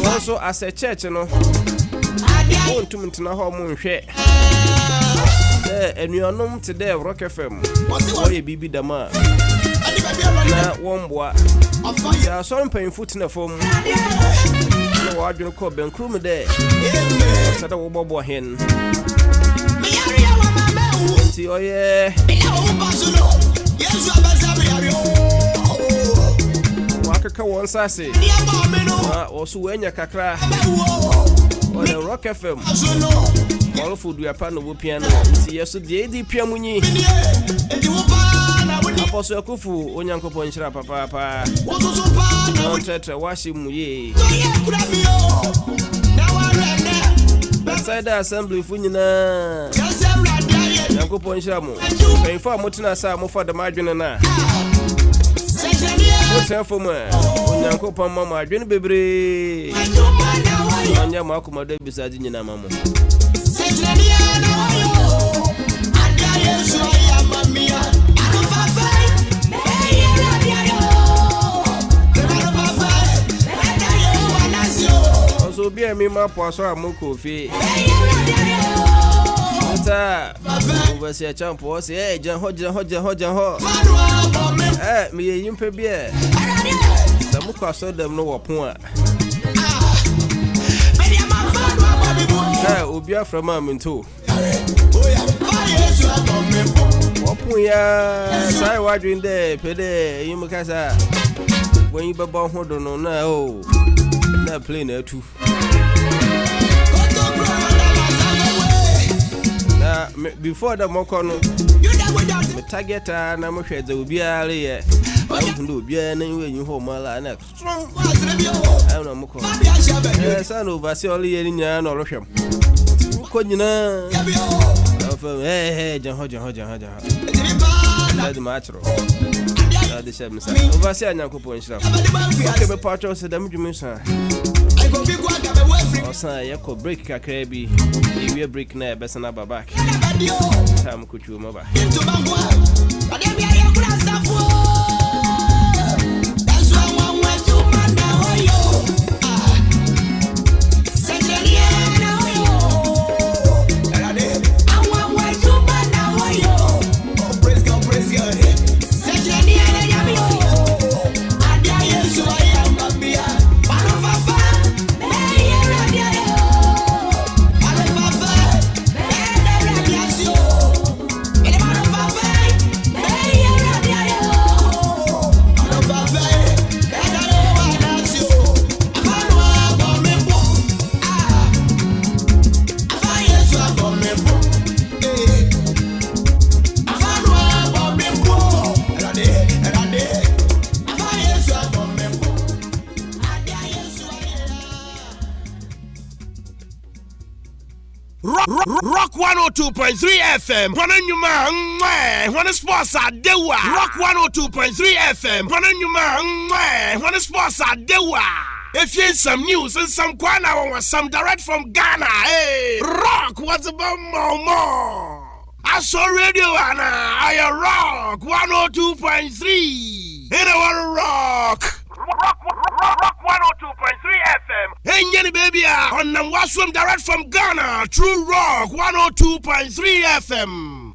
Also as a church no. Want to mtuna ho mu nhwe. Enuanom today Rock FM. Oye bibi dama. Na womboa. Ya so mpanfo tena fom. Na wadwene ko benkrum de. Sada wo bobo hen. Ti oye. Wakaka won sase. Osu wenya kakra. On the Rock FM. All food we are pan of piano. See yeso de di piamunyi. Apostle Akufu onyanko ponchira papa. On tetra washi muye. Inside the assembly funyina. Yanko ponchira mu. Pay for motina sa mo for the margin na. What's up for me? Onyanko pon mama adwene bebre. Anya makoma de bisadi nyina mama. Also be a mima poaso amoko fi. Ota overseer champo say jan ho. Me yimpe bia. Samuko aso dem no wopon a. Obia from Aminto. Wopon ya sai wadwin de pede yimukasa. When you baba hodo no na o. Na play na tu. Before the mokono, me target na mo hwede obia re ye. I do obia na when you home ala na strong. I no moko. San overseer oli ye nya na rohwem. Ko nyina. Hey, jan ho. Let the matro. The same say. Overseer nyankopon nshira. Okay, me patcho se dam dwumi sa. Osan ye ko break kakra bi. We break na be sana back. Time kuchu mo ba. Rock 102.3 FM. When sports are dewa. Rock 102.3 FM. When sports are dewa. If you some news and some kwana or some direct from Ghana, hey, Rock what's about more. I saw radio and I Rock 102.3. In our Rock 102.3 FM. Hey, Yenny baby, on the Waswam direct from Ghana. True Rock 102.3 FM.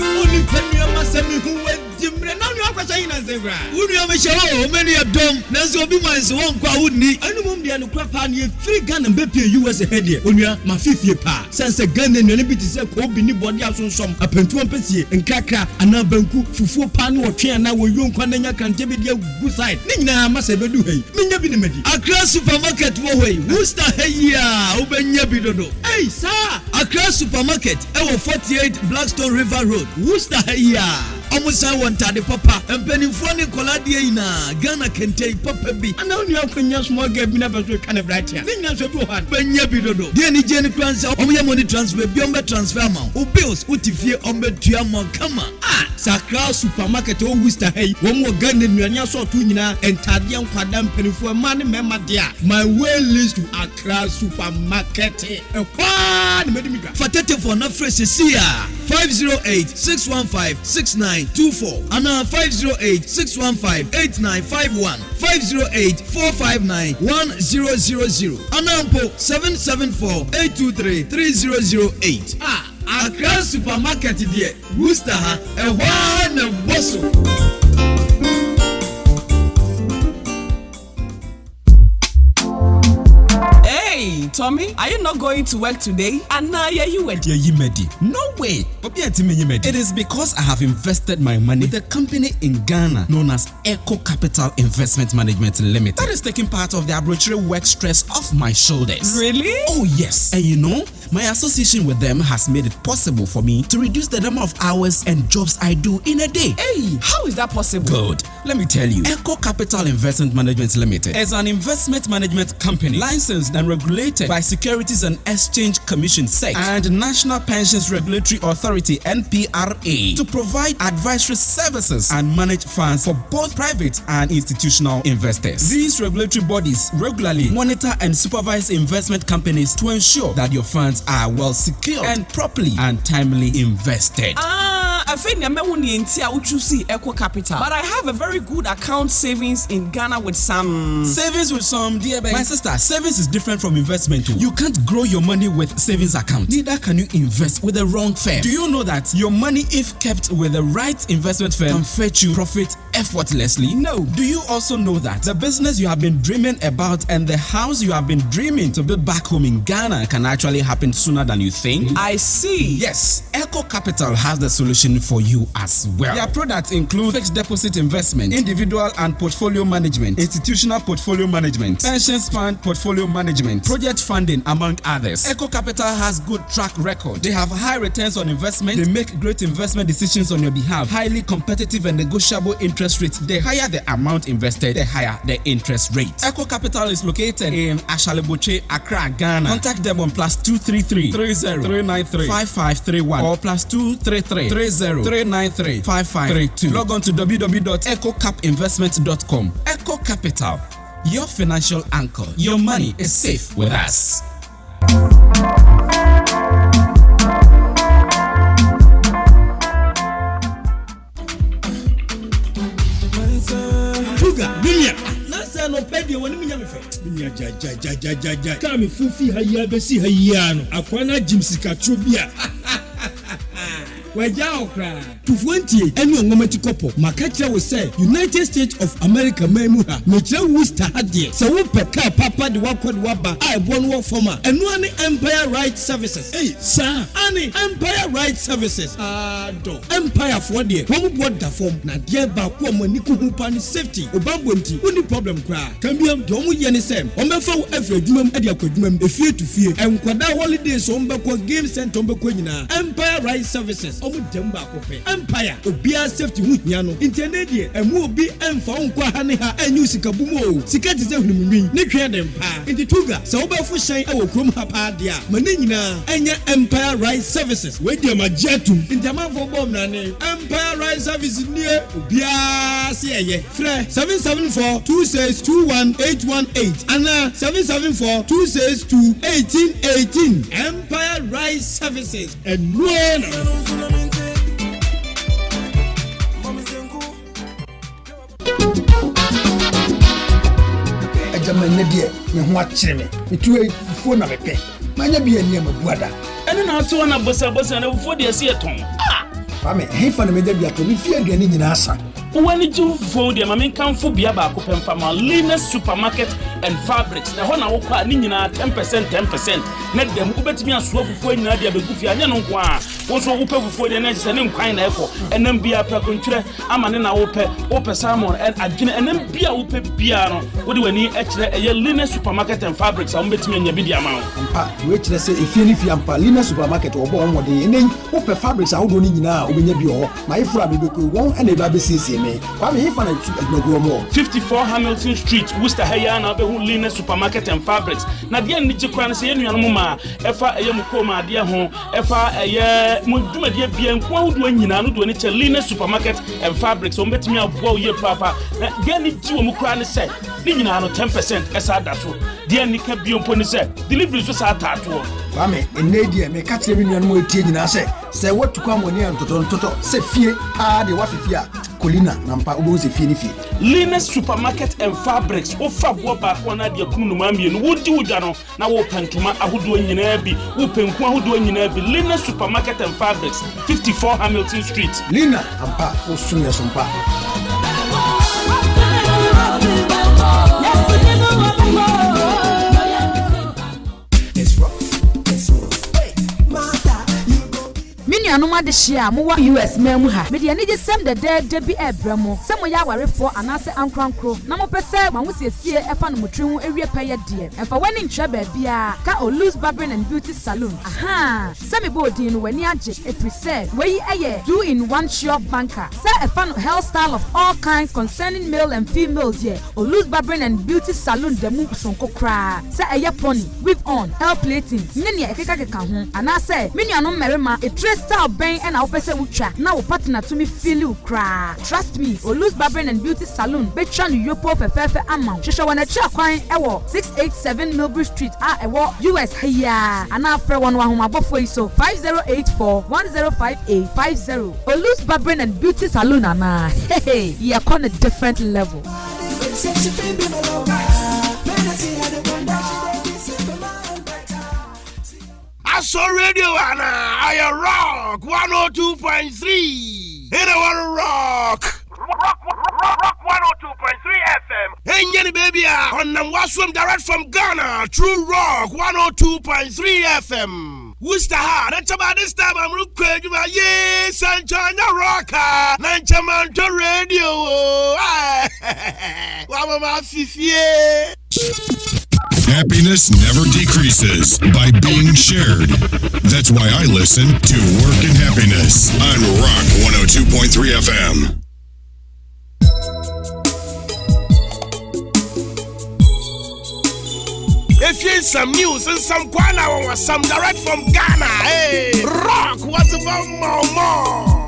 Only 10 years, who went Jim Renan, Pasa ina nzebra. Unu ya meshawo omeni ya dom. Nanso obi manso won kwa wuni. Anu mom dia no kwa pa ne free Ghana mbepe US head unu ya mafifie pa. Sense Ghana nuane bi tise ko obi ni body asonsom. Apentu ampesie nkakra ana banku fufuo pa ne wotwe na woyo nkwa na nya kante bi dia good side. Ni nyina masa bedu hei. Menya bi ne medi. Accra supermarket wo hei. Worcester hei ya obenya bi dodo. Hey sir, Accra supermarket e wo 48 Blackstone River Road. Worcester hei ya. Omusa wantade papa empenifo ne koladie ina Ghana kentei papa bi ana oni akonya small girl bi na beso ka ne bratia ni nya so bi ho banya bi dodo de ni je ni transfer omuye money transfer bi ombe transfer amount o bills utifie ombe tua mo kama Sakra supermarket o Worcester hey wo mo Ghana nuanya so to nyina entade nkwada mpenifo ma ne mema dia my way list to Accra supermarket e kwa ni medimika fatete for na fresh sia 508-615-6924 and 508-615-8951 508-459-1000 and 774-823-3008 Accra supermarket there Worcester ha e na bosso. Hey, Tommy, are you not going to work today? And now you went. No way. It is because I have invested my money with a company in Ghana known as Echo Capital Investment Management Limited. That is taking part of the arbitrary work stress off my shoulders. Really? Oh yes. And you know, my association with them has made it possible for me to reduce the number of hours and jobs I do in a day. Hey, how is that possible? Good. Let me tell you. Echo Capital Investment Management Limited is an investment management company licensed and regulated by Securities and Exchange Commission (SEC) and National Pensions Regulatory Authority (NPRA) to provide advisory services and manage funds for both private and institutional investors. These regulatory bodies regularly monitor and supervise investment companies to ensure that your funds are well secured and properly and timely invested. I think I'm Echo Capital, but I have a very good account savings in Ghana with some savings with some dear baby. My sister, savings is different from investment too. You can't grow your money with savings account. Neither can you invest with the wrong firm. Do you know that your money, if kept with the right investment firm, can fetch you profit effortlessly? No. Do you also know that the business you have been dreaming about and the house you have been dreaming to build back home in Ghana can actually happen sooner than you think? I see. Yes, Echo Capital has the solution for you as well. Their products include fixed deposit investment, individual and portfolio management, institutional portfolio management, pensions fund portfolio management, project funding, among others. Echo Capital has good track record. They have high returns on investment. They make great investment decisions on your behalf. Highly competitive and negotiable interest rates. The higher the amount invested, the higher the interest rate. Echo Capital is located in Ashaleboche, Accra, Ghana. Contact them on +233 30 393 5531 or +233 30 393 5532. Log on to www.echocapinvestment.com. Echo Capital, your financial anchor. Your money is safe with us. No pedi woni minya me fe minya ja ka me fufi hayi abesi hayi ano akwana jimsika trobia waja okra to 20 enu ngomati kopo makacha we say United States of America memu ha metra Worcester hadie se wo peka papa de wakode waba a ebo no forma enu ani Empire Right Services hey sir ani Empire Right Services do Empire for de wo bo da form na de ba ko amani ko hu pa ni safety obambo nti oni problem kra kan biam de wo ye ni sem o mefa wo afra adwumam ade akwadwumam efie to fie enkwada holidays o mbekọ game center o mbekọ nyina Empire Right Services omu demba akope Empire obia safety hu hia no intended emu obi emfa nkwa ha ne ha anyu sikabumu o sika teze hunumnwin ne twa dem pa intituga se obafu hyan e wo krom ha pa de a mane nyina enye Empire Right Services we dia majetum intamafo bom na ne Empire Right Services nie obia se eye frɛ 774262118 ana 774262118 Empire Right Services and no. Jamane die me ho akyere me etu fo na mepe manya bi ani amabuada ene na aso na bosa na fo de ase eton fa me hefa na meja bi ato me fie aduane nyina asa Uwani ju fufuo de mame kanfo bia ba ko pemfa ma Linus Supermarket and Fabrics. Na ho na wo kwa ni nyina 10%. Na dem ubetimi aso fufuo nyina de abegu fi anya no nko a. Wo so wo pe fufuo de na se ne nkwan na efo. Enam bia pra kontwere ama ne na wo pe salmon and adwene enam bia wo pe bia no. Wo de wani e kire eye Linus Supermarket and Fabrics. Am betimi anya bi di ama wo. Ampa we kire se efie ni fi ampa Linus Supermarket obo onwode enen wo pe Fabrics ahodo ni nyina obenya bi ho. Ma ifura bebeko won ene ba be siesie me. Kwa me ifa na admago mo. 54 Hamilton Street, Worcester Haya na be hu Linus Supermarket and Fabrics. Na de ni jikwa na se ye nuanu ma efa eye mukoma de ho efa eye mudumade bia nko ahodo nyina no do ni che Linus Supermarket and Fabrics. O betimi aboa ye papa. Na de ni ji wo mukura ne se ni nyina no 10% esa da so. De ni ka bi ompo ni se delivery so sa tato. Kwa me enedi me ka tire mi nuanu mo etie nyina se wotukwa mo ni antoto se fie a de wa fifia Colina nampa ubuze fie. Linus Supermarket and Fabrics ofa bo ba ko na de kunu no mamie no wodi wudwa no na wo pantuma ahodo nyina bi wo penku ahodo nyina bi Linus Supermarket and Fabrics 54 Hamilton Street. Lina ampa osunya sompa. Anuma de share mo wa US memu ha me de je sem de bi ebramo sem mo ya warefo anase ankrankro na mo pese ma wo siesie efa no motwe ewie peye de emfa wani ntwa ba bia ka Olus Barbering and Beauty Salon aha semi body no wani age efrise we eye 2-in-1 shop banker say efa no hairstyle of all kinds concerning male and females here Olus Barbering and Beauty Salon demu sonko kra say eye pony weave on hair plating nene ekeka ho anase menuano merema e trace Ben and our person utcha now partner to me feel you cry. Trust me, Olus Barbering and Beauty Salon, Betchan Yopo Fefe amount. Shisha wana cha kwine ewo 687 Millbury Street ewo US hiya. And after one huma bofo so 5084-105850. Olus Barbering and Beauty Salon ana. Hey, you are on a different level. Aso Radio Anna, I rock 102.3. And I want rock 102.3 FM. Hey, Jenny baby, on the Waswim direct from Ghana. True Rock 102.3 FM. Worcester hard. That's about this time I'm recording my yes, Sanchana Rocker. Nanchamanto Radio. Wama Fifi. Happiness never decreases by being shared. That's why I listen to Work and Happiness on Rock 102.3 FM. If you some news and some Kwana or some direct from Ghana, hey, Rock, what's about more?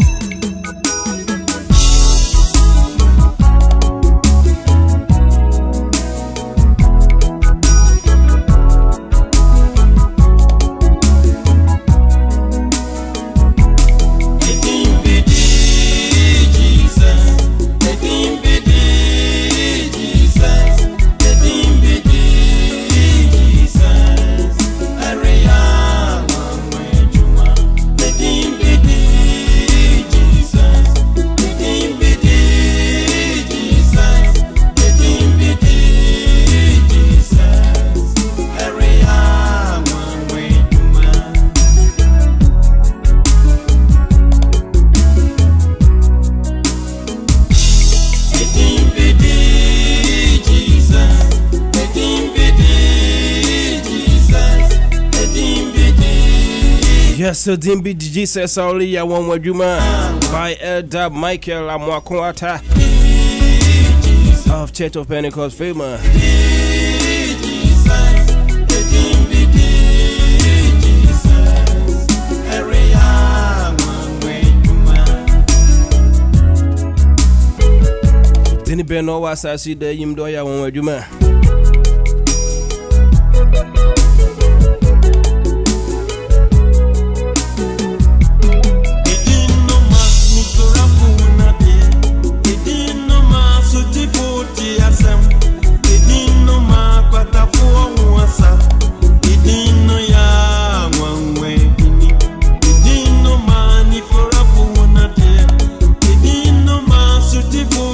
Yes, so Dimbi Jesus only ya one wajuma by Elder Michael Amwakwata of Church of Pentecost Fama. Dini Beno was I see the Yimdoya one wajuma. Beautiful.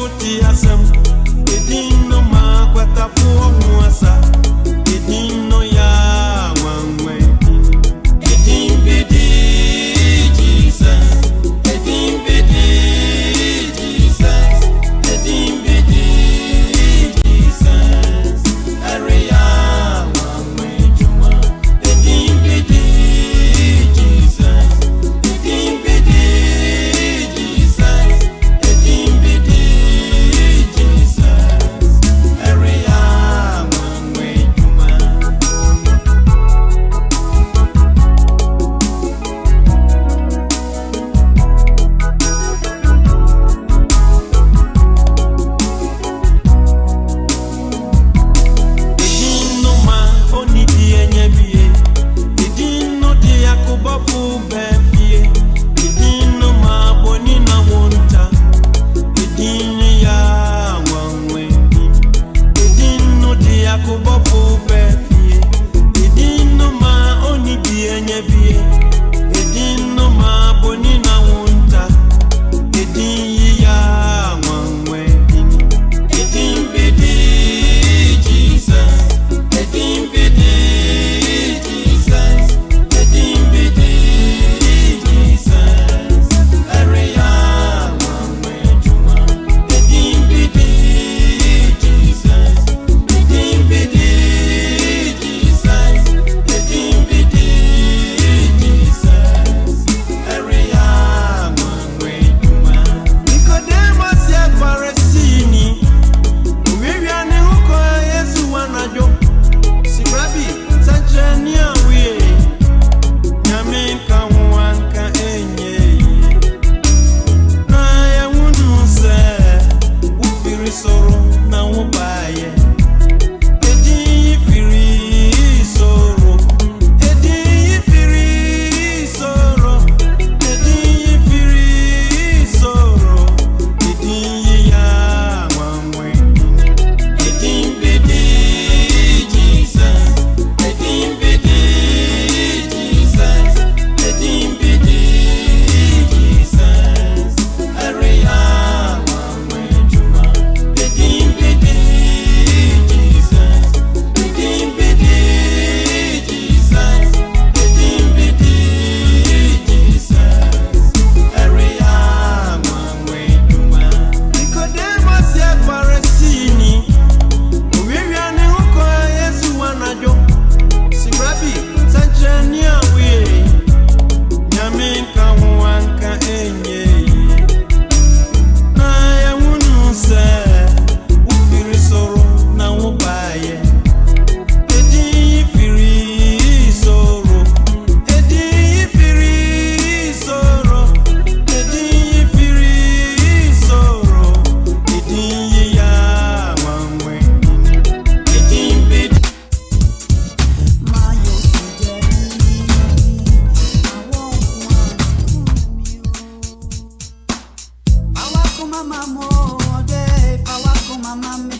mama me.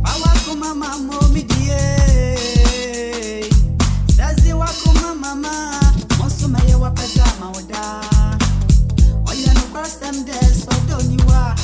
Awako mama mo mi die. Sazi wako mama, monso meye wa pesa mauda. Oya no cross them there, so don't you wa.